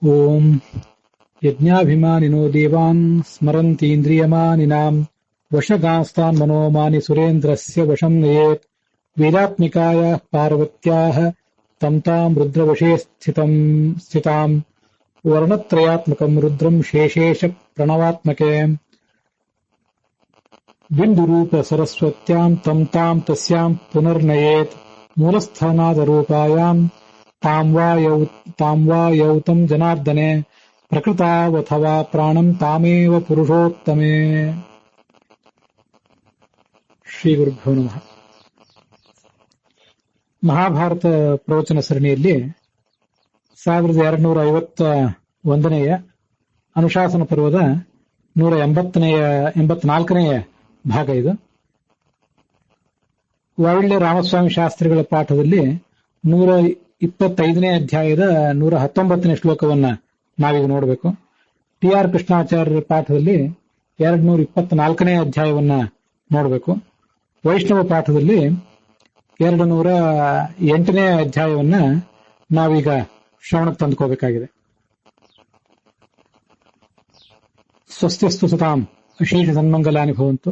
ಓಂ ಯಜ್ಞಾಭಿಮಾನಿನೋ ದೇವಾನ್ ಸ್ಮರಂತೀಂದ್ರಿಯಮಾನಿನಾಂ ವಶಗಾಂಸ್ತಾನ್ ಮನೋಮಾನಿ ಸುರೇಂದ್ರಸ್ಯ ವಶಂ ನಯೇತ್ ವೇದಾತ್ಮಿಕಾಯ ಪಾರ್ವತ್ಯಾಃ ತಂ ತಾಂ ರುದ್ರವಶೇ ಸ್ಥಿತಾಂ ವರ್ಣತ್ರಯಾತ್ಮಕಂ ರುದ್ರಂ ಶೇಷೇಶ ಪ್ರಣವಾತ್ಮಕೆ ಬಿಂದುರೂಪ ಸರಸ್ವತ್ಯಾಂ ತಂ ತಾಂ ತಸ್ಯಾಂ ಪುನರ್ನಯೇತ್ ಮೂಲಸ್ಥಾನಾದರೂಪಾಯಾಂ ತಾಂ ವಾ ಯೌತಂ ಜನಾರ್ದನೆ ಪ್ರಕೃತಾವಥವಾ ಪ್ರಾಣಂ ತಾಮೇವ ಪುರುಷೋತ್ತಮೇ. ಶ್ರೀ ಗುರುಭ್ಯೋ ನಮಃ. ಮಹಾಭಾರತ ಪ್ರವಚನ ಸರಣಿಯಲ್ಲಿ 1251ನೆಯ ಅನುಶಾಸನ ಪರ್ವದ 184ನೆಯ ಭಾಗ ಇದು. ವಾವಿಳ್ಯ ರಾಮಸ್ವಾಮಿ ಶಾಸ್ತ್ರಿಗಳ ಪಾಠದಲ್ಲಿ 125ನೇ ಅಧ್ಯಾಯದ 119ನೇ ಶ್ಲೋಕವನ್ನ ನಾವೀಗ ನೋಡಬೇಕು. ಟಿ ಆರ್ ಕೃಷ್ಣಾಚಾರ್ಯರ ಪಾಠದಲ್ಲಿ 224ನೇ ಅಧ್ಯಾಯವನ್ನ ನೋಡಬೇಕು. ವೈಷ್ಣವ ಪಾಠದಲ್ಲಿ 208ನೇ ಅಧ್ಯಾಯವನ್ನ ನಾವೀಗ ಶ್ರವಣಕ್ಕೆ ತಂದುಕೋಬೇಕಾಗಿದೆ. ಸ್ವಸ್ತ್ಯಸ್ತು ಸತಾಂ ಅಶೇಷ ಸನ್ಮಂಗಲಾನಿ ಭವಂತು.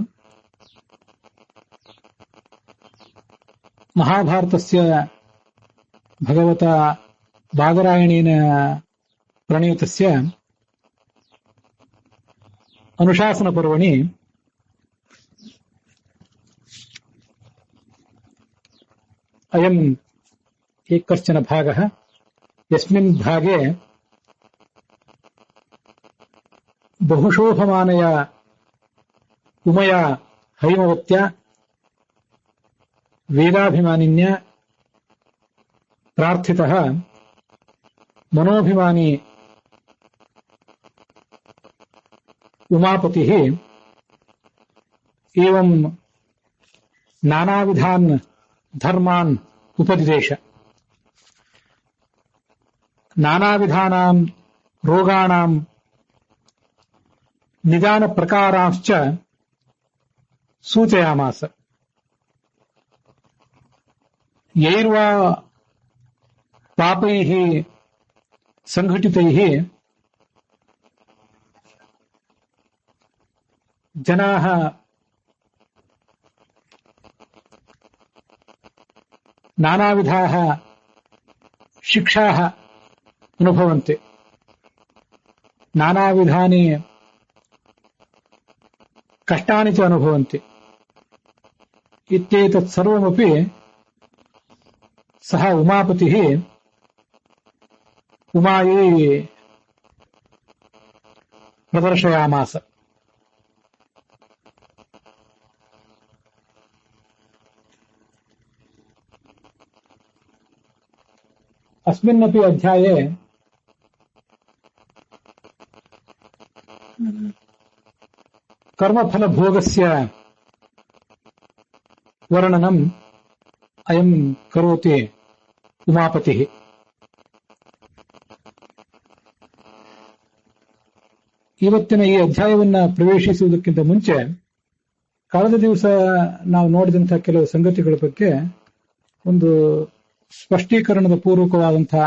ಮಹಾಭಾರತಸ್ಯ ಭಗವತ ಬಾದರಾಯಣೇನ ಪ್ರಣೀತಸ್ಯ ಅನುಶಾಸನ ಪರ್ವಣಿ ಅಯಂ ಏಕಶ್ಚನ ಭಾಗಃ. ಯಸ್ಮಿನ್ ಭಾಗೆ ಬಹುಶೋಭಮಾನಯ ಉಮಯ ಹೈಮವತ್ಯ ವೇದಾಭಿಮಾನಿನ್ಯ ಪ್ರಾರ್ಥಿತಃ ಮನೋಭಿಮಾನಿ ಉಮಾಪತಿಃ ಏವಂ ನಾನಾವಿಧಾನ್ ಧರ್ಮಾನ್ ಉಪದಿದೇಶ. ನಾನಾವಿಧಾನಾಂ ರೋಗಾಣಾಂ ನಿದಾನ ಪ್ರಕಾರಾಂಶ್ಚ ಸೂಚಯಾಮಾಸ. ಯೈರ್ವಾ ಪಾಪೈಃ ಸಂಘಟಿತೈಃ ಜನಾಃ ನಾನಾವಿಧಾಃ ಶಿಕ್ಷಾಃ ಅನುಭವಂತೆ. ನಾನಾವಿಧಾನಿ ಕಷ್ಟಾನಿ ಚ ಅನುಭವಂತೆ. ಇತ್ಯೇತತ್ ಸರ್ವಮಪಿ ಸಹ ಉಮಾಪತಿಃ ಉಮಾಯೈ ಪ್ರದರ್ಶಯಾಮಾಸ. अस्मिन्नपि अध्याये कर्मफलभोगस्य वर्णनम् अयं करोति उमापतिः. ಇವತ್ತಿನ ಈ ಅಧ್ಯಾಯವನ್ನ ಪ್ರವೇಶಿಸುವುದಕ್ಕಿಂತ ಮುಂಚೆ ಕಳೆದ ದಿವಸ ನಾವು ನೋಡಿದಂತಹ ಕೆಲವು ಸಂಗತಿಗಳ ಬಗ್ಗೆ ಒಂದು ಸ್ಪಷ್ಟೀಕರಣದ ಪೂರ್ವಕವಾದಂತಹ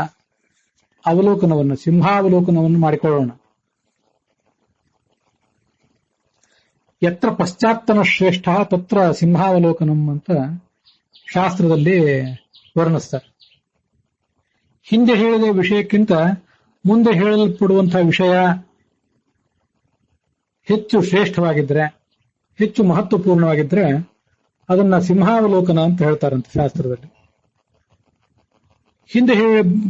ಅವಲೋಕನವನ್ನು, ಸಿಂಹಾವಲೋಕನವನ್ನು ಮಾಡಿಕೊಳ್ಳೋಣ. ಯತ್ರ ಪಶ್ಚಾತ್ತನ ಶ್ರೇಷ್ಠ ತತ್ರ ಸಿಂಹಾವಲೋಕನಂ ಅಂತ ಶಾಸ್ತ್ರದಲ್ಲಿ ವರ್ಣಿಸ್ತಾರೆ. ಹಿಂದೆ ಹೇಳಿದ ವಿಷಯಕ್ಕಿಂತ ಮುಂದೆ ಹೇಳಲ್ಪಡುವಂತಹ ವಿಷಯ ಹೆಚ್ಚು ಶ್ರೇಷ್ಠವಾಗಿದ್ರೆ, ಹೆಚ್ಚು ಮಹತ್ವಪೂರ್ಣವಾಗಿದ್ರೆ ಅದನ್ನ ಸಿಂಹಾವಲೋಕನ ಅಂತ ಹೇಳ್ತಾರಂತೆ ಶಾಸ್ತ್ರದಲ್ಲಿ. ಹಿಂದೆ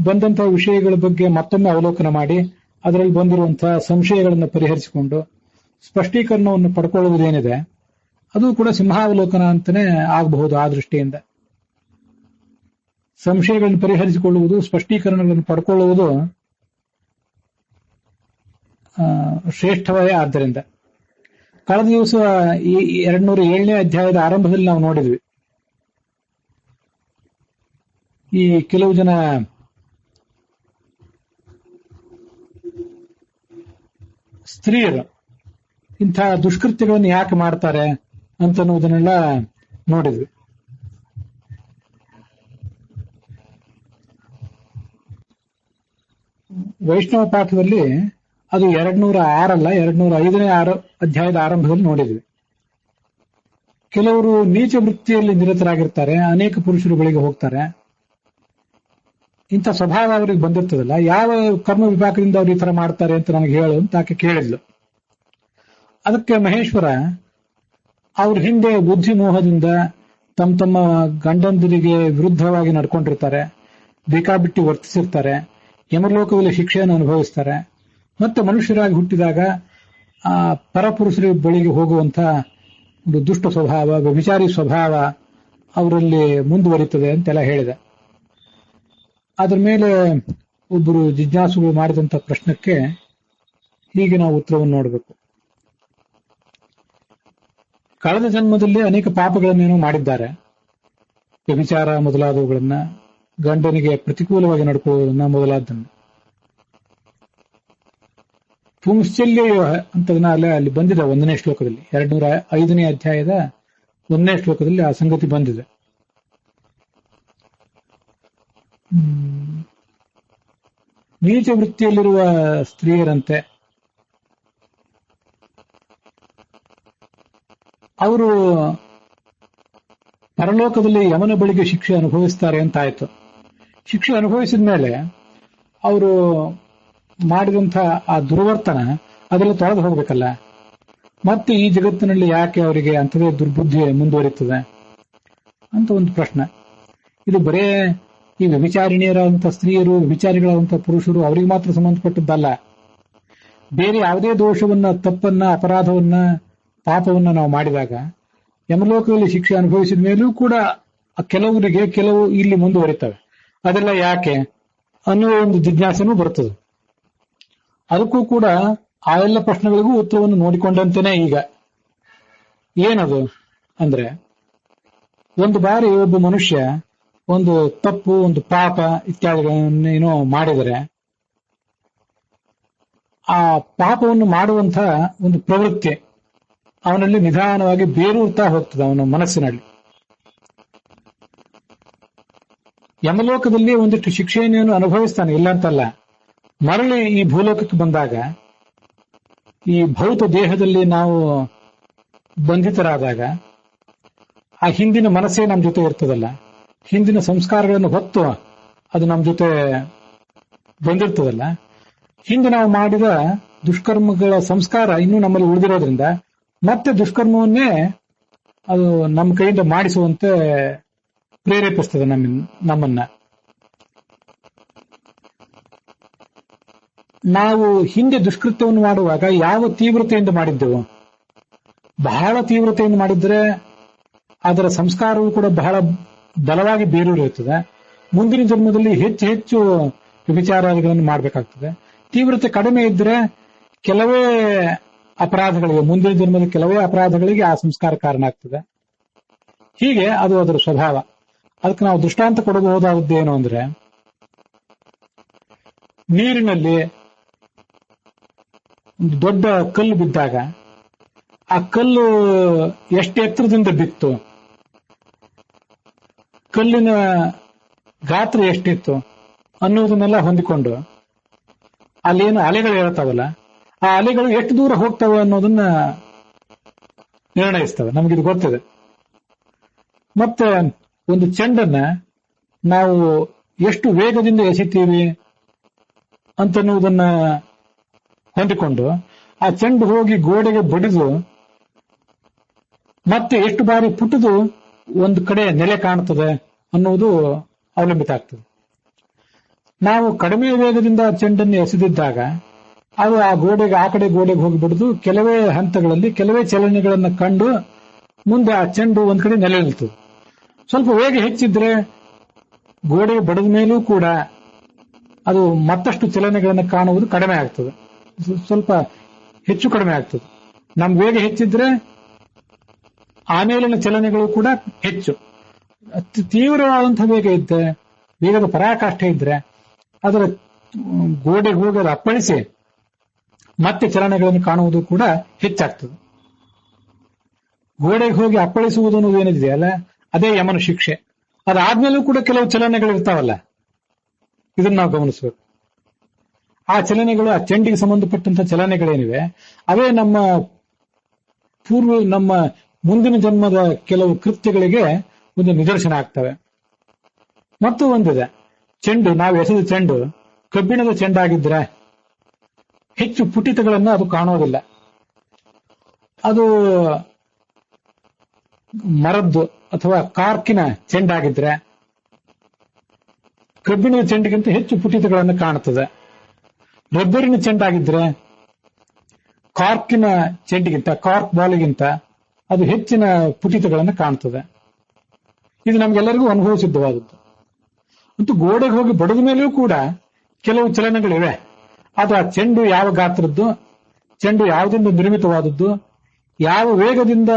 ಬಂದಂತಹ ವಿಷಯಗಳ ಬಗ್ಗೆ ಮತ್ತೊಮ್ಮೆ ಅವಲೋಕನ ಮಾಡಿ ಅದರಲ್ಲಿ ಬಂದಿರುವಂತಹ ಸಂಶಯಗಳನ್ನು ಪರಿಹರಿಸಿಕೊಂಡು ಸ್ಪಷ್ಟೀಕರಣವನ್ನು ಪಡ್ಕೊಳ್ಳುವುದೇನಿದೆ ಅದು ಕೂಡ ಸಿಂಹಾವಲೋಕನ ಅಂತಾನೆ ಆಗಬಹುದು. ಆ ದೃಷ್ಟಿಯಿಂದ ಸಂಶಯಗಳನ್ನು ಪರಿಹರಿಸಿಕೊಳ್ಳುವುದು, ಸ್ಪಷ್ಟೀಕರಣಗಳನ್ನು ಪಡ್ಕೊಳ್ಳುವುದು ಶ್ರೇಷ್ಠವೇ. ಆದ್ದರಿಂದ ಕಳೆದ ದಿವಸ ಈ 207ನೇ ಅಧ್ಯಾಯದ ಆರಂಭದಲ್ಲಿ ನಾವು ನೋಡಿದ್ವಿ, ಈ ಕೆಲವು ಜನ ಸ್ತ್ರೀಯರು ಇಂಥ ದುಷ್ಕೃತ್ಯಗಳನ್ನು ಯಾಕೆ ಮಾಡ್ತಾರೆ ಅಂತನ್ನುವುದನ್ನೆಲ್ಲ ನೋಡಿದ್ವಿ. ವೈಷ್ಣವ ಪಾಠದಲ್ಲಿ ಅದು 206 ಅಲ್ಲ 205ನೇ ಅಧ್ಯಾಯದ ಆರಂಭದಲ್ಲಿ ನೋಡಿದ್ವಿ. ಕೆಲವರು ನೀಚ ವೃತ್ತಿಯಲ್ಲಿ ನಿರತರಾಗಿರ್ತಾರೆ, ಅನೇಕ ಪುರುಷರು ಬಳಿಗೆ ಹೋಗ್ತಾರೆ. ಇಂಥ ಸ್ವಭಾವ ಅವರಿಗೆ ಬಂದಿರ್ತದಲ್ಲ, ಯಾವ ಕರ್ಮ ವಿಪಾಕದಿಂದ ಅವ್ರು ಈ ತರ ಮಾಡ್ತಾರೆ ಅಂತ ನನಗೆ ಹೇಳು ಅಂತ ಆಕೆ ಕೇಳಿದ್ಲು. ಅದಕ್ಕೆ ಮಹೇಶ್ವರ ಅವ್ರ ಹಿಂದೆ ಬುದ್ಧಿ ಮೋಹದಿಂದ ತಮ್ಮ ತಮ್ಮ ಗಂಡಂದಿರಿಗೆ ವಿರುದ್ಧವಾಗಿ ನಡ್ಕೊಂಡಿರ್ತಾರೆ, ಬೇಕಾಬಿಟ್ಟಿ ವರ್ತಿಸಿರ್ತಾರೆ, ಯಮಲೋಕದಲ್ಲಿ ಶಿಕ್ಷೆಯನ್ನು ಅನುಭವಿಸ್ತಾರೆ. ಮತ್ತೆ ಮನುಷ್ಯರಾಗಿ ಹುಟ್ಟಿದಾಗ ಆ ಪರಪುರುಷರ ಬಳಿಗೆ ಹೋಗುವಂತ ಒಂದು ದುಷ್ಟ ಸ್ವಭಾವ, ವ್ಯಭಿಚಾರಿ ಸ್ವಭಾವ ಅವರಲ್ಲಿ ಮುಂದುವರಿತದೆ ಅಂತೆಲ್ಲ ಹೇಳಿದೆ. ಅದ್ರ ಮೇಲೆ ಒಬ್ಬರು ಜಿಜ್ಞಾಸುಗಳು ಮಾಡಿದಂತ ಪ್ರಶ್ನಕ್ಕೆ ಹೀಗೆ ನಾವು ಉತ್ತರವನ್ನು ನೋಡಬೇಕು. ಕಳೆದ ಜನ್ಮದಲ್ಲಿ ಅನೇಕ ಪಾಪಗಳನ್ನೇನೋ ಮಾಡಿದ್ದಾರೆ, ವ್ಯಭಿಚಾರ ಮೊದಲಾದವುಗಳನ್ನ, ಗಂಡನಿಗೆ ಪ್ರತಿಕೂಲವಾಗಿ ನಡ್ಕೊಳ್ಳೋದನ್ನ ಮೊದಲಾದನ್ನ. ಪುಂಶ್ಚಲ್ಯ ಅಂತದನ್ನ ಅಲ್ಲಿ ಬಂದಿದೆ 1ನೇ ಶ್ಲೋಕದಲ್ಲಿ, 205ನೇ ಅಧ್ಯಾಯದ 1ನೇ ಶ್ಲೋಕದಲ್ಲಿ ಆ ಸಂಗತಿ ಬಂದಿದೆ. ನೀಚ ವೃತ್ತಿಯಲ್ಲಿರುವ ಸ್ತ್ರೀಯರಂತೆ ಅವರು ಪರಲೋಕದಲ್ಲಿ ಯಮನ ಬಳಿಗೆ ಶಿಕ್ಷೆ ಅನುಭವಿಸ್ತಾರೆ ಅಂತ ಆಯ್ತು. ಶಿಕ್ಷೆ ಅನುಭವಿಸಿದ ಮೇಲೆ ಅವರು ಮಾಡಿದಂಥ ಆ ದುರ್ವರ್ತನ ಅದೆಲ್ಲ ತೊಳೆದು ಹೋಗ್ಬೇಕಲ್ಲ. ಮತ್ತೆ ಈ ಜಗತ್ತಿನಲ್ಲಿ ಯಾಕೆ ಅವರಿಗೆ ಅಂಥದೇ ದುರ್ಬುದ್ಧಿ ಮುಂದುವರಿತದೆ ಅಂತ ಒಂದು ಪ್ರಶ್ನೆ. ಇದು ಬರೇ ಈ ವ್ಯಭಿಚಾರಿಣಿಯರಾದಂಥ ಸ್ತ್ರೀಯರು, ವ್ಯಭಿಚಾರಿಗಳಾದಂಥ ಪುರುಷರು ಅವರಿಗೆ ಮಾತ್ರ ಸಂಬಂಧಪಟ್ಟದ್ದಲ್ಲ. ಬೇರೆ ಯಾವುದೇ ದೋಷವನ್ನ, ತಪ್ಪನ್ನ, ಅಪರಾಧವನ್ನ, ಪಾಪವನ್ನ ನಾವು ಮಾಡಿದಾಗ ಯಮಲೋಕದಲ್ಲಿ ಶಿಕ್ಷೆ ಅನುಭವಿಸಿದ ಮೇಲೂ ಕೂಡ ಕೆಲವರಿಗೆ ಕೆಲವು ಇಲ್ಲಿ ಮುಂದುವರಿತವೆ. ಅದೆಲ್ಲ ಯಾಕೆ ಅನ್ನುವ ಒಂದು ಜಿಜ್ಞಾಸೆನೂ ಬರ್ತದೆ. ಅದಕ್ಕೂ ಕೂಡ ಆ ಎಲ್ಲ ಪ್ರಶ್ನೆಗಳಿಗೂ ಉತ್ತರವನ್ನು ನೋಡಿಕೊಂಡಂತೆಯೇ ಈಗ ಏನದು ಅಂದ್ರೆ, ಒಂದು ಬಾರಿ ಒಬ್ಬ ಮನುಷ್ಯ ಒಂದು ತಪ್ಪು, ಒಂದು ಪಾಪ ಇತ್ಯಾದಿಗಳನ್ನೇನೋ ಮಾಡಿದರೆ ಆ ಪಾಪವನ್ನು ಮಾಡುವಂತ ಒಂದು ಪ್ರವೃತ್ತಿ ಅವನಲ್ಲಿ ನಿಧಾನವಾಗಿ ಬೇರೂರ್ತಾ ಹೋಗ್ತದೆ ಅವನ ಮನಸ್ಸಿನಲ್ಲಿ. ಯಮಲೋಕದಲ್ಲಿ ಒಂದಿಷ್ಟು ಶಿಕ್ಷೆಯನ್ನು ಅನುಭವಿಸ್ತಾನೆ, ಇಲ್ಲ ಅಂತಲ್ಲ. ಮರಳಿ ಈ ಭೂಲೋಕಕ್ಕೆ ಬಂದಾಗ, ಈ ಭೌತ ದೇಹದಲ್ಲಿ ನಾವು ಬಂಧಿತರಾದಾಗ ಆ ಹಿಂದಿನ ಮನಸ್ಸೇ ನಮ್ಮ ಜೊತೆ ಇರ್ತದಲ್ಲ, ಹಿಂದಿನ ಸಂಸ್ಕಾರಗಳನ್ನು ಹೊತ್ತು ಅದು ನಮ್ಮ ಜೊತೆ ಬಂದಿರ್ತದಲ್ಲ, ಹಿಂದೆ ನಾವು ಮಾಡಿದ ದುಷ್ಕರ್ಮಗಳ ಸಂಸ್ಕಾರ ಇನ್ನೂ ನಮ್ಮಲ್ಲಿ ಉಳಿದಿರೋದ್ರಿಂದ ಮತ್ತೆ ದುಷ್ಕರ್ಮವನ್ನೇ ಅದು ನಮ್ಮ ಕೈಯಿಂದ ಮಾಡಿಸುವಂತೆ ಪ್ರೇರೇಪಿಸ್ತದೆ ನಮ್ಮನ್ನ. ನಾವು ಹಿಂದೆ ದುಷ್ಕೃತ್ಯವನ್ನು ಮಾಡುವಾಗ ಯಾವ ತೀವ್ರತೆಯಿಂದ ಮಾಡಿದ್ದೆವು, ಬಹಳ ತೀವ್ರತೆಯಿಂದ ಮಾಡಿದ್ರೆ ಅದರ ಸಂಸ್ಕಾರವು ಕೂಡ ಬಹಳ ಬಲವಾಗಿ ಬೇರೂರಿರುತ್ತದೆ. ಮುಂದಿನ ಜನ್ಮದಲ್ಲಿ ಹೆಚ್ಚು ಹೆಚ್ಚು ವಿಚಾರಗಳನ್ನು ಮಾಡಬೇಕಾಗ್ತದೆ. ತೀವ್ರತೆ ಕಡಿಮೆ ಇದ್ರೆ ಕೆಲವೇ ಅಪರಾಧಗಳಿಗೆ, ಮುಂದಿನ ಜನ್ಮದ ಕೆಲವೇ ಅಪರಾಧಗಳಿಗೆ ಆ ಸಂಸ್ಕಾರ ಕಾರಣ ಆಗ್ತದೆ. ಹೀಗೆ ಅದು ಅದರ ಸ್ವಭಾವ. ಅದಕ್ಕೆ ನಾವು ದೃಷ್ಟಾಂತ ಕೊಡಬಹುದಾದದ್ದೇನು ಅಂದ್ರೆ, ನೀರಿನಲ್ಲಿ ಒಂದು ದೊಡ್ಡ ಕಲ್ಲು ಬಿದ್ದಾಗ ಆ ಕಲ್ಲು ಎಷ್ಟು ಎತ್ತರದಿಂದ ಬಿತ್ತು, ಕಲ್ಲಿನ ಗಾತ್ರ ಎಷ್ಟಿತ್ತು ಅನ್ನೋದನ್ನೆಲ್ಲ ಹೊಂದಿಕೊಂಡು ಅಲ್ಲೇನು ಅಲೆಗಳು ಹೇಳ್ತಾವಲ್ಲ, ಆ ಅಲೆಗಳು ಎಷ್ಟು ದೂರ ಹೋಗ್ತವೆ ಅನ್ನೋದನ್ನ ನಿರ್ಣಯಿಸ್ತವೆ. ನಮಗಿದು ಗೊತ್ತಿದೆ. ಮತ್ತೆ ಒಂದು ಚೆಂಡನ್ನ ನಾವು ಎಷ್ಟು ವೇಗದಿಂದ ಎಸಿತೀವಿ ಅಂತನ್ನುವುದನ್ನ ಹೊಂದಿಕೊಂಡು ಆ ಚೆಂಡು ಹೋಗಿ ಗೋಡೆಗೆ ಬಡಿದು ಮತ್ತೆ ಎಷ್ಟು ಬಾರಿ ಪುಟದು ಒಂದು ಕಡೆ ನೆಲೆ ಕಾಣ್ತದೆ ಅನ್ನುವುದು ಅವಲಂಬಿತ ಆಗ್ತದೆ. ನಾವು ಕಡಿಮೆ ವೇಗದಿಂದ ಚೆಂಡನ್ನು ಎಸೆದಿದ್ದಾಗ ಅದು ಆ ಗೋಡೆಗೆ, ಆ ಕಡೆ ಗೋಡೆಗೆ ಹೋಗಿ ಬಿಡುದು ಕೆಲವೇ ಹಂತಗಳಲ್ಲಿ ಕೆಲವೇ ಚಲನೆಗಳನ್ನು ಕಂಡು ಮುಂದೆ ಆ ಚೆಂಡು ಒಂದ್ ಕಡೆ ನೆಲೆ ನಿಲ್ತದೆ. ಸ್ವಲ್ಪ ವೇಗ ಹೆಚ್ಚಿದ್ರೆ ಗೋಡೆಗೆ ಬಡಿದ ಮೇಲೂ ಕೂಡ ಅದು ಮತ್ತಷ್ಟು ಚಲನೆಗಳನ್ನು ಕಾಣುವುದು ಕಡಿಮೆ ಆಗ್ತದೆ, ಸ್ವಲ್ಪ ಹೆಚ್ಚು ಕಡಿಮೆ ಆಗ್ತದೆ. ನಮ್ ವೇಗ ಹೆಚ್ಚಿದ್ರೆ ಆಮೇಲಿನ ಚಲನೆಗಳು ಕೂಡ ಹೆಚ್ಚು. ತೀವ್ರವಾದಂತಹ ವೇಗ ಇದ್ದರೆ, ವೇಗದ ಪರಾಕಾಷ್ಠೆ ಇದ್ರೆ ಅದರ ಗೋಡೆಗೆ ಹೋಗಿ ಅದು ಅಪ್ಪಳಿಸಿ ಮತ್ತೆ ಚಲನೆಗಳನ್ನು ಕಾಣುವುದು ಕೂಡ ಹೆಚ್ಚಾಗ್ತದೆ. ಗೋಡೆಗೆ ಹೋಗಿ ಅಪ್ಪಳಿಸುವುದು ಅನ್ನೋದು ಏನಿದೆಯಲ್ಲ, ಅದೇ ಯಮನ ಶಿಕ್ಷೆ. ಅದಾದ್ಮೇಲೂ ಕೂಡ ಕೆಲವು ಚಲನೆಗಳು ಇರ್ತಾವಲ್ಲ, ಇದನ್ನ ನಾವು ಗಮನಿಸಬೇಕು. ಆ ಚಲನೆಗಳು, ಆ ಚೆಂಡಿಗೆ ಸಂಬಂಧಪಟ್ಟಂತ ಚಲನೆಗಳೇನಿವೆ ಅವೇ ನಮ್ಮ ಮುಂದಿನ ಜನ್ಮದ ಕೆಲವು ಕೃತ್ಯಗಳಿಗೆ ಒಂದು ನಿದರ್ಶನ ಆಗ್ತವೆ. ಮತ್ತು ಒಂದಿದೆ, ಚೆಂಡು, ನಾವು ಎಸೆದ ಚೆಂಡು ಕಬ್ಬಿಣದ ಚೆಂಡಾಗಿದ್ರೆ ಹೆಚ್ಚು ಪುಟಿತಗಳನ್ನು ಅದು ಕಾಣೋದಿಲ್ಲ. ಅದು ಮರದ್ದು ಅಥವಾ ಕಾರ್ಕಿನ ಚೆಂಡಾಗಿದ್ರೆ ಕಬ್ಬಿಣದ ಚೆಂಡಿಗಿಂತ ಹೆಚ್ಚು ಪುಟಿತಗಳನ್ನು ಕಾಣುತ್ತದೆ. ರಬ್ಬರಿನ ಚೆಂಡಾಗಿದ್ರೆ ಕಾರ್ಕಿನ ಚೆಂಡಿಗಿಂತ, ಕಾರ್ಕ್ ಬಾಲಿಗಿಂತ ಅದು ಹೆಚ್ಚಿನ ಪುಟಿತಗಳನ್ನು ಕಾಣುತ್ತದೆ. ಇದು ನಮ್ಗೆಲ್ಲರಿಗೂ ಅನುಭವ ಸಿದ್ಧವಾದದ್ದು. ಮತ್ತು ಗೋಡೆಗೆ ಹೋಗಿ ಬಡದ ಮೇಲೆಯೂ ಕೂಡ ಕೆಲವು ಚಲನೆಗಳಿವೆ. ಅದು ಆ ಚೆಂಡು ಯಾವ ಗಾತ್ರದ್ದು, ಚೆಂಡು ಯಾವುದರಿಂದ ನಿರ್ಮಿತವಾದದ್ದು, ಯಾವ ವೇಗದಿಂದ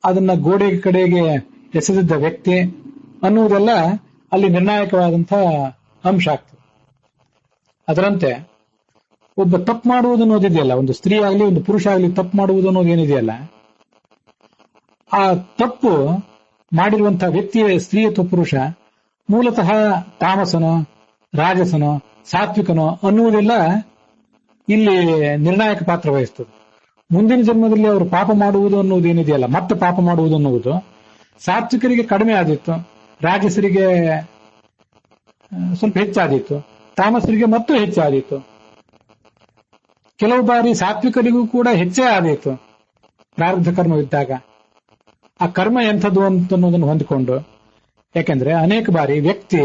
ಅದನ್ನ ಗೋಡೆ ಕಡೆಗೆ ಎಸೆದಿದ್ದ ವ್ಯಕ್ತಿ ಅನ್ನುವುದೆಲ್ಲ ಅಲ್ಲಿ ನಿರ್ಣಾಯಕವಾದಂತಹ ಅಂಶ ಆಗ್ತದೆ. ಅದರಂತೆ ಒಬ್ಬ ತಪ್ಪು ಮಾಡುವುದು ಅನ್ನೋದಿದೆಯಲ್ಲ, ಒಂದು ಸ್ತ್ರೀ ಆಗಲಿ ಒಂದು ಪುರುಷ ಆಗಲಿ ತಪ್ಪು ಮಾಡುವುದು ಅನ್ನೋದು ಏನಿದೆಯಲ್ಲ, ಆ ತಪ್ಪು ಮಾಡಿರುವಂತಹ ವ್ಯಕ್ತಿಯ, ಸ್ತ್ರೀ ಅಥವಾ ಪುರುಷ ಮೂಲತಃ ತಾಮಸನೋ ರಾಜಸನೋ ಸಾತ್ವಿಕನೋ ಅನ್ನುವುದೆಲ್ಲ ಇಲ್ಲಿ ನಿರ್ಣಾಯಕ ಪಾತ್ರ ವಹಿಸ್ತದೆ. ಮುಂದಿನ ಜನ್ಮದಲ್ಲಿ ಅವರು ಪಾಪ ಮಾಡುವುದು ಅನ್ನೋದು ಏನಿದೆಯಲ್ಲ, ಮತ್ತೆ ಪಾಪ ಮಾಡುವುದು ಅನ್ನುವುದು ಸಾತ್ವಿಕರಿಗೆ ಕಡಿಮೆ ಆದಿತ್ತು, ರಾಜಸರಿಗೆ ಸ್ವಲ್ಪ ಹೆಚ್ಚಾದೀತು, ತಾಮಸರಿಗೆ ಮತ್ತೂ ಹೆಚ್ಚಾದೀತು. ಕೆಲವು ಬಾರಿ ಸಾತ್ವಿಕರಿಗೂ ಕೂಡ ಹೆಚ್ಚೇ ಆದೀತು ಪ್ರಾರಬ್ಧ ಕರ್ಮವಿದ್ದಾಗ. ಆ ಕರ್ಮ ಎಂಥದ್ದು ಅನ್ನೋದನ್ನು ಹೊಂದಿಕೊಂಡು, ಯಾಕೆಂದ್ರೆ ಅನೇಕ ಬಾರಿ ವ್ಯಕ್ತಿ,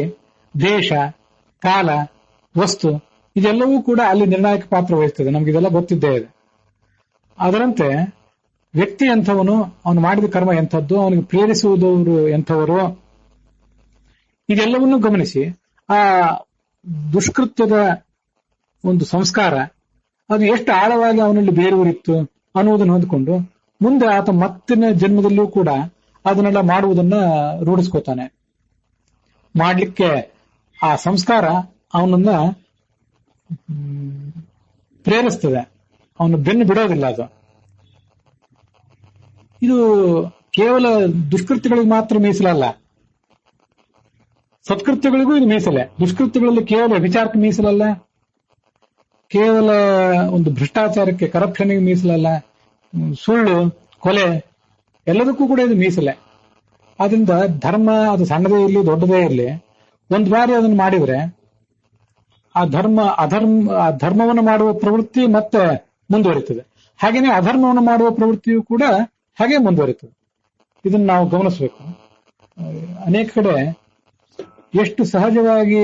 ದೇಶ, ಕಾಲ, ವಸ್ತು ಇದೆಲ್ಲವೂ ಕೂಡ ಅಲ್ಲಿ ನಿರ್ಣಾಯಕ ಪಾತ್ರ ವಹಿಸ್ತದೆ. ನಮ್ಗಿದೆಲ್ಲ ಗೊತ್ತಿದ್ದೇ ಇದೆ. ಅದರಂತೆ ವ್ಯಕ್ತಿ ಎಂಥವನು, ಅವನು ಮಾಡಿದ ಕರ್ಮ ಎಂಥದ್ದು, ಅವನಿಗೆ ಪ್ರೇರಿಸುವುದವರು ಎಂಥವರು, ಇದೆಲ್ಲವನ್ನೂ ಗಮನಿಸಿ ಆ ದುಷ್ಕೃತ್ಯದ ಒಂದು ಸಂಸ್ಕಾರ ಅದು ಎಷ್ಟು ಆಳವಾಗಿ ಅವನಲ್ಲಿ ಬೇರೂರಿತ್ತು ಅನ್ನುವುದನ್ನು ಹೊಂದಿಕೊಂಡು ಮುಂದೆ ಆತ ಮತ್ತಿನ ಜನ್ಮದಲ್ಲೂ ಕೂಡ ಅದನ್ನೆಲ್ಲ ಮಾಡುವುದನ್ನ ರೂಢಿಸ್ಕೋತಾನೆ. ಮಾಡ್ಲಿಕ್ಕೆ ಆ ಸಂಸ್ಕಾರ ಅವನನ್ನ ಪ್ರೇರಿಸ್ತದೆ, ಅವನು ಬೆನ್ನು ಬಿಡೋದಿಲ್ಲ. ಅದು ಇದು ಕೇವಲ ದುಷ್ಕೃತ್ಯಗಳಿಗೆ ಮಾತ್ರ ಮೀಸಲಲ್ಲ, ಸತ್ಕೃತ್ಯಗಳಿಗೂ ಇದು ಮೀಸಲೆ. ದುಷ್ಕೃತ್ಯಗಳಲ್ಲಿ ಕೇವಲ ವಿಚಾರಕ್ಕೆ ಮೀಸಲಲ್ಲ, ಕೇವಲ ಒಂದು ಭ್ರಷ್ಟಾಚಾರಕ್ಕೆ, ಕರಪ್ಷನ್ಗೆ ಮೀಸಲಲ್ಲ, ಸುಳ್ಳು, ಕೊಲೆ ಎಲ್ಲದಕ್ಕೂ ಕೂಡ ಇದು ಮೀಸಲೆ. ಆದ್ರಿಂದ ಧರ್ಮ ಅದು ಸಣ್ಣದೇ ಇರಲಿ ದೊಡ್ಡದೇ ಇರಲಿ, ಒಂದು ಬಾರಿ ಅದನ್ನು ಮಾಡಿದ್ರೆ ಆ ಧರ್ಮವನ್ನು ಮಾಡುವ ಪ್ರವೃತ್ತಿ ಮತ್ತೆ ಮುಂದುವರಿತದೆ. ಹಾಗೇನೆ ಅಧರ್ಮವನ್ನು ಮಾಡುವ ಪ್ರವೃತ್ತಿಯು ಕೂಡ ಹಾಗೆ ಮುಂದುವರಿತದೆ. ಇದನ್ನು ನಾವು ಗಮನಿಸಬೇಕು. ಅನೇಕ ಕಡೆ ಎಷ್ಟು ಸಹಜವಾಗಿ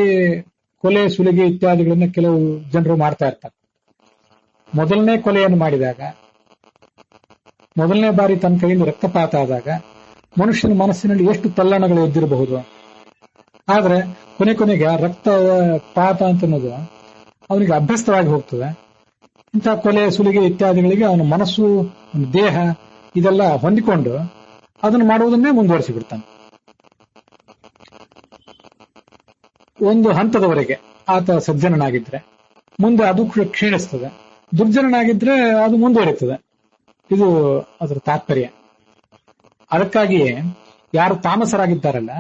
ಕೊಲೆ, ಸುಲಿಗೆ ಇತ್ಯಾದಿಗಳನ್ನ ಕೆಲವು ಜನರು ಮಾಡ್ತಾ ಇರ್ತಾರೆ. ಮೊದಲನೇ ಕೊಲೆಯನ್ನು ಮಾಡಿದಾಗ, ಮೊದಲನೇ ಬಾರಿ ತನ್ನ ಕೈಯಿಂದ ರಕ್ತಪಾತ ಆದಾಗ ಮನುಷ್ಯನ ಮನಸ್ಸಿನಲ್ಲಿ ಎಷ್ಟು ತಲ್ಲಣಗಳು ಎದ್ದಿರಬಹುದು. ಆದ್ರೆ ಕೊನೆಗೆ ಆ ರಕ್ತಪಾತ ಅಂತ ಅನ್ನೋದು ಅವನಿಗೆ ಅಭ್ಯಸ್ತವಾಗಿ ಹೋಗ್ತದೆ. ಇಂತಹ ಕೊಲೆ, ಸುಲಿಗೆ ಇತ್ಯಾದಿಗಳಿಗೆ ಅವನ ಮನಸ್ಸು, ದೇಹ ಇದೆಲ್ಲ ಹೊಂದಿಕೊಂಡು ಅದನ್ನು ಮಾಡುವುದನ್ನೇ ಮುಂದುವರಿಸಿ ಬಿಡ್ತಾನೆ. ಒಂದು ಹಂತದವರೆಗೆ ಆತ ಸಜ್ಜನನಾಗಿದ್ರೆ ಮುಂದೆ ಅದು ಕ್ಷೀಣಿಸ್ತದೆ, ದುರ್ಜನನಾಗಿದ್ರೆ ಅದು ಮುಂದುವರಿತದೆ. ಇದು ಅದರ ತಾತ್ಪರ್ಯ. ಅದಕ್ಕಾಗಿಯೇ ಯಾರು ತಾಮಸರಾಗಿದ್ದಾರಲ್ಲ,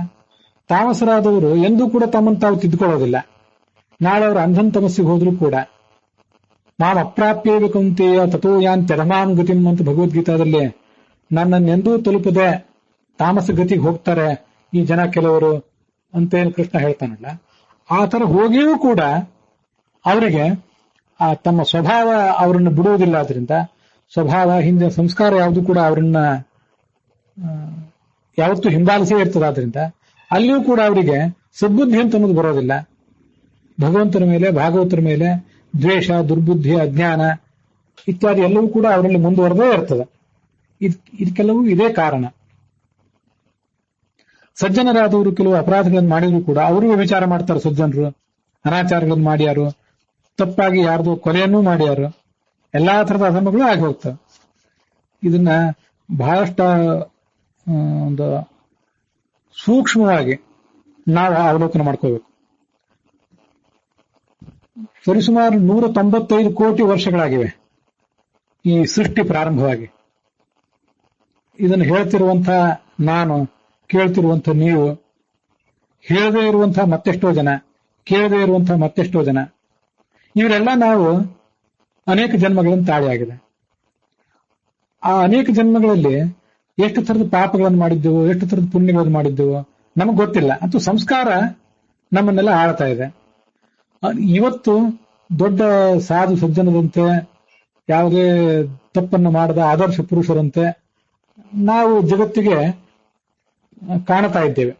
ತಾಮಸರಾದವರು ಎಂದೂ ಕೂಡ ತಮ್ಮನ್ನು ತಾವು ತಿದ್ದುಕೊಳ್ಳೋದಿಲ್ಲ. ನಾಳೆ ಅವರು ಅಂಧನ್ ತಮಸ್ಸಿಗೆ ಹೋದ್ರೂ ಕೂಡ ಮಾಂ ಅಪ್ರಾಪ್ಯೇವ ಕೌಂತೆಯ ತಥೋ ಯಾಂತ್ಯರಮಾಂ ಗತಿಂ ಅಂತ ಭಗವದ್ಗೀತಾದಲ್ಲಿ ನನ್ನನ್ನೆಂದೂ ತಲುಪದೆ ತಾಮಸ ಗತಿಗೆ ಹೋಗ್ತಾರೆ ಈ ಜನ ಕೆಲವರು ಅಂತೇನು ಕೃಷ್ಣ ಹೇಳ್ತಾನಲ್ಲ, ಆ ತರ ಹೋಗಿಯೂ ಕೂಡ ಅವರಿಗೆ ತಮ್ಮ ಸ್ವಭಾವ ಅವರನ್ನು ಬಿಡುವುದಿಲ್ಲ. ಆದ್ರಿಂದ ಸ್ವಭಾವ, ಹಿಂದಿನ ಸಂಸ್ಕಾರ ಯಾವುದು ಕೂಡ ಅವರನ್ನ ಯಾವತ್ತೂ ಹಿಂಬಾಲಿಸೇ ಇರ್ತದೆ. ಆದ್ರಿಂದ ಅಲ್ಲಿಯೂ ಕೂಡ ಅವರಿಗೆ ಸದ್ಬುದ್ಧಿ ಅಂತ ಅನ್ನೋದು ಬರೋದಿಲ್ಲ. ಭಗವಂತನ ಮೇಲೆ, ಭಾಗವತರ ಮೇಲೆ ದ್ವೇಷ, ದುರ್ಬುದ್ಧಿ, ಅಜ್ಞಾನ ಇತ್ಯಾದಿ ಎಲ್ಲವೂ ಕೂಡ ಅವರಲ್ಲಿ ಮುಂದುವರೆದೇ ಇರ್ತದೆ. ಇದಕ್ಕೆಲ್ಲವೂ ಇದೇ ಕಾರಣ. ಸಜ್ಜನರಾದವರು ಕೆಲವು ಅಪರಾಧಗಳನ್ನು ಮಾಡಿದ್ರು ಕೂಡ ಅವರು ವಿಚಾರ ಮಾಡ್ತಾರೆ. ಸಜ್ಜನರು ಅನಾಚಾರಗಳನ್ನು ಮಾಡ್ಯಾರು, ತಪ್ಪಾಗಿ ಯಾರ್ದು ಕೊಲೆಯನ್ನೂ ಮಾಡ್ಯಾರು, ಎಲ್ಲಾ ತರದ ಅಧರ್ಮಗಳು ಆಗಿ ಹೋಗ್ತವೆ. ಇದನ್ನ ಬಹಳಷ್ಟು ಒಂದು ಸೂಕ್ಷ್ಮವಾಗಿ ನಾವು ಅವಲೋಕನ ಮಾಡ್ಕೋಬೇಕು. ಸರಿಸುಮಾರು 195 ಕೋಟಿ ವರ್ಷಗಳಾಗಿವೆ ಈ ಸೃಷ್ಟಿ ಪ್ರಾರಂಭವಾಗಿ. ಇದನ್ನು ಹೇಳ್ತಿರುವಂತಹ ನಾನು, ಕೇಳ್ತಿರುವಂತಹ ನೀವು, ಹೇಳದೇ ಇರುವಂತಹ ಮತ್ತೆಷ್ಟೋ ಜನ, ಕೇಳದೇ ಇರುವಂತಹ ಮತ್ತೆಷ್ಟೋ ಜನ, ಇವರೆಲ್ಲ ನಾವು ಅನೇಕ ಜನ್ಮಗಳನ್ನು ತಾಳಿಯಾಗಿದೆ. ಆ ಅನೇಕ ಜನ್ಮಗಳಲ್ಲಿ ಎಷ್ಟು ತರದ ಪಾಪಗಳನ್ನು ಮಾಡಿದ್ದೆವು, ಎಷ್ಟು ತರದ ಪುಣ್ಯಗಳನ್ನು ಮಾಡಿದ್ದೆವು ನಮಗ್ ಗೊತ್ತಿಲ್ಲ. ಅಂತೂ ಸಂಸ್ಕಾರ ನಮ್ಮನ್ನೆಲ್ಲ ಆಳ್ತಾ ಇದೆ. ಇವತ್ತು ದೊಡ್ಡ ಸಾಧು ಸಜ್ಜನರಂತೆ, ಯಾವುದೇ ತಪ್ಪನ್ನು ಮಾಡದ ಆದರ್ಶ ಪುರುಷರಂತೆ ನಾವು ಜಗತ್ತಿಗೆ ಕಾಣ್ತಾ ಇದ್ದೇವೆ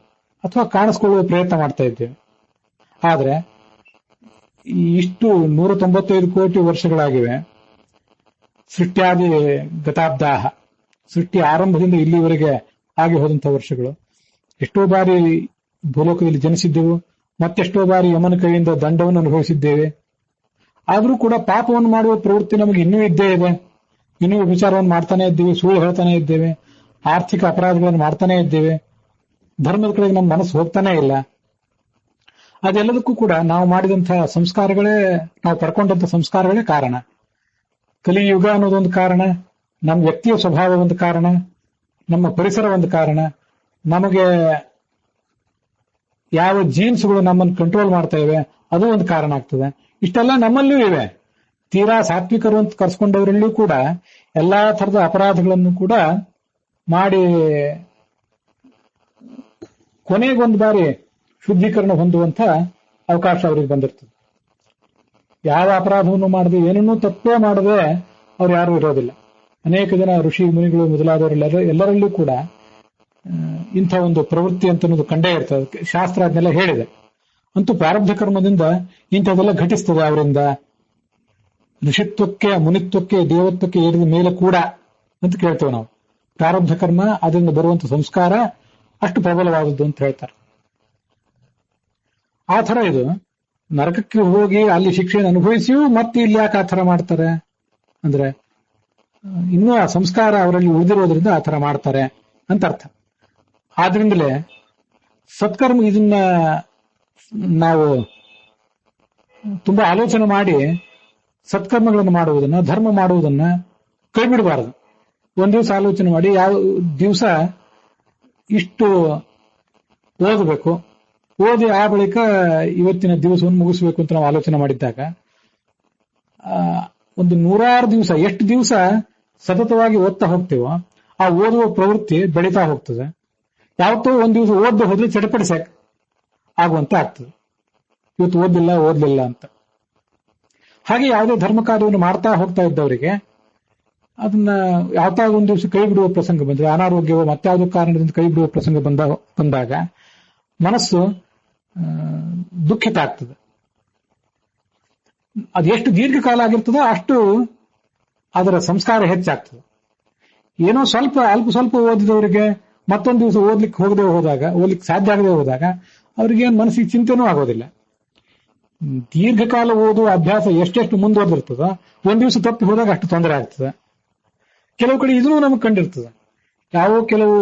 ಅಥವಾ ಕಾಣಿಸ್ಕೊಳ್ಳುವ ಪ್ರಯತ್ನ ಮಾಡ್ತಾ ಇದ್ದೇವೆ. ಆದ್ರೆ ಇಷ್ಟು 195 ಕೋಟಿ ವರ್ಷಗಳಾಗಿವೆ. ಸೃಷ್ಟ್ಯಾದಿ ಗತಾಬ್ದಾಹ, ಸೃಷ್ಟಿ ಆರಂಭದಿಂದ ಇಲ್ಲಿವರೆಗೆ ಆಗಿ ಹೋದಂತಹ ವರ್ಷಗಳು. ಎಷ್ಟೋ ಬಾರಿ ಭೂಲೋಕದಲ್ಲಿ ಜನಿಸಿದ್ದೆವು, ಮತ್ತೆಷ್ಟೋ ಬಾರಿ ಯಮನ ಕೈಯಿಂದ ದಂಡವನ್ನು ಅನುಭವಿಸಿದ್ದೇವೆ. ಆದರೂ ಕೂಡ ಪಾಪವನ್ನು ಮಾಡುವ ಪ್ರವೃತ್ತಿ ನಮಗೆ ಇನ್ನೂ ಇದ್ದೇ ಇದೆ. ಇನ್ನೂ ವಿಚಾರವನ್ನು ಮಾಡ್ತಾನೆ ಇದ್ದೇವೆ, ಸುಳ್ಳು ಹೇಳ್ತಾನೆ ಇದ್ದೇವೆ, ಆರ್ಥಿಕ ಅಪರಾಧಗಳನ್ನು ಮಾಡ್ತಾನೆ ಇದ್ದೇವೆ, ಧರ್ಮದ ಕಡೆಗೆ ನಮ್ಮ ಮನಸ್ಸು ಹೋಗ್ತಾನೆ ಇಲ್ಲ. ಅದೆಲ್ಲದಕ್ಕೂ ಕೂಡ ನಾವು ಮಾಡಿದಂತಹ ಸಂಸ್ಕಾರಗಳೇ, ನಾವು ಪಡ್ಕೊಂಡಂತಹ ಸಂಸ್ಕಾರಗಳೇ ಕಾರಣ. ಕಲಿಯುಗ ಅನ್ನೋದೊಂದು ಕಾರಣ, ನಮ್ಮ ವ್ಯಕ್ತಿಯ ಸ್ವಭಾವ ಒಂದು ಕಾರಣ, ನಮ್ಮ ಪರಿಸರ ಒಂದು ಕಾರಣ, ನಮಗೆ ಯಾವ ಜೀನ್ಸ್ಗಳು ನಮ್ಮನ್ನು ಕಂಟ್ರೋಲ್ ಮಾಡ್ತಾ ಇವೆ ಅದು ಒಂದು ಕಾರಣ ಆಗ್ತದೆ. ಇಷ್ಟೆಲ್ಲ ನಮ್ಮಲ್ಲೂ ಇವೆ. ತೀರಾ ಸಾತ್ವಿಕರು ಅಂತ ಕರ್ಸ್ಕೊಂಡವರಲ್ಲೂ ಕೂಡ ಎಲ್ಲಾ ತರದ ಅಪರಾಧಗಳನ್ನು ಕೂಡ ಮಾಡಿ ಕೊನೆಗೊಂದು ಬಾರಿ ಶುದ್ಧೀಕರಣ ಹೊಂದುವಂತ ಅವಕಾಶ ಅವರಿಗೆ ಬಂದಿರ್ತದೆ. ಯಾವ ಅಪರಾಧವನ್ನು ಮಾಡದೆ, ಏನನ್ನೂ ತಪ್ಪೇ ಮಾಡದೆ ಅವ್ರು ಯಾರು ಇರೋದಿಲ್ಲ. ಅನೇಕ ಜನ ಋಷಿ ಮುನಿಗಳು ಮೊದಲಾದವರೆಲ್ಲ ಎಲ್ಲರಲ್ಲೂ ಕೂಡ ಇಂಥ ಒಂದು ಪ್ರವೃತ್ತಿ ಅಂತ ಅನ್ನೋದು ಕಂಡೇ ಇರ್ತದೆ. ಶಾಸ್ತ್ರ ಅದನ್ನೆಲ್ಲ ಹೇಳಿದೆ. ಅಂತೂ ಪ್ರಾರಬ್ಧ ಕರ್ಮದಿಂದ ಇಂಥದೆಲ್ಲ ಘಟಿಸ್ತದೆ. ಅವರಿಂದ ಋಷಿತ್ವಕ್ಕೆ, ಮುನಿತ್ವಕ್ಕೆ, ದೇವತ್ವಕ್ಕೆ ಏರಿದ ಮೇಲೆ ಕೂಡ ಅಂತ ಕೇಳ್ತೇವೆ ನಾವು. ಪ್ರಾರಬ್ಧ ಕರ್ಮ, ಅದರಿಂದ ಬರುವಂತ ಸಂಸ್ಕಾರ ಅಷ್ಟು ಪ್ರಬಲವಾದದ್ದು ಅಂತ ಹೇಳ್ತಾರೆ. ಆ ಥರ ಇದು ನರಕಕ್ಕೆ ಹೋಗಿ ಅಲ್ಲಿ ಶಿಕ್ಷೆಯನ್ನು ಅನುಭವಿಸಿಯೂ ಮತ್ತೆ ಇಲ್ಲಿ ಯಾಕೆ ಆ ಥರ ಮಾಡ್ತಾರೆ ಅಂದ್ರೆ, ಇನ್ನೂ ಆ ಸಂಸ್ಕಾರ ಅವರಲ್ಲಿ ಉಳಿದಿರೋದ್ರಿಂದ ಆ ಥರ ಮಾಡ್ತಾರೆ ಅಂತ ಅರ್ಥ. ಆದ್ರಿಂದಲೇ ಸತ್ಕರ್ಮ, ಇದನ್ನ ನಾವು ತುಂಬಾ ಆಲೋಚನೆ ಮಾಡಿ ಸತ್ಕರ್ಮಗಳನ್ನು ಮಾಡುವುದನ್ನ, ಧರ್ಮ ಮಾಡುವುದನ್ನ ಕೈ ಬಿಡಬಾರದು. ಒಂದ್ ದಿವಸ ಆಲೋಚನೆ ಮಾಡಿ, ಯಾವ ದಿವಸ ಇಷ್ಟು ಓದಬೇಕು, ಓದಿ ಆ ಬಳಿಕ ಇವತ್ತಿನ ದಿವಸವನ್ನು ಮುಗಿಸ್ಬೇಕು ಅಂತ ನಾವು ಆಲೋಚನೆ ಮಾಡಿದ್ದಾಗ ಒಂದು 106 ದಿವಸ, ಎಷ್ಟು ದಿವಸ ಸತತವಾಗಿ ಓದ್ತಾ ಹೋಗ್ತೇವೋ ಆ ಓದುವ ಪ್ರವೃತ್ತಿ ಬೆಳೀತಾ ಹೋಗ್ತದೆ. ಯಾವತ್ತೋ ಒಂದ್ ದಿವಸ ಓದ್ದೆ ಹೋದ್ರೆ ಚಟಪಡಿಸಿ ಆಗುವಂತ ಆಗ್ತದೆ. ಇವತ್ತು ಓದ್ಲಿಲ್ಲ ಅಂತ. ಹಾಗೆ ಯಾವುದೇ ಧರ್ಮ ಕಾರ್ಯವನ್ನು ಮಾಡ್ತಾ ಹೋಗ್ತಾ ಇದ್ದವರಿಗೆ ಅದನ್ನ ಯಾವತ್ತಾಗ ಒಂದು ದಿವಸ ಕೈ ಬಿಡುವ ಪ್ರಸಂಗ ಬಂದ್ರೆ, ಅನಾರೋಗ್ಯವೋ ಮತ್ತಾವುದೋ ಕಾರಣದಿಂದ ಕೈ ಬಿಡುವ ಪ್ರಸಂಗ ಬಂದಾಗ ಮನಸ್ಸು ದುಃಖಿತ ಆಗ್ತದೆ. ಅದು ಎಷ್ಟು ದೀರ್ಘಕಾಲ ಆಗಿರ್ತದೋ ಅಷ್ಟು ಅದರ ಸಂಸ್ಕಾರ ಹೆಚ್ಚಾಗ್ತದೆ. ಏನೋ ಅಲ್ಪ ಸ್ವಲ್ಪ ಓದಿದವರಿಗೆ ಮತ್ತೊಂದು ದಿವಸ ಓದ್ಲಿಕ್ಕೆ ಸಾಧ್ಯ ಆಗದೆ ಹೋದಾಗ ಅವ್ರಿಗೇನು ಮನಸ್ಸಿಗೆ ಚಿಂತೆನೂ ಆಗೋದಿಲ್ಲ. ದೀರ್ಘಕಾಲ ಓದುವ ಅಭ್ಯಾಸ ಎಷ್ಟೆಷ್ಟು ಮುಂದುವರೆದಿರ್ತದೋ ಒಂದ್ ದಿವಸ ತಪ್ಪಿ ಹೋದಾಗ ಅಷ್ಟು ತೊಂದರೆ ಆಗ್ತದೆ. ಕೆಲವು ಕಡೆ ಇದೂ ನಮಗೆ ಕಂಡಿರ್ತದೆ. ಕೆಲವು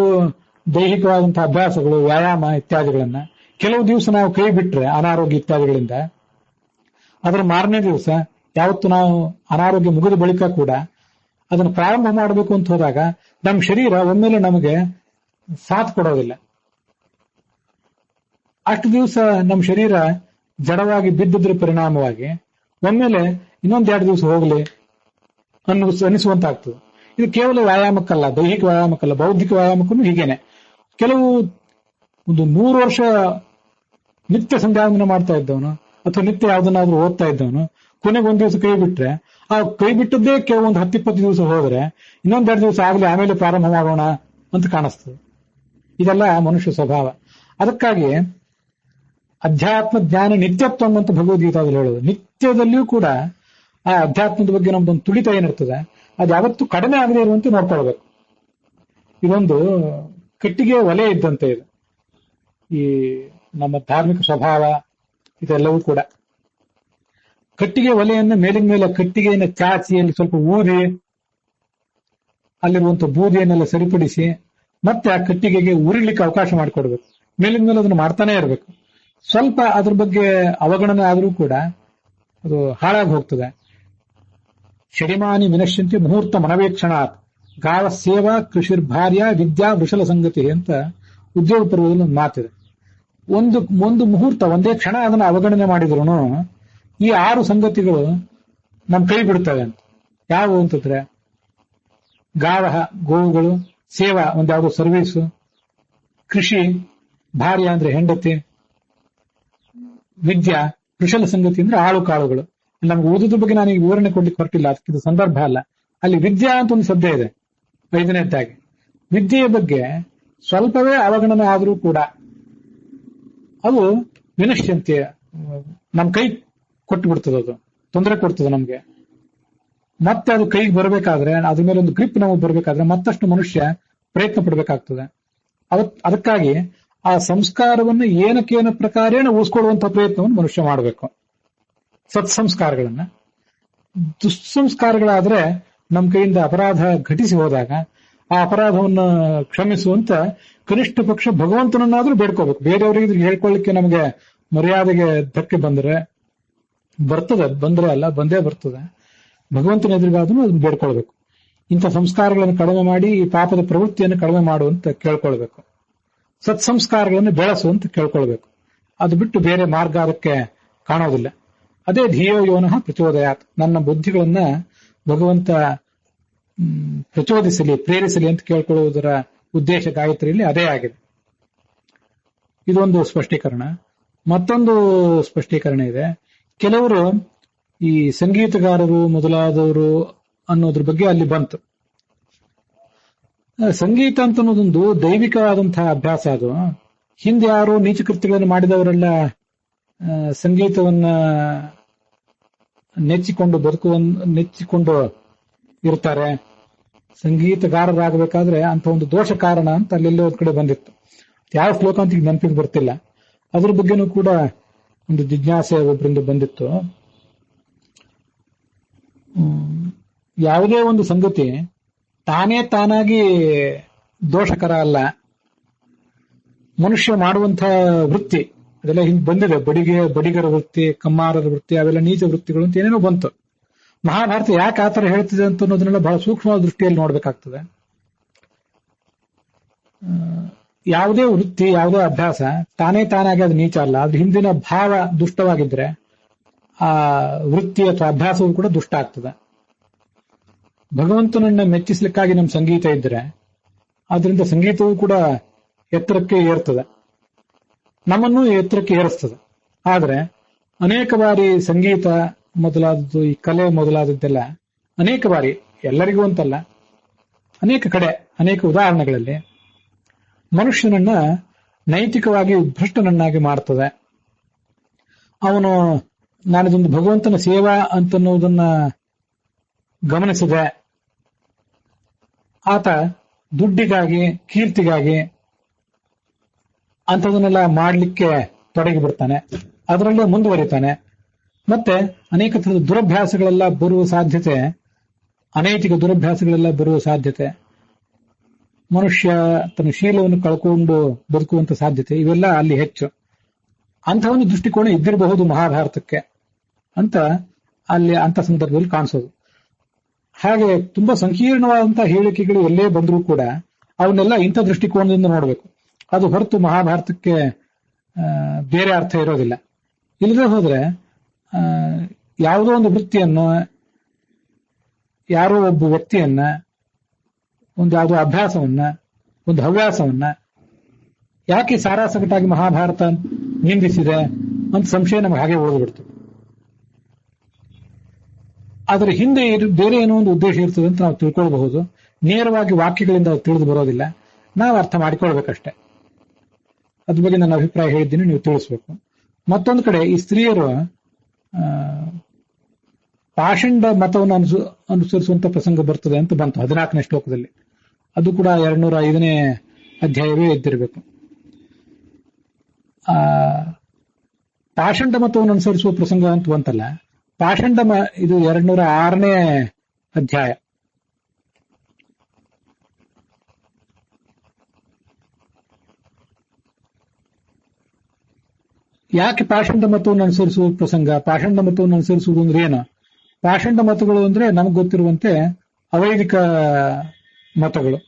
ದೈಹಿಕವಾದಂತಹ ಅಭ್ಯಾಸಗಳು, ವ್ಯಾಯಾಮ ಇತ್ಯಾದಿಗಳನ್ನ ಕೆಲವು ದಿವಸ ನಾವು ಕೈ ಬಿಟ್ರೆ ಅನಾರೋಗ್ಯ ಇತ್ಯಾದಿಗಳಿಂದ, ಅದರ ಮಾರನೇ ದಿವಸ ಯಾವತ್ತು ನಾವು ಅನಾರೋಗ್ಯ ಮುಗಿದ ಬಳಿಕ ಕೂಡ ಅದನ್ನು ಪ್ರಾರಂಭ ಮಾಡಬೇಕು ಅಂತ ಹೋದಾಗ ನಮ್ಮ ಶರೀರ ಒಮ್ಮೆಲೆ ನಮಗೆ ಸಾಥ್ ಕೊಡೋದಿಲ್ಲ. ಅಷ್ಟು ದಿವಸ ನಮ್ಮ ಶರೀರ ಜಡವಾಗಿ ಬಿದ್ದಿದ್ರ ಪರಿಣಾಮವಾಗಿ ಒಮ್ಮೆಲೆ ಇನ್ನೊಂದ್ 2 ದಿವಸ ಹೋಗ್ಲಿ ಅನಿಸುವಂತಾಗ್ತದೆ. ಇದು ಕೇವಲ ವ್ಯಾಯಾಮಕ್ಕಲ್ಲ, ದೈಹಿಕ ವ್ಯಾಯಾಮಕ್ಕಲ್ಲ, ಬೌದ್ಧಿಕ ವ್ಯಾಯಾಮಕ್ಕೂ ಹೀಗೇನೆ. ಕೆಲವು ಒಂದು 100 ವರ್ಷ ನಿತ್ಯ ಸಂಧ್ಯಾವಂದನೆ ಮಾಡ್ತಾ ಇದ್ದವನು ಅಥವಾ ನಿತ್ಯ ಯಾವ್ದನ್ನಾದ್ರೂ ಓದ್ತಾ ಇದ್ದವನು ಕೊನೆಗೆ ಒಂದ್ ದಿವಸ ಕೈ ಬಿಟ್ರೆ, ಆ ಕೈ ಬಿಟ್ಟದ್ದೇ ಒಂದು 10-20 ದಿವಸ ಹೋದ್ರೆ ಇನ್ನೊಂದ್ 2 ದಿವಸ ಆಗ್ಲಿ ಆಮೇಲೆ ಪ್ರಾರಂಭ ಮಾಡೋಣ ಅಂತ ಕಾಣಿಸ್ತದೆ. ಇದೆಲ್ಲ ಮನುಷ್ಯ ಸ್ವಭಾವ. ಅದಕ್ಕಾಗಿ ಅಧ್ಯಾತ್ಮ ಜ್ಞಾನ ನಿತ್ಯತ್ವ ಅಂತ ಭಗವದ್ಗೀತಾದಲ್ಲಿ ಹೇಳೋದು. ನಿತ್ಯದಲ್ಲಿಯೂ ಕೂಡ ಆ ಅಧ್ಯಾತ್ಮದ ಬಗ್ಗೆ ನಮ್ದೊಂದು ತುಳಿತ ಏನಿರ್ತದೆ ಅದು ಯಾವತ್ತೂ ಕಡಿಮೆ ಆಗದೆ ಇರುವಂತೆ ನೋಡ್ಕೊಳ್ಬೇಕು. ಇದೊಂದು ಕಟ್ಟಿಗೆ ಒಲೆ ಇದ್ದಂತೆ ಇದು. ಈ ನಮ್ಮ ಧಾರ್ಮಿಕ ಸ್ವಭಾವ ಇದೆಲ್ಲವೂ ಕೂಡ ಕಟ್ಟಿಗೆ ಒಲೆಯನ್ನ ಮೇಲಿನ ಮೇಲೆ ಕಟ್ಟಿಗೆಯನ್ನು ಚಾಚಿ ಅಲ್ಲಿ ಸ್ವಲ್ಪ ಊದಿ ಅಲ್ಲಿರುವಂತ ಬೂದಿಯನ್ನೆಲ್ಲ ಸರಿಪಡಿಸಿ ಮತ್ತೆ ಆ ಕಟ್ಟಿಗೆಗೆ ಉರಿಲಿಕ್ಕೆ ಅವಕಾಶ ಮಾಡಿಕೊಡ್ಬೇಕು. ಮೇಲಿನ ಮೇಲೆ ಅದನ್ನು ಮಾಡ್ತಾನೆ ಇರಬೇಕು. ಸ್ವಲ್ಪ ಅದ್ರ ಬಗ್ಗೆ ಅವಗಣನೆ ಆದರೂ ಕೂಡ ಅದು ಹಾಳಾಗಿ ಹೋಗ್ತದೆ. ಷಡಿಮಾನಿ ವಿನಶ್ಯಂತಿ ಮುಹೂರ್ತ ಮನವೇಕ್ಷಣಾತ್ ಗಾವ ಸೇವಾ ಕೃಷಿರ್ಭಾರ್ಯ ವಿದ್ಯಾ ವೃಷಲ ಸಂಗತಿ ಅಂತ ಉದ್ಯೋಗ ಪರ್ವದಲ್ಲಿ ಒಂದು ಮಾತಿದೆ. ಒಂದು ಮುಹೂರ್ತ, ಒಂದೇ ಕ್ಷಣ ಅದನ್ನು ಅವಗಣನೆ ಮಾಡಿದ್ರು ಈ 6 ಸಂಗತಿಗಳು ನಮ್ ಕೈ ಬಿಡ್ತವೆ ಅಂತ. ಯಾವುವು ಅಂತಂದ್ರೆ ಗಾವಹ ಗೋವುಗಳು, ಸೇವಾ ಒಂದ್ ಯಾವುದೋ ಸರ್ವೀಸು, ಕೃಷಿ ಭಾರ್ಯ ಅಂದ್ರೆ ಹೆಂಡತಿ, ವಿದ್ಯಾ ಕುಶಲ ಸಂಗತಿ ಅಂದ್ರೆ ಆಳು ಕಾಳುಗಳು. ನಮ್ಗೆ ಓದೋದ್ರ ಬಗ್ಗೆ ನಾನು ಈಗ ವಿವರಣೆ ಕೊಡ್ಲಿಕ್ಕೆ ಹೊರಟಿಲ್ಲ, ಅದಕ್ಕಿಂತ ಸಂದರ್ಭ ಅಲ್ಲ. ಅಲ್ಲಿ ವಿದ್ಯಾ ಅಂತ ಒಂದು ಶಬ್ದ ಇದೆ 5ನೇದ್ದಾಗಿ. ವಿದ್ಯೆಯ ಬಗ್ಗೆ ಸ್ವಲ್ಪವೇ ಅವಗಣನೆ ಆದರೂ ಕೂಡ ಅದು ವಿನಶ್ಯಂತೆ, ನಮ್ ಕೈ ಕೊಟ್ಟು ಬಿಡ್ತದೆ, ಅದು ತೊಂದರೆ ಕೊಡ್ತದೆ ನಮ್ಗೆ. ಮತ್ತೆ ಅದು ಕೈಗೆ ಬರಬೇಕಾದ್ರೆ, ಅದ್ರ ಮೇಲೆ ಒಂದು ಗ್ರಿಪ್ ನಮಗೆ ಬರಬೇಕಾದ್ರೆ ಮತ್ತಷ್ಟು ಮನುಷ್ಯ ಪ್ರಯತ್ನ ಪಡಬೇಕಾಗ್ತದೆ. ಅದಕ್ಕಾಗಿ ಆ ಸಂಸ್ಕಾರವನ್ನು ಏನಕ್ಕೇನ ಪ್ರಕಾರೇಣ ಉಳಿಸ್ಕೊಳ್ಳುವಂತಹ ಪ್ರಯತ್ನವನ್ನು ಮನುಷ್ಯ ಮಾಡಬೇಕು. ಸತ್ಸಂಸ್ಕಾರಗಳನ್ನ. ದುಸ್ಸಂಸ್ಕಾರಗಳಾದ್ರೆ ನಮ್ಮ ಕೈಯಿಂದ ಅಪರಾಧ ಘಟಿಸಿ ಹೋದಾಗ ಆ ಅಪರಾಧವನ್ನು ಕ್ಷಮಿಸುವಂತ ಕನಿಷ್ಠ ಪಕ್ಷ ಭಗವಂತನನ್ನಾದ್ರೂ ಬೇಡ್ಕೋಬೇಕು. ಬೇರೆಯವರಿಗೆ ಹೇಳ್ಕೊಳ್ಳಿಕ್ಕೆ ನಮಗೆ ಮರ್ಯಾದೆಗೆ ಧಕ್ಕೆ ಬರ್ತದೆ, ಬಂದ್ರೆ ಅಲ್ಲ ಬಂದೇ ಬರ್ತದೆ. ಭಗವಂತನ ಎದುರಿಗಾದ್ರೂ ಅದನ್ನ ಬೇಡ್ಕೊಳ್ಬೇಕು. ಇಂಥ ಸಂಸ್ಕಾರಗಳನ್ನು ಕಡಿಮೆ ಮಾಡಿ ಈ ಪಾಪದ ಪ್ರವೃತ್ತಿಯನ್ನು ಕಡಿಮೆ ಮಾಡುವಂತ ಕೇಳ್ಕೊಳ್ಬೇಕು. ಸತ್ಸಂಸ್ಕಾರಗಳನ್ನು ಬೆಳೆಸುವಂತ ಕೇಳ್ಕೊಳ್ಬೇಕು. ಅದು ಬಿಟ್ಟು ಬೇರೆ ಮಾರ್ಗ ಅದಕ್ಕೆ ಕಾಣೋದಿಲ್ಲ. ಅದೇ ಧಿಯೋ ಯೋನಃ ಪ್ರಚೋದಯಾತ್, ನನ್ನ ಬುದ್ಧಿಗಳನ್ನ ಭಗವಂತ ಪ್ರಚೋದಿಸಲಿ, ಪ್ರೇರಿಸಲಿ ಅಂತ ಕೇಳ್ಕೊಳ್ಳುವುದರ ಉದ್ದೇಶ ಗಾಯತ್ರಿಯಲ್ಲಿ ಅದೇ ಆಗಿದೆ. ಇದೊಂದು ಸ್ಪಷ್ಟೀಕರಣ. ಮತ್ತೊಂದು ಸ್ಪಷ್ಟೀಕರಣ ಇದೆ. ಕೆಲವರು ಈ ಸಂಗೀತಗಾರರು ಮೊದಲಾದವರು ಅನ್ನೋದ್ರ ಬಗ್ಗೆ ಅಲ್ಲಿ ಬಂತು. ಸಂಗೀತ ಅಂತ ಅನ್ನೋದೊಂದು ದೈವಿಕವಾದಂತಹ ಅಭ್ಯಾಸ. ಅದು ಹಿಂದೆ ಯಾರು ನೀಚ ಕೃತ್ಯಗಳನ್ನು ಮಾಡಿದವರೆಲ್ಲ ಸಂಗೀತವನ್ನ ನೆಚ್ಚಿಕೊಂಡು ಇರ್ತಾರೆ. ಸಂಗೀತಗಾರರಾಗಬೇಕಾದ್ರೆ ಅಂತ ಒಂದು ದೋಷ ಕಾರಣ ಅಂತ ಅಲ್ಲೆಲ್ಲೋ ಒಂದ್ ಕಡೆ ಬಂದಿತ್ತು. ಯಾವ ಶ್ಲೋಕ ಅಂತ ಈಗ ನೆನಪಿಗೆ ಬರ್ತಿಲ್ಲ. ಅದ್ರ ಬಗ್ಗೆನೂ ಕೂಡ ಒಂದು ಜಿಜ್ಞಾಸೆ ಒಬ್ಬರಿಂದ ಬಂದಿತ್ತು. ಯಾವುದೇ ಒಂದು ಸಂಗತಿ ತಾನಾಗಿ ದೋಷಕರ ಅಲ್ಲ. ಮನುಷ್ಯ ಮಾಡುವಂತಹ ವೃತ್ತಿ ಅದೆಲ್ಲ ಹಿಂದೆ ಬಂದಿದೆ. ಬಡಿಗರ ವೃತ್ತಿ, ಕಮ್ಮಾರರ ವೃತ್ತಿ, ಅವೆಲ್ಲ ನೀಚ ವೃತ್ತಿಗಳು ಅಂತ ಏನೇನೋ ಬಂತು. ಮಹಾಭಾರತ ಯಾಕೆ ಆತರ ಹೇಳ್ತಿದೆ ಅಂತ ಅನ್ನೋದನ್ನೆಲ್ಲ ಬಹಳ ಸೂಕ್ಷ್ಮವಾದ ದೃಷ್ಟಿಯಲ್ಲಿ ನೋಡ್ಬೇಕಾಗ್ತದೆ. ಯಾವುದೇ ವೃತ್ತಿ, ಯಾವುದೇ ಅಭ್ಯಾಸ ತಾನಾಗಿ ಅದು ನೀಚ ಅಲ್ಲ. ಅದ್ರ ಹಿಂದಿನ ಭಾವ ದುಷ್ಟವಾಗಿದ್ರೆ ಆ ವೃತ್ತಿ ಅಥವಾ ಅಭ್ಯಾಸವೂ ಕೂಡ ದುಷ್ಟ ಆಗ್ತದೆ. ಭಗವಂತನನ್ನ ಮೆಚ್ಚಿಸ್ಲಿಕ್ಕಾಗಿ ನಮ್ಮ ಸಂಗೀತ ಇದ್ರೆ ಆದ್ರಿಂದ ಸಂಗೀತವೂ ಕೂಡ ಎತ್ತರಕ್ಕೆ ಏರ್ತದೆ, ನಮ್ಮನ್ನು ಎತ್ತರಕ್ಕೆ ಏರಿಸ್ತದೆ. ಆದ್ರೆ ಅನೇಕ ಬಾರಿ ಸಂಗೀತ ಮೊದಲಾದದ್ದು, ಈ ಕಲೆ ಮೊದಲಾದದ್ದೆಲ್ಲ ಅನೇಕ ಬಾರಿ, ಎಲ್ಲರಿಗೂ ಅಂತಲ್ಲ, ಅನೇಕ ಕಡೆ ಅನೇಕ ಉದಾಹರಣೆಗಳಲ್ಲಿ ಮನುಷ್ಯನನ್ನ ನೈತಿಕವಾಗಿ ಭ್ರಷ್ಟನನ್ನಾಗಿ ಮಾಡ್ತದೆ. ಅವನು ನಾನಿದೊಂದು ಭಗವಂತನ ಸೇವಾ ಅಂತನ್ನುವುದನ್ನ ಗಮನಿಸಿದೆ, ಆತ ದುಡ್ಡಿಗಾಗಿ, ಕೀರ್ತಿಗಾಗಿ ಅಂಥದನ್ನೆಲ್ಲ ಮಾಡಲಿಕ್ಕೆ ತೊಡಗಿ ಬಿಡ್ತಾನೆ, ಅದರಲ್ಲೇ ಮುಂದುವರಿತಾನೆ. ಮತ್ತೆ ಅನೇಕ ಥರದ ದುರಭ್ಯಾಸಗಳೆಲ್ಲ ಬರುವ ಸಾಧ್ಯತೆ, ಅನೈತಿಕ ದುರಭ್ಯಾಸಗಳೆಲ್ಲ ಬರುವ ಸಾಧ್ಯತೆ, ಮನುಷ್ಯ ತನ್ನ ಶೀಲವನ್ನು ಕಳ್ಕೊಂಡು ಬದುಕುವಂತ ಸಾಧ್ಯತೆ, ಇವೆಲ್ಲ ಅಲ್ಲಿ ಹೆಚ್ಚು. ಅಂಥ ಒಂದು ದೃಷ್ಟಿಕೋನ ಇದ್ದಿರಬಹುದು ಮಹಾಭಾರತಕ್ಕೆ ಅಂತ ಅಲ್ಲಿ ಅಂಥ ಸಂದರ್ಭದಲ್ಲಿ ಕಾಣಿಸೋದು. ಹಾಗೆ ತುಂಬಾ ಸಂಕೀರ್ಣವಾದಂತಹ ಹೇಳಿಕೆಗಳು ಎಲ್ಲೇ ಬಂದರೂ ಕೂಡ ಅವನ್ನೆಲ್ಲ ಇಂಥ ದೃಷ್ಟಿಕೋನದಿಂದ ನೋಡಬೇಕು. ಅದು ಹೊರತು ಮಹಾಭಾರತಕ್ಕೆ ಬೇರೆ ಅರ್ಥ ಇರೋದಿಲ್ಲ. ಇಲ್ಲದೆ ಹೋದ್ರೆ ಯಾವುದೋ ಒಂದು ವೃತ್ತಿಯನ್ನು, ಯಾರೋ ಒಬ್ಬ ವ್ಯಕ್ತಿಯನ್ನ, ಒಂದು ಯಾವುದೋ ಅಭ್ಯಾಸವನ್ನ, ಒಂದು ಹವ್ಯಾಸವನ್ನ ಯಾಕೆ ಸಾರಾಸಗಟಾಗಿ ಮಹಾಭಾರತ ನಿಂದಿಸಿದೆ ಅಂತ ಸಂಶಯ ನಮಗೆ ಹಾಗೆ ಉಳಿದುಬಿಡ್ತು. ಅದರ ಹಿಂದೆ ಬೇರೆ ಏನೋ ಒಂದು ಉದ್ದೇಶ ಇರ್ತದೆ ಅಂತ ನಾವು ತಿಳ್ಕೊಳ್ಬಹುದು. ನೇರವಾಗಿ ವಾಕ್ಯಗಳಿಂದ ಅದು ತಿಳಿದು ಬರೋದಿಲ್ಲ, ನಾವು ಅರ್ಥ ಮಾಡಿಕೊಳ್ಬೇಕಷ್ಟೆ. ಅದ್ರ ಬಗ್ಗೆ ನನ್ನ ಅಭಿಪ್ರಾಯ ಹೇಳಿದ್ದೀನಿ, ನೀವು ತಿಳಿಸ್ಬೇಕು. ಮತ್ತೊಂದು ಕಡೆ ಈ ಸ್ತ್ರೀಯರು ಪಾಷಂಡ ಮತವನ್ನು ಅನುಸರಿಸುವಂತ ಪ್ರಸಂಗ ಬರ್ತದೆ ಅಂತ ಬಂತು 14ನೇ ಶ್ಲೋಕದಲ್ಲಿ. ಅದು ಕೂಡ 205ನೇ ಅಧ್ಯಾಯವೇ ಇದ್ದಿರಬೇಕು. ಪಾಷಂಡ ಮತವನ್ನು ಅನುಸರಿಸುವ ಪ್ರಸಂಗ ಅಂತ ಬಂತಲ್ಲ, ಪಾಷಂಡ ಇದು 206ನೇ ಅಧ್ಯಾಯ. ಯಾಕೆ ಪಾಷಂಡ ಮತವನ್ನು ಅನುಸರಿಸುವ ಪ್ರಸಂಗ? ಪಾಷಂಡ ಮತವನ್ನು ಅನುಸರಿಸುವುದು ಅಂದ್ರೆ ಏನು? ಪಾಷಂಡ ಮತಗಳು ಅಂದ್ರೆ ನಮ್ಗೆ ಗೊತ್ತಿರುವಂತೆ ಅವೈದಿಕ ಮತಗಳು.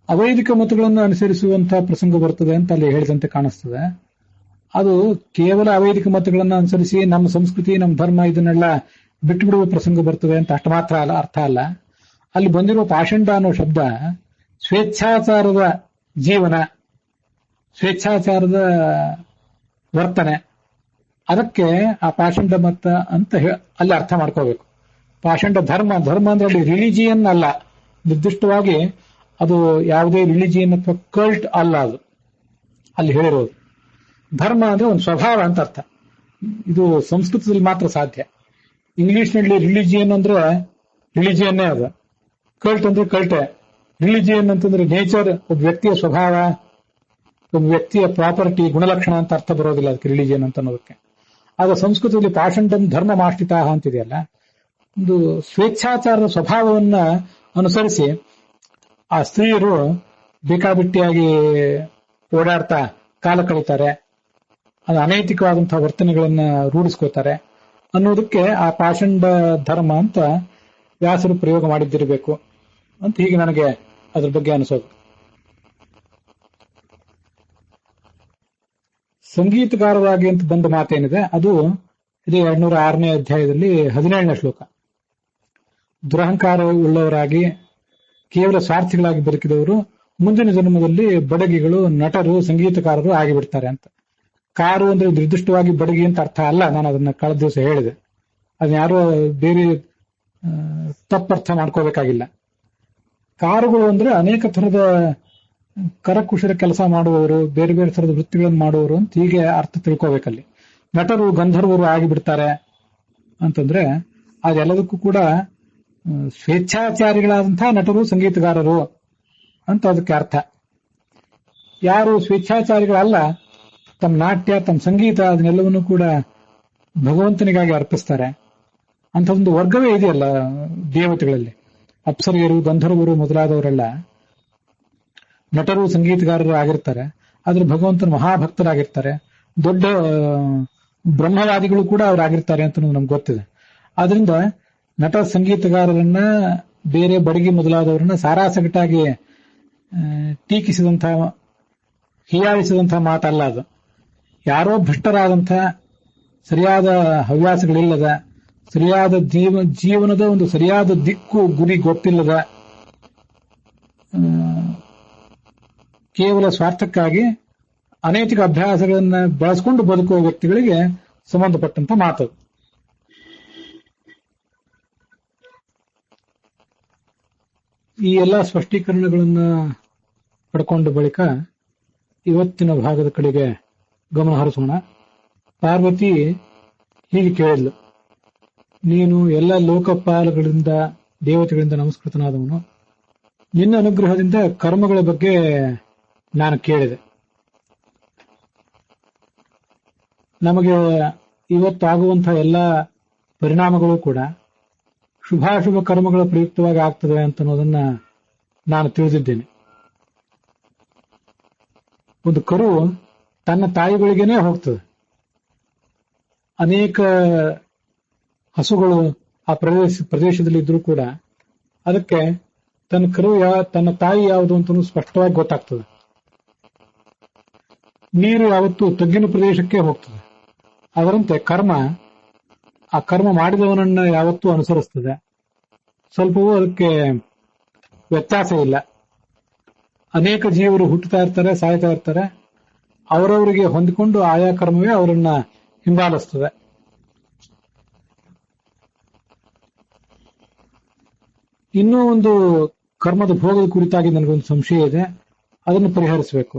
ಅವೈದಿಕ ಮತಗಳನ್ನು ಅನುಸರಿಸುವಂತಹ ಪ್ರಸಂಗ ಬರ್ತದೆ ಅಂತ ಅಲ್ಲಿ ಹೇಳಿದಂತೆ ಕಾಣಿಸ್ತದೆ. ಅದು ಕೇವಲ ಅವೈದಿಕ ಮತಗಳನ್ನ ಅನುಸರಿಸಿ ನಮ್ಮ ಸಂಸ್ಕೃತಿ ನಮ್ಮ ಧರ್ಮ ಇದನ್ನೆಲ್ಲ ಬಿಟ್ಟು ಬಿಡುವ ಪ್ರಸಂಗ ಬರ್ತದೆ ಅಂತ ಅಷ್ಟು ಮಾತ್ರ ಅಲ್ಲ, ಅರ್ಥ ಅಲ್ಲ. ಅಲ್ಲಿ ಬಂದಿರುವ ಪಾಷಂಡ ಅನ್ನೋ ಶಬ್ದ ಸ್ವೇಚ್ಛಾಚಾರದ ಜೀವನ, ಸ್ವೇಚ್ಛಾಚಾರದ ವರ್ತನೆ, ಅದಕ್ಕೆ ಆ ಪಾಷಂಡ ಮತ ಅಂತ ಅಲ್ಲಿ ಅರ್ಥ ಮಾಡ್ಕೋಬೇಕು. ಪಾಷಂಡ ಧರ್ಮ, ಧರ್ಮ ಅಂದ್ರೆ ಅಲ್ಲಿ ರಿಲಿಜಿಯನ್ ಅಲ್ಲ, ನಿರ್ದಿಷ್ಟವಾಗಿ ಅದು ಯಾವುದೇ ರಿಲಿಜಿಯನ್ ಅಥವಾ ಕಲ್ಟ್ ಅಲ್ಲ, ಅದು ಅಲ್ಲಿ ಹೇಳಿರೋದು. ಧರ್ಮ ಅಂದ್ರೆ ಒಂದು ಸ್ವಭಾವ ಅಂತ ಅರ್ಥ. ಇದು ಸಂಸ್ಕೃತದಲ್ಲಿ ಮಾತ್ರ ಸಾಧ್ಯ. ಇಂಗ್ಲಿಷ್ನಲ್ಲಿ ರಿಲಿಜಿಯನ್ ಅಂದ್ರೆ ರಿಲಿಜಿಯನ್ನೇ ಅದು, ಕಲ್ಟ್ ಅಂದ್ರೆ ಕಲ್ಟೆ. ರಿಲಿಜಿಯನ್ ಅಂತಂದ್ರೆ ನೇಚರ್, ಒಬ್ಬ ವ್ಯಕ್ತಿಯ ಸ್ವಭಾವ, ಒಬ್ಬ ವ್ಯಕ್ತಿಯ ಪ್ರಾಪರ್ಟಿ, ಗುಣಲಕ್ಷಣ ಅಂತ ಅರ್ಥ ಬರೋದಿಲ್ಲ ಅದಕ್ಕೆ ರಿಲಿಜಿಯನ್ ಅಂತ ಅನ್ನೋದಕ್ಕೆ. ಆಗ ಸಂಸ್ಕೃತದಲ್ಲಿ ಪಾಷಂಡಂ ಧರ್ಮ ಮಾಷ್ಟಿತಾಹ ಅಂತಿದೆಯಲ್ಲ, ಒಂದು ಸ್ವೇಚ್ಛಾಚಾರದ ಸ್ವಭಾವವನ್ನ ಅನುಸರಿಸಿ ಆ ಸ್ತ್ರೀಯರು ಬೇಕಾಬಿಟ್ಟಿಯಾಗಿ ಓಡಾಡ್ತಾ ಕಾಲ ಕಳೀತಾರೆ, ಅದು ಅನೈತಿಕವಾದಂತಹ ವರ್ತನೆಗಳನ್ನ ರೂಢಿಸ್ಕೋತಾರೆ ಅನ್ನೋದಕ್ಕೆ ಆ ಪಾಷಂಡ ಧರ್ಮ ಅಂತ ವ್ಯಾಸರು ಪ್ರಯೋಗ ಮಾಡಿದ್ದಿರಬೇಕು ಅಂತ ಹೀಗೆ ನನಗೆ ಅದ್ರ ಬಗ್ಗೆ ಅನಿಸೋದು. ಸಂಗೀತಗಾರರಾಗಿ ಅಂತ ಬಂದ ಮಾತೇನಿದೆ ಅದು ಇದು 206ನೇ ಅಧ್ಯಾಯದಲ್ಲಿ 17ನೇ ಶ್ಲೋಕ. ದುರಹಂಕಾರ ಉಳ್ಳವರಾಗಿ ಕೇವಲ ಸ್ವಾರ್ಥಿಗಳಾಗಿ ಬದುಕಿದವರು ಮುಂದಿನ ಜನ್ಮದಲ್ಲಿ ಬಡಗಿಗಳು, ನಟರು, ಸಂಗೀತಕಾರರು ಆಗಿಬಿಡ್ತಾರೆ ಅಂತ. ಕಾರು ಅಂದ್ರೆ ನಿರ್ದಿಷ್ಟವಾಗಿ ಬಡಗಿ ಅಂತ ಅರ್ಥ ಅಲ್ಲ, ನಾನು ಅದನ್ನ ಕಳೆದ ದಿವಸ ಹೇಳಿದೆ. ಅದನ್ನ ಯಾರೋ ಬೇರೆ ತಪ್ಪರ್ಥ ಮಾಡ್ಕೋಬೇಕಾಗಿಲ್ಲ. ಕಾರುಗಳು ಅಂದ್ರೆ ಅನೇಕ ಥರದ ಕರಕುಶಲ ಕೆಲಸ ಮಾಡುವವರು, ಬೇರೆ ಬೇರೆ ಥರದ ವೃತ್ತಿಗಳನ್ನು ಮಾಡುವವರು ಅಂತ ಹೀಗೆ ಅರ್ಥ ತಿಳ್ಕೋಬೇಕಲ್ಲಿ. ನಟರು, ಗಂಧರ್ವರು ಆಗಿಬಿಡ್ತಾರೆ ಅಂತಂದ್ರೆ ಅದೆಲ್ಲದಕ್ಕೂ ಕೂಡ ಸ್ವೇಚ್ಛಾಚಾರಿಗಳಾದಂತಹ ನಟರು, ಸಂಗೀತಗಾರರು ಅಂತ ಅದಕ್ಕೆ ಅರ್ಥ. ಯಾರು ಸ್ವೇಚ್ಛಾಚಾರಿಗಳಲ್ಲ, ತಮ್ಮ ನಾಟ್ಯ, ತಮ್ಮ ಸಂಗೀತ ಅದನ್ನೆಲ್ಲವನ್ನೂ ಕೂಡ ಭಗವಂತನಿಗಾಗಿ ಅರ್ಪಿಸ್ತಾರೆ ಅಂತ ಒಂದು ವರ್ಗವೇ ಇದೆಯಲ್ಲ ದೇವತೆಗಳಲ್ಲಿ. ಅಪ್ಸರಿಯರು, ಗಂಧರ್ವರು ಮೊದಲಾದವರೆಲ್ಲ ನಟರು, ಸಂಗೀತಗಾರರು ಆಗಿರ್ತಾರೆ, ಆದ್ರೆ ಭಗವಂತನ ಮಹಾಭಕ್ತರಾಗಿರ್ತಾರೆ. ದೊಡ್ಡ ಬ್ರಹ್ಮವಾದಿಗಳು ಕೂಡ ಅವರಾಗಿರ್ತಾರೆ ಅಂತ ನಮ್ಗೆ ಗೊತ್ತಿದೆ. ಆದ್ರಿಂದ ನಟ, ಸಂಗೀತಗಾರರನ್ನ, ಬೇರೆ ಬಡಗಿ ಮೊದಲಾದವರನ್ನ ಸಾರಾಸಗಟಾಗಿ ಟೀಕಿಸಿದಂತಹ, ಹೀಯಾಳಿಸಿದಂತಹ ಮಾತಲ್ಲ ಅದು. ಯಾರೋ ಭ್ರಷ್ಟರಾದಂಥ, ಸರಿಯಾದ ಹವ್ಯಾಸಗಳಿಲ್ಲದ, ಸರಿಯಾದ ಜೀವನದ ಒಂದು ಸರಿಯಾದ ದಿಕ್ಕು ಗುರಿ ಗೊತ್ತಿಲ್ಲದ, ಕೇವಲ ಸ್ವಾರ್ಥಕ್ಕಾಗಿ ಅನೈತಿಕ ಅಭ್ಯಾಸಗಳನ್ನ ಬೆಳೆಸ್ಕೊಂಡು ಬದುಕುವ ವ್ಯಕ್ತಿಗಳಿಗೆ ಸಂಬಂಧಪಟ್ಟಂತ ಮಾತು. ಈ ಎಲ್ಲ ಸ್ಪಷ್ಟೀಕರಣಗಳನ್ನ ಪಡ್ಕೊಂಡ ಬಳಿಕ ಇವತ್ತಿನ ಭಾಗದ ಕಡೆಗೆ ಗಮನ ಹರಿಸೋಣ. ಪಾರ್ವತಿ ಹೀಗೆ ಕೇಳಿದ್ಲು, ನೀನು ಎಲ್ಲ ಲೋಕಪಾಲಗಳಿಂದ, ದೇವತೆಗಳಿಂದ ನಮಸ್ಕೃತನಾದವನು. ನಿನ್ನ ಅನುಗ್ರಹದಿಂದ ಕರ್ಮಗಳ ಬಗ್ಗೆ ನಾನು ಕೇಳಿದೆ. ನಮಗೆ ಇವತ್ತಾಗುವಂತಹ ಎಲ್ಲ ಪರಿಣಾಮಗಳು ಕೂಡ ಶುಭಾಶುಭ ಕರ್ಮಗಳ ಪ್ರಯುಕ್ತವಾಗಿ ಆಗ್ತದೆ ಅಂತ ಅನ್ನೋದನ್ನ ನಾನು ತಿಳಿದಿದ್ದೇನೆ. ಒಂದು ಕರು ತನ್ನ ತಾಯಿಗಳಿಗೇನೆ ಹೋಗ್ತದೆ. ಅನೇಕ ಹಸುಗಳು ಆ ಪ್ರದೇಶದಲ್ಲಿ ಇದ್ರೂ ಕೂಡ ಅದಕ್ಕೆ ತನ್ನ ಕರು ತನ್ನ ತಾಯಿ ಯಾವುದು ಅಂತ ಸ್ಪಷ್ಟವಾಗಿ ಗೊತ್ತಾಗ್ತದೆ. ನೀರು ಯಾವತ್ತೂ ತಗ್ಗಿನ ಪ್ರದೇಶಕ್ಕೆ ಹೋಗ್ತದೆ. ಅದರಂತೆ ಕರ್ಮ ಆ ಕರ್ಮ ಮಾಡಿದವನನ್ನ ಯಾವತ್ತೂ ಅನುಸರಿಸ್ತದೆ. ಸ್ವಲ್ಪವೂ ಅದಕ್ಕೆ ವ್ಯತ್ಯಾಸ ಇಲ್ಲ. ಅನೇಕ ಜೀವರು ಹುಟ್ಟುತ್ತಾ ಇರ್ತಾರೆ, ಸಾಯ್ತಾ ಇರ್ತಾರೆ. ಅವರವರಿಗೆ ಹೊಂದಿಕೊಂಡು ಆಯಾ ಕರ್ಮವೇ ಅವರನ್ನ ಹಿಂಬಾಲಿಸ್ತದೆ. ಇನ್ನೂ ಒಂದು ಕರ್ಮದ ಭೋಗದ ಕುರಿತಾಗಿ ನನಗೊಂದು ಸಂಶಯ ಇದೆ, ಅದನ್ನು ಪರಿಹರಿಸಬೇಕು.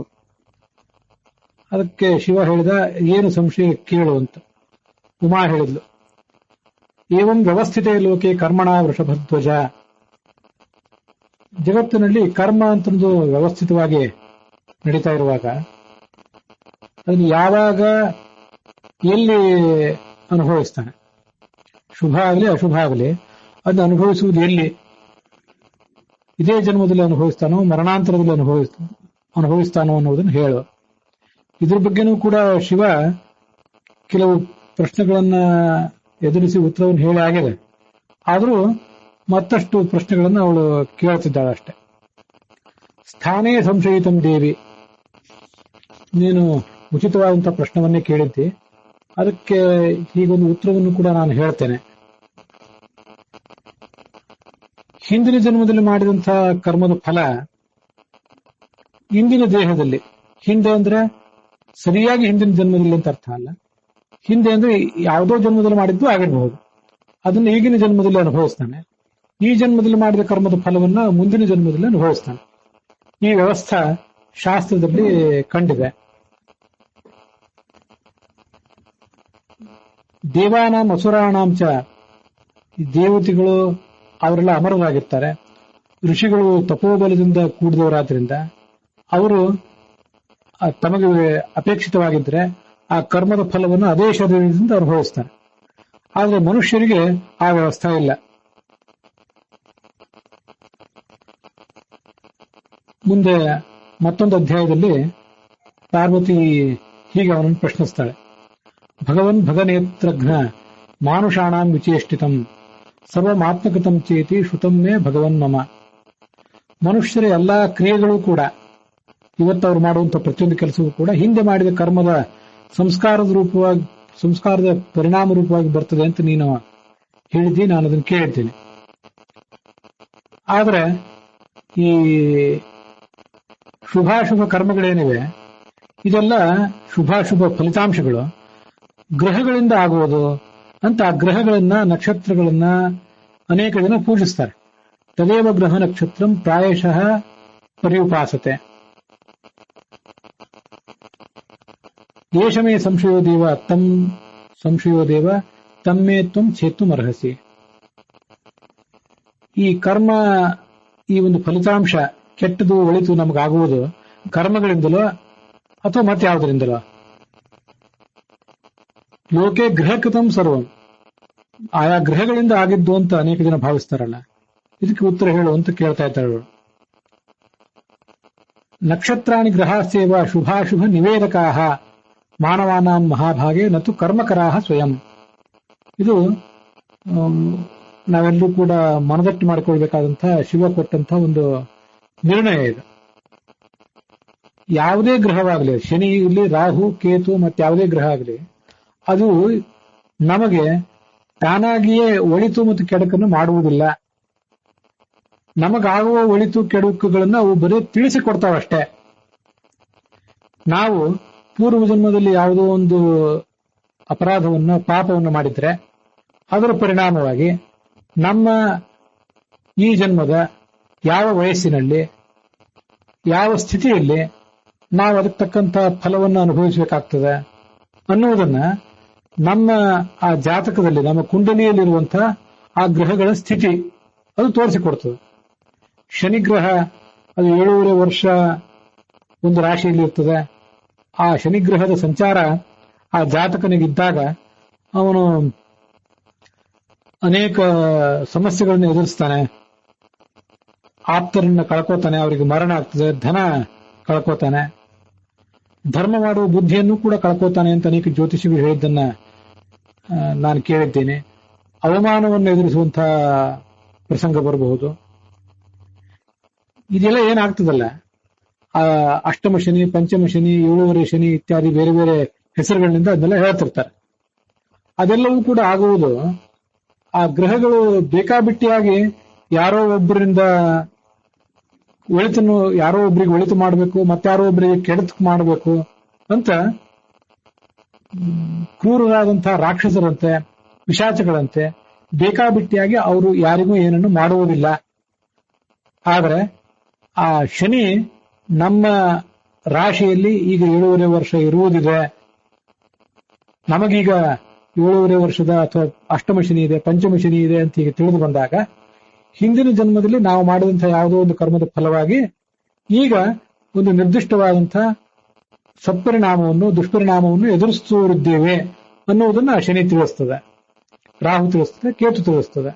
ಅದಕ್ಕೆ ಶಿವ ಹೇಳಿದ, ಏನು ಸಂಶಯ ಕೇಳು ಅಂತ. ಉಮಾ ಹೇಳಿದ್ಲು, ಏವಂ ವ್ಯವಸ್ಥಿತ ಲೋಕೆ ಕರ್ಮಣ ವೃಷಭಧ್ವಜ. ಜಗತ್ತಿನಲ್ಲಿ ಕರ್ಮ ಅಂತಂದು ವ್ಯವಸ್ಥಿತವಾಗಿ ನಡೀತಾ ಇರುವಾಗ ಅದನ್ನು ಯಾವಾಗ ಎಲ್ಲಿ ಅನುಭವಿಸ್ತಾನೆ, ಶುಭ ಆಗಲಿ ಅಶುಭ ಆಗಲಿ, ಅದನ್ನು ಅನುಭವಿಸುವುದು ಎಲ್ಲಿ? ಇದೇ ಜನ್ಮದಲ್ಲಿ ಅನುಭವಿಸ್ತಾನೋ, ಮರಣಾಂತರದಲ್ಲಿ ಅನುಭವಿಸ್ತಾನೋ ಅನ್ನೋದನ್ನು ಹೇಳು. ಇದ್ರ ಬಗ್ಗೆನೂ ಕೂಡ ಶಿವ ಕೆಲವು ಪ್ರಶ್ನೆಗಳನ್ನ ಎದುರಿಸಿ ಉತ್ತರವನ್ನು ಹೇಳಿ ಆಗಿದೆ. ಆದರೂ ಮತ್ತಷ್ಟು ಪ್ರಶ್ನೆಗಳನ್ನು ಅವಳು ಕೇಳ್ತಿದ್ದಾಳೆ ಅಷ್ಟೆ. ಸ್ಥಾನೇ ಸಂಶಯಿತಂ ದೇವಿ, ನೀನು ಉಚಿತವಾದಂತಹ ಪ್ರಶ್ನವನ್ನೇ ಕೇಳಿದ್ದಿ. ಅದಕ್ಕೆ ಹೀಗೊಂದು ಉತ್ತರವನ್ನು ಕೂಡ ನಾನು ಹೇಳ್ತೇನೆ. ಹಿಂದಿನ ಜನ್ಮದಲ್ಲಿ ಮಾಡಿದಂತಹ ಕರ್ಮದ ಫಲ ಇಂದಿನ ದೇಹದಲ್ಲಿ, ಹಿಂದೆ ಅಂದ್ರೆ ಸರಿಯಾಗಿ ಹಿಂದಿನ ಜನ್ಮದಲ್ಲಿ ಅಂತ ಅರ್ಥ ಅಲ್ಲ, ಹಿಂದೆ ಅಂದ್ರೆ ಯಾವುದೋ ಜನ್ಮದಲ್ಲಿ ಮಾಡಿದ್ದು ಆಗಿರಬಹುದು, ಅದನ್ನು ಈಗಿನ ಜನ್ಮದಲ್ಲಿ ಅನುಭವಿಸ್ತಾನೆ. ಈ ಜನ್ಮದಲ್ಲಿ ಮಾಡಿದ ಕರ್ಮದ ಫಲವನ್ನ ಮುಂದಿನ ಜನ್ಮದಲ್ಲಿ ಅನುಭವಿಸ್ತಾನೆ. ಈ ವ್ಯವಸ್ಥೆ ಶಾಸ್ತ್ರದಲ್ಲಿ ಕಂಡಿದೆ. ದೇವಾನಾಂ ಅಸುರಾಣಾಂಚ, ದೇವತೆಗಳು ಅವರೆಲ್ಲ ಅಮರರಾಗಿರ್ತಾರೆ. ಋಷಿಗಳು ತಪೋಬಲದಿಂದ ಕೂಡಿದವರಾದ್ರಿಂದ ಅವರು ತಮಗೆ ಅಪೇಕ್ಷಿತವಾಗಿದ್ರೆ ಆ ಕರ್ಮದ ಫಲವನ್ನು ಅದೇ ಶರೀರದಿಂದ ಅನುಭವಿಸ್ತಾರೆ. ಆದರೆ ಮನುಷ್ಯರಿಗೆ ಆ ವ್ಯವಸ್ಥೆ ಇಲ್ಲ. ಮುಂದೆ ಮತ್ತೊಂದು ಅಧ್ಯಾಯದಲ್ಲಿ ಪಾರ್ವತಿ ಹೀಗೆ ಅವನನ್ನು ಪ್ರಶ್ನಿಸ್ತಾಳೆ. ಭಗವನ್ ಭಗನೇತ್ರಘ್ನ ಮಾನುಷಾಣಾಂ ವಿಚೇಷ್ಟಿತಂ ಸರ್ವಮಾತ್ಮಕೃತಂ ಚೇತಿ ಶ್ರುತಂ ಮೇ ಭಗವನ್ ಮಮ. ಮನುಷ್ಯರ ಎಲ್ಲಾ ಕ್ರಿಯೆಗಳು ಕೂಡ, ಇವತ್ತವ್ರು ಮಾಡುವಂತಹ ಪ್ರತಿಯೊಂದು ಕೆಲಸವೂ ಕೂಡ ಹಿಂದೆ ಮಾಡಿದ ಕರ್ಮದ ಸಂಸ್ಕಾರದ ಪರಿಣಾಮ ರೂಪವಾಗಿ ಬರ್ತದೆ ಅಂತ ನೀನು ಹೇಳಿದ್ದಿ, ನಾನು ಅದನ್ನು ಕೇಳಿದ್ದೀನಿ. ಆದ್ರೆ ಈ ಶುಭಾಶುಭ ಕರ್ಮಗಳೇನಿವೆ, ಇದೆಲ್ಲ ಶುಭಾಶುಭ ಫಲಿತಾಂಶಗಳು ಗ್ರಹಗಳಿಂದ ಆಗುವುದು ಅಂತ. ಆ ಗ್ರಹಗಳನ್ನ, ನಕ್ಷತ್ರಗಳನ್ನ ಅನೇಕ ಜನ ಪೂಜಿಸ್ತಾರೆ. ತದೇವ ಗ್ರಹ ನಕ್ಷತ್ರಂ ಪ್ರಾಯಶಃ ಪರ್ಯುಪಾಸತೆ. ಏಷಮೇ ಸಂಶಯೋ ದೇವ ತಮ್ಮೇ ತ್ವಂ ಛೇತ್ತುಂ ಅರ್ಹಸಿ. ಈ ಕರ್ಮ, ಈ ಒಂದು ಫಲಿತಾಂಶ ಕೆಟ್ಟದು ಒಳಿತು ನಮಗಾಗುವುದು ಕರ್ಮಗಳಿಂದಲೋ ಅಥವಾ ಮತ್ಯಾವುದರಿಂದಲೋ. ಲೋಕೆ ಗೃಹಕೃತಂ ಸರ್ವಂ, ಆಯಾ ಗ್ರಹಗಳಿಂದ ಆಗಿದ್ದು ಅಂತ ಅನೇಕ ಜನ ಭಾವಿಸ್ತಾರಲ್ಲ, ಇದಕ್ಕೆ ಉತ್ತರ ಹೇಳು ಅಂತ ಕೇಳ್ತಾ ಇದ್ದಾಳು. ನಕ್ಷತ್ರಾಣಿ ಗ್ರಹಾಸ್ಯೇವ ಶುಭಾಶುಭ ನಿವೇದಕಾಹ ಮಾನವಾನಾಂ ಮಹಾಭಾಗೆ ನತು ಕರ್ಮಕರಾಹ ಸ್ವಯಂ. ಇದು ನಾವೆಲ್ಲರೂ ಕೂಡ ಮನದಟ್ಟು ಮಾಡಿಕೊಳ್ಬೇಕಾದಂತಹ ಶಿವ ಕೊಟ್ಟಂತಹ ಒಂದು ನಿರ್ಣಯ ಇದು. ಯಾವುದೇ ಗ್ರಹವಾಗಲಿ, ಶನಿ ಇರಲಿ, ರಾಹು, ಕೇತು ಮತ್ತೆ ಯಾವುದೇ ಗ್ರಹ ಆಗಲಿ, ಅದು ನಮಗೆ ತಾನಾಗಿಯೇ ಒಳಿತು ಮತ್ತು ಕೆಡುಕನ್ನು ಮಾಡುವುದಿಲ್ಲ. ನಮಗಾಗುವ ಒಳಿತು ಕೆಡುಕುಗಳನ್ನು ಅವು ಬರೀ ತಿಳಿಸಿಕೊಡ್ತಾವಷ್ಟೇ. ನಾವು ಪೂರ್ವ ಜನ್ಮದಲ್ಲಿ ಯಾವುದೋ ಒಂದು ಅಪರಾಧವನ್ನು, ಪಾಪವನ್ನು ಮಾಡಿದ್ರೆ ಅದರ ಪರಿಣಾಮವಾಗಿ ನಮ್ಮ ಈ ಜನ್ಮದ ಯಾವ ವಯಸ್ಸಿನಲ್ಲಿ, ಯಾವ ಸ್ಥಿತಿಯಲ್ಲಿ ನಾವು ಅದಕ್ಕೆ ತಕ್ಕಂತ ಫಲವನ್ನು ಅನುಭವಿಸಬೇಕಾಗ್ತದೆ ಅನ್ನುವುದನ್ನ ನಮ್ಮ ಆ ಜಾತಕದಲ್ಲಿ, ನಮ್ಮ ಕುಂಡಲಿಯಲ್ಲಿರುವಂತಹ ಆ ಗ್ರಹಗಳ ಸ್ಥಿತಿ ಅದು ತೋರಿಸಿಕೊಡ್ತದೆ. ಶನಿಗ್ರಹ ಅದು 7.5 ವರ್ಷ ಒಂದು ರಾಶಿಯಲ್ಲಿ ಇರ್ತದೆ. ಆ ಶನಿಗ್ರಹದ ಸಂಚಾರ ಆ ಜಾತಕನಿಗಿದ್ದಾಗ ಅವನು ಅನೇಕ ಸಮಸ್ಯೆಗಳನ್ನು ಎದುರಿಸ್ತಾನೆ. ಆಪ್ತರನ್ನ ಕಳ್ಕೋತಾನೆ, ಅವರಿಗೆ ಮರಣ ಆಗ್ತದೆ, ಧನ ಕಳ್ಕೋತಾನೆ, ಧರ್ಮ ಮಾಡುವ ಬುದ್ಧಿಯನ್ನು ಕೂಡ ಕಳ್ಕೋತಾನೆ ಅಂತ ಅನೇಕ ಜ್ಯೋತಿಷಿಗಳು ಹೇಳಿದ್ದನ್ನ ನಾನು ಕೇಳಿದ್ದೇನೆ. ಅವಮಾನವನ್ನು ಎದುರಿಸುವಂತಹ ಪ್ರಸಂಗ ಬರಬಹುದು. ಇದೆಲ್ಲ ಏನಾಗ್ತದಲ್ಲ, ಆ ಅಷ್ಟಮ ಶನಿ, ಪಂಚಮ ಶನಿ, 7.5 ಶನಿ ಇತ್ಯಾದಿ ಬೇರೆ ಬೇರೆ ಹೆಸರುಗಳಿಂದ ಅದನ್ನೆಲ್ಲ ಹೇಳ್ತಿರ್ತಾರೆ. ಅದೆಲ್ಲವೂ ಕೂಡ ಆಗುವುದು ಆ ಗ್ರಹಗಳು ಬೇಕಾಬಿಟ್ಟಿಯಾಗಿ ಯಾರೋ ಒಬ್ಬರಿಂದ ಒಳಿತನ್ನು, ಯಾರೋ ಒಬ್ಬರಿಗೆ ಒಳಿತು ಮಾಡಬೇಕು, ಮತ್ತಾರೋ ಒಬ್ಬರಿಗೆ ಕೆಡುಕು ಮಾಡಬೇಕು ಅಂತ ಕ್ರೂರರಾದಂತಹ ರಾಕ್ಷಸರಂತೆ, ಪಿಶಾಚಗಳಂತೆ ಬೇಕಾಬಿಟ್ಟಿಯಾಗಿ ಅವರು ಯಾರಿಗೂ ಏನನ್ನು ಮಾಡುವುದಿಲ್ಲ. ಆದರೆ ಆ ಶನಿ ನಮ್ಮ ರಾಶಿಯಲ್ಲಿ ಈಗ 7.5 ವರ್ಷ ಇರುವುದಿದೆ. ನಮಗೀಗ 7.5 ವರ್ಷದ ಅಥವಾ ಅಷ್ಟಮ ಶನಿ ಇದೆ, ಪಂಚಮ ಶನಿ ಇದೆ ಅಂತ ಈಗ ತಿಳಿದು ಬಂದಾಗ, ಹಿಂದಿನ ಜನ್ಮದಲ್ಲಿ ನಾವು ಮಾಡಿದಂತಹ ಯಾವುದೋ ಒಂದು ಕರ್ಮದ ಫಲವಾಗಿ ಈಗ ಒಂದು ನಿರ್ದಿಷ್ಟವಾದಂತಹ ಸತ್ಪರಿಣಾಮವನ್ನು, ದುಷ್ಪರಿಣಾಮವನ್ನು ಎದುರಿಸುತ್ತಿದ್ದೇವೆ ಅನ್ನುವುದನ್ನು ಆ ಶನಿ ತಿಳಿಸ್ತದೆ, ರಾಹು ತಿಳಿಸ್ತದೆ, ಕೇತು ತಿಳಿಸ್ತದೆ.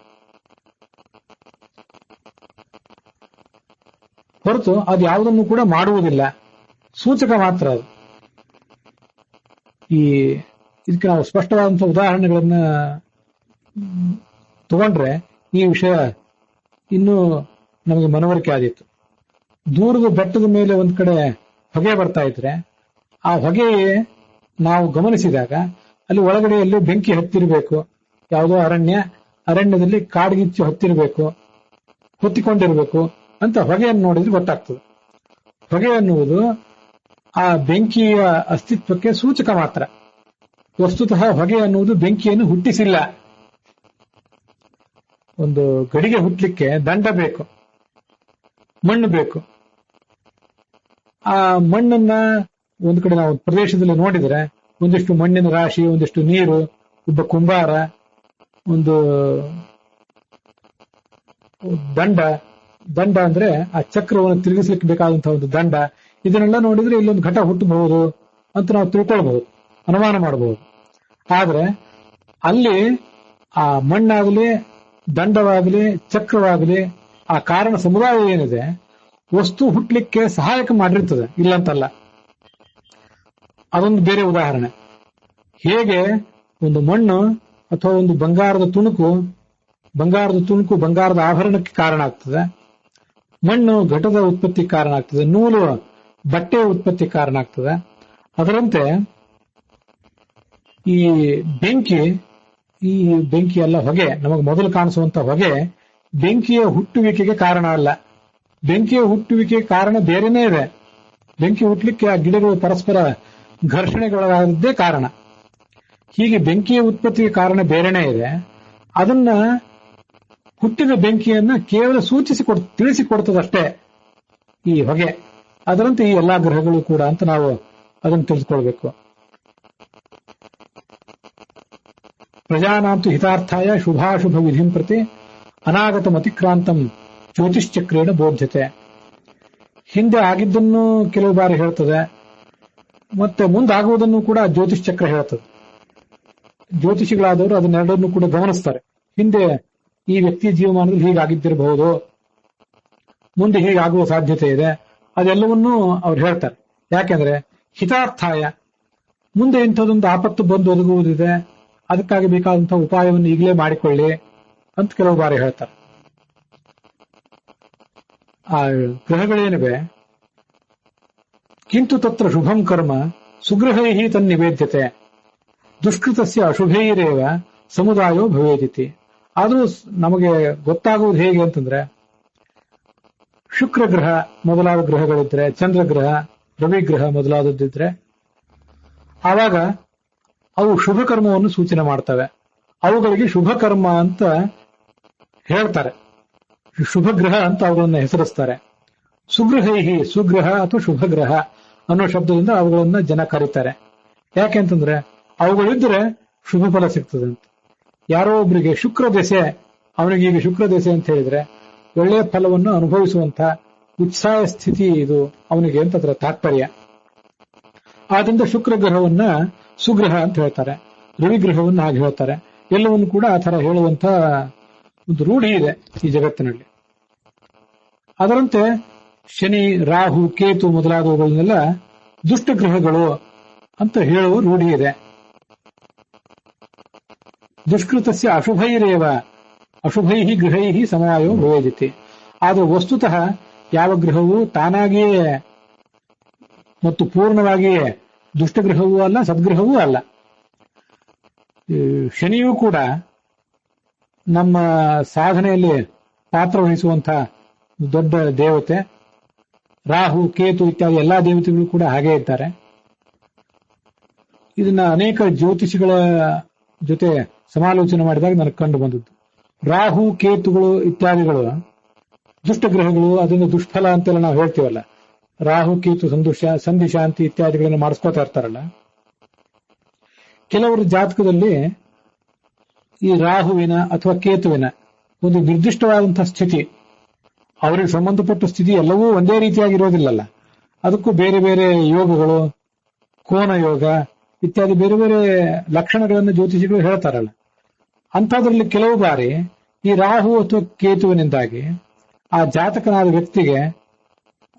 ಹೊರತು ಅದು ಯಾವುದನ್ನು ಕೂಡ ಮಾಡುವುದಿಲ್ಲ, ಸೂಚಕ ಮಾತ್ರ ಅದು. ಇದಕ್ಕೆ ನಾವು ಸ್ಪಷ್ಟವಾದಂತಹ ಉದಾಹರಣೆಗಳನ್ನ ತಗೊಂಡ್ರೆ ಈ ವಿಷಯ ಇನ್ನೂ ನಮಗೆ ಮನವರಿಕೆ ಆದಿತ್ತು. ದೂರದ ಬೆಟ್ಟದ ಮೇಲೆ ಒಂದ್ ಕಡೆ ಹೊಗೆ ಬರ್ತಾ ಇದ್ರೆ ಆ ಹೊಗೆ ನಾವು ಗಮನಿಸಿದಾಗ ಅಲ್ಲಿ ಒಳಗಡೆಯಲ್ಲಿ ಬೆಂಕಿ ಹತ್ತಿರಬೇಕು, ಯಾವುದೋ ಅರಣ್ಯದಲ್ಲಿ ಕಾಡ್ಗಿಚ್ಚು ಹತ್ತಿರಬೇಕು, ಹೊತ್ತಿಕೊಂಡಿರಬೇಕು ಅಂತ ಹೊಗೆಯನ್ನು ನೋಡಿದ್ರೆ ಗೊತ್ತಾಗ್ತದೆ. ಹೊಗೆ ಅನ್ನುವುದು ಆ ಬೆಂಕಿಯ ಅಸ್ತಿತ್ವಕ್ಕೆ ಸೂಚಕ ಮಾತ್ರ. ವಸ್ತುತಃ ಹೊಗೆ ಅನ್ನುವುದು ಬೆಂಕಿಯನ್ನು ಹುಟ್ಟಿಸಿಲ್ಲ. ಒಂದು ಗಡಿಗೆ ಹುಟ್ಟಲಿಕ್ಕೆ ದಂಡ ಬೇಕು, ಮಣ್ಣು ಬೇಕು. ಆ ಮಣ್ಣನ್ನ ಒಂದು ಕಡೆ ನಾವು ಪ್ರದೇಶದಲ್ಲಿ ನೋಡಿದ್ರೆ ಒಂದಿಷ್ಟು ಮಣ್ಣಿನ ರಾಶಿ, ಒಂದಿಷ್ಟು ನೀರು, ಒಬ್ಬ ಕುಂಬಾರ, ಒಂದು ದಂಡ ಅಂದ್ರೆ ಆ ಚಕ್ರವನ್ನು ತಿರುಗಿಸ್ಲಿಕ್ಕೆ ಬೇಕಾದಂತಹ ಒಂದು ದಂಡ. ಇದನ್ನೆಲ್ಲ ನೋಡಿದ್ರೆ ಇಲ್ಲೊಂದು ಘಟ ಹುಟ್ಟಬಹುದು ಅಂತ ನಾವು ತಿಳ್ಕೊಳ್ಬಹುದು, ಅನುಮಾನ ಮಾಡಬಹುದು. ಆದ್ರೆ ಅಲ್ಲಿ ಆ ಮಣ್ಣಾಗಲಿ, ದಂಡವಾಗಲಿ, ಚಕ್ರವಾಗಲಿ, ಆ ಕಾರಣ ಸಮುದಾಯ ಏನಿದೆ ವಸ್ತು ಹುಟ್ಟಲಿಕ್ಕೆ ಸಹಾಯಕ ಮಾಡಿರ್ತದೆ, ಇಲ್ಲಂತಲ್ಲ. ಅದೊಂದು ಬೇರೆ ಉದಾಹರಣೆ. ಹೇಗೆ ಒಂದು ಮಣ್ಣು ಅಥವಾ ಒಂದು ಬಂಗಾರದ ತುಣುಕು ಬಂಗಾರದ ಆಭರಣಕ್ಕೆ ಕಾರಣ ಆಗ್ತದೆ, ಮಣ್ಣು ಘಟದ ಉತ್ಪತ್ತಿ ಕಾರಣ ಆಗ್ತದೆ, ನೂಲು ಬಟ್ಟೆಯ ಉತ್ಪತ್ತಿ ಕಾರಣ ಆಗ್ತದೆ. ಅದರಂತೆ ಈ ಬೆಂಕಿ ಅಲ್ಲ, ಹೊಗೆ, ನಮಗೆ ಮೊದಲು ಕಾಣಿಸುವಂತ ಹೊಗೆ ಬೆಂಕಿಯ ಹುಟ್ಟುವಿಕೆಗೆ ಕಾರಣ ಅಲ್ಲ. ಬೆಂಕಿಯ ಹುಟ್ಟುವಿಕೆಗೆ ಕಾರಣ ಬೇರೆನೇ ಇದೆ. ಬೆಂಕಿ ಹುಟ್ಟಲಿಕ್ಕೆ ಆ ಗಿಡಗಳು ಪರಸ್ಪರ ಘರ್ಷಣೆಗೊಳಗಾದದ್ದೇ ಕಾರಣ. ಹೀಗೆ ಬೆಂಕಿಯ ಉತ್ಪತ್ತಿಗೆ ಕಾರಣ ಬೇರೆನೇ ಇದೆ. ಅದನ್ನ ಹುಟ್ಟಿದ ಬೆಂಕಿಯನ್ನ ಕೇವಲ ತಿಳಿಸಿಕೊಡ್ತದಷ್ಟೇ ಈ ಹೊಗೆ. ಅದರಂತೆ ಈ ಎಲ್ಲಾ ಗ್ರಹಗಳು ಕೂಡ ಅಂತ ನಾವು ಅದನ್ನು ತಿಳಿದುಕೊಳ್ಬೇಕು. ಪ್ರಜಾನಾಂತು ಹಿತಾರ್ಥಾಯ ಶುಭಾಶುಭ ವಿಧಿಂ ಪ್ರತಿ ಅನಾಗತ ಅತಿಕ್ರಾಂತಂ ಜ್ಯೋತಿಶ್ಚಕ್ರೇಣ ಬೋಧ್ಯತೆ. ಹಿಂದೆ ಆಗಿದ್ದನ್ನು ಕೆಲವು ಬಾರಿ ಹೇಳ್ತದೆ, ಮತ್ತೆ ಮುಂದಾಗುವುದನ್ನು ಕೂಡ ಜ್ಯೋತಿಶ್ಚಕ್ರ ಹೇಳ್ತದೆ. ಜ್ಯೋತಿಷಿಗಳಾದವರು ಅದನ್ನೆರಡನ್ನು ಕೂಡ ಗಮನಿಸ್ತಾರೆ. ಹಿಂದೆ ಈ ವ್ಯಕ್ತಿಯ ಜೀವಮಾನದಲ್ಲಿ ಹೀಗಾಗಿದ್ದಿರಬಹುದು, ಮುಂದೆ ಹೀಗಾಗುವ ಸಾಧ್ಯತೆ ಇದೆ, ಅದೆಲ್ಲವನ್ನೂ ಅವ್ರು ಹೇಳ್ತಾರೆ. ಯಾಕೆಂದ್ರೆ ಹಿತಾರ್ಥಾಯ, ಮುಂದೆ ಇಂಥದೊಂದು ಆಪತ್ತು ಬಂದು ಒದಗುವುದಿದೆ, ಅದಕ್ಕಾಗಿ ಬೇಕಾದಂತಹ ಉಪಾಯವನ್ನು ಈಗಲೇ ಮಾಡಿಕೊಳ್ಳಿ ಅಂತ ಕೆಲವು ಬಾರಿ ಹೇಳ್ತಾರೆ. ಆ ಗ್ರಹಗಳೇನಿವೆ, ಕಿಂತು ತತ್ರ ಶುಭಂ ಕರ್ಮ ಸುಗ್ರಹೈ ತನ್ನಿವೇದ್ಯತೆ ದುಷ್ಕೃತಸ್ಯ ಅಶುಭೈರೇವ ಸಮುದಾಯೋ ಭವೇದಿತಿ. ಆದರೂ ನಮಗೆ ಗೊತ್ತಾಗುವುದು ಹೇಗೆ ಅಂತಂದ್ರೆ, ಶುಕ್ರ ಗ್ರಹ ಮೊದಲಾದ ಗ್ರಹಗಳಿದ್ರೆ, ಚಂದ್ರಗ್ರಹ, ರವಿಗ್ರಹ ಮೊದಲಾದದ್ದಿದ್ರೆ ಆವಾಗ ಅವು ಶುಭ ಕರ್ಮವನ್ನು ಸೂಚನೆ ಮಾಡ್ತವೆ. ಅವುಗಳಿಗೆ ಶುಭ ಕರ್ಮ ಅಂತ ಹೇಳ್ತಾರೆ, ಶುಭ ಗ್ರಹ ಅಂತ ಅವುಗಳನ್ನ ಹೆಸರಿಸ್ತಾರೆ. ಸುಗ್ರಹೈಹಿ, ಸುಗ್ರಹ ಅಥವಾ ಶುಭಗ್ರಹ ಅನ್ನೋ ಶಬ್ದದಿಂದ ಅವುಗಳನ್ನ ಜನ ಕರೀತಾರೆ. ಯಾಕೆಂತಂದ್ರೆ ಅವುಗಳಿದ್ರೆ ಶುಭ ಫಲ ಸಿಗ್ತದೆ ಅಂತ. ಯಾರೋ ಒಬ್ಬರಿಗೆ ಶುಕ್ರ ದೆಸೆ, ಅವನಿಗೆ ಈಗ ಶುಕ್ರ ದೆಸೆ ಅಂತ ಹೇಳಿದ್ರೆ ಒಳ್ಳೆಯ ಫಲವನ್ನು ಅನುಭವಿಸುವಂತ ಉತ್ಸಾಹ ಸ್ಥಿತಿ ಇದು ಅವನಿಗೆ ಅಂತ ಅದರ ತಾತ್ಪರ್ಯ. ಆದ್ರಿಂದ ಶುಕ್ರ ಗ್ರಹವನ್ನ ಸುಗ್ರಹ ಅಂತ ಹೇಳ್ತಾರೆ, ರವಿಗ್ರಹವನ್ನು ಹಾಗೆ ಹೇಳ್ತಾರೆ. ಎಲ್ಲವನ್ನು ಕೂಡ ಆ ತರ ಹೇಳುವಂತ ಒಂದು ರೂಢಿ ಇದೆ ಈ ಜಗತ್ತಿನಲ್ಲಿ. ಅದರಂತೆ ಶನಿ, ರಾಹು, ಕೇತು ಮೊದಲಾದವುಗಳನ್ನೆಲ್ಲ ದುಷ್ಟ ಗ್ರಹಗಳು ಅಂತ ಹೇಳುವ ರೂಢಿ ಇದೆ. ದುಷ್ಕೃತಸ್ಯ ಅಶುಭೈರೇವ ಅಶುಭೈ ಗೃಹೈ ಸಮವಾಯೋ ಭವೇದಿತಿ. ಆದರೆ ವಸ್ತುತಃ ಯಾವ ಗ್ರಹವೂ ತಾನಾಗಿಯೇ ಮತ್ತು ಪೂರ್ಣವಾಗಿಯೇ ದುಷ್ಟಗ್ರಹವೂ ಅಲ್ಲ, ಸದ್ಗ್ರಹವೂ ಅಲ್ಲ. ಶನಿಯೂ ಕೂಡ ನಮ್ಮ ಸಾಧನೆಯಲ್ಲಿ ಪಾತ್ರ ವಹಿಸುವಂತಹ ದೊಡ್ಡ ದೇವತೆ. ರಾಹು, ಕೇತು ಇತ್ಯಾದಿ ಎಲ್ಲಾ ದೇವತೆಗಳು ಕೂಡ ಹಾಗೇ ಇದ್ದಾರೆ. ಇದನ್ನ ಅನೇಕ ಜ್ಯೋತಿಷಿಗಳ ಜೊತೆ ಸಮಾಲೋಚನೆ ಮಾಡಿದಾಗ ನನಗೆ ಕಂಡು ಬಂದದ್ದು. ರಾಹು, ಕೇತುಗಳು ಇತ್ಯಾದಿಗಳು ದುಷ್ಟಗ್ರಹಗಳು, ಅದರಿಂದ ದುಷ್ಫಲ ಅಂತೆಲ್ಲ ನಾವು ಹೇಳ್ತೀವಲ್ಲ. ರಾಹು, ಕೇತು ಸಂಧಿ ಶಾಂತಿ ಇತ್ಯಾದಿಗಳನ್ನು ಮಾಡಿಸ್ಕೋತಾ ಇರ್ತಾರಲ್ಲ. ಕೆಲವರ ಜಾತಕದಲ್ಲಿ ಈ ರಾಹುವಿನ ಅಥವಾ ಕೇತುವಿನ ಒಂದು ನಿರ್ದಿಷ್ಟವಾದಂತಹ ಸ್ಥಿತಿ, ಅವರಿಗೆ ಸಂಬಂಧಪಟ್ಟ ಸ್ಥಿತಿ ಎಲ್ಲವೂ ಒಂದೇ ರೀತಿಯಾಗಿರೋದಿಲ್ಲಲ್ಲ. ಅದಕ್ಕೂ ಬೇರೆ ಬೇರೆ ಯೋಗಗಳು, ಕೋನ ಯೋಗ ಇತ್ಯಾದಿ ಬೇರೆ ಬೇರೆ ಲಕ್ಷಣಗಳನ್ನು ಜ್ಯೋತಿಷಿಗಳು ಹೇಳ್ತಾರಲ್ಲ. ಅಂಥದ್ರಲ್ಲಿ ಕೆಲವು ಬಾರಿ ಈ ರಾಹು ಅಥವಾ ಕೇತುವಿನಿಂದಾಗಿ ಆ ಜಾತಕನಾದ ವ್ಯಕ್ತಿಗೆ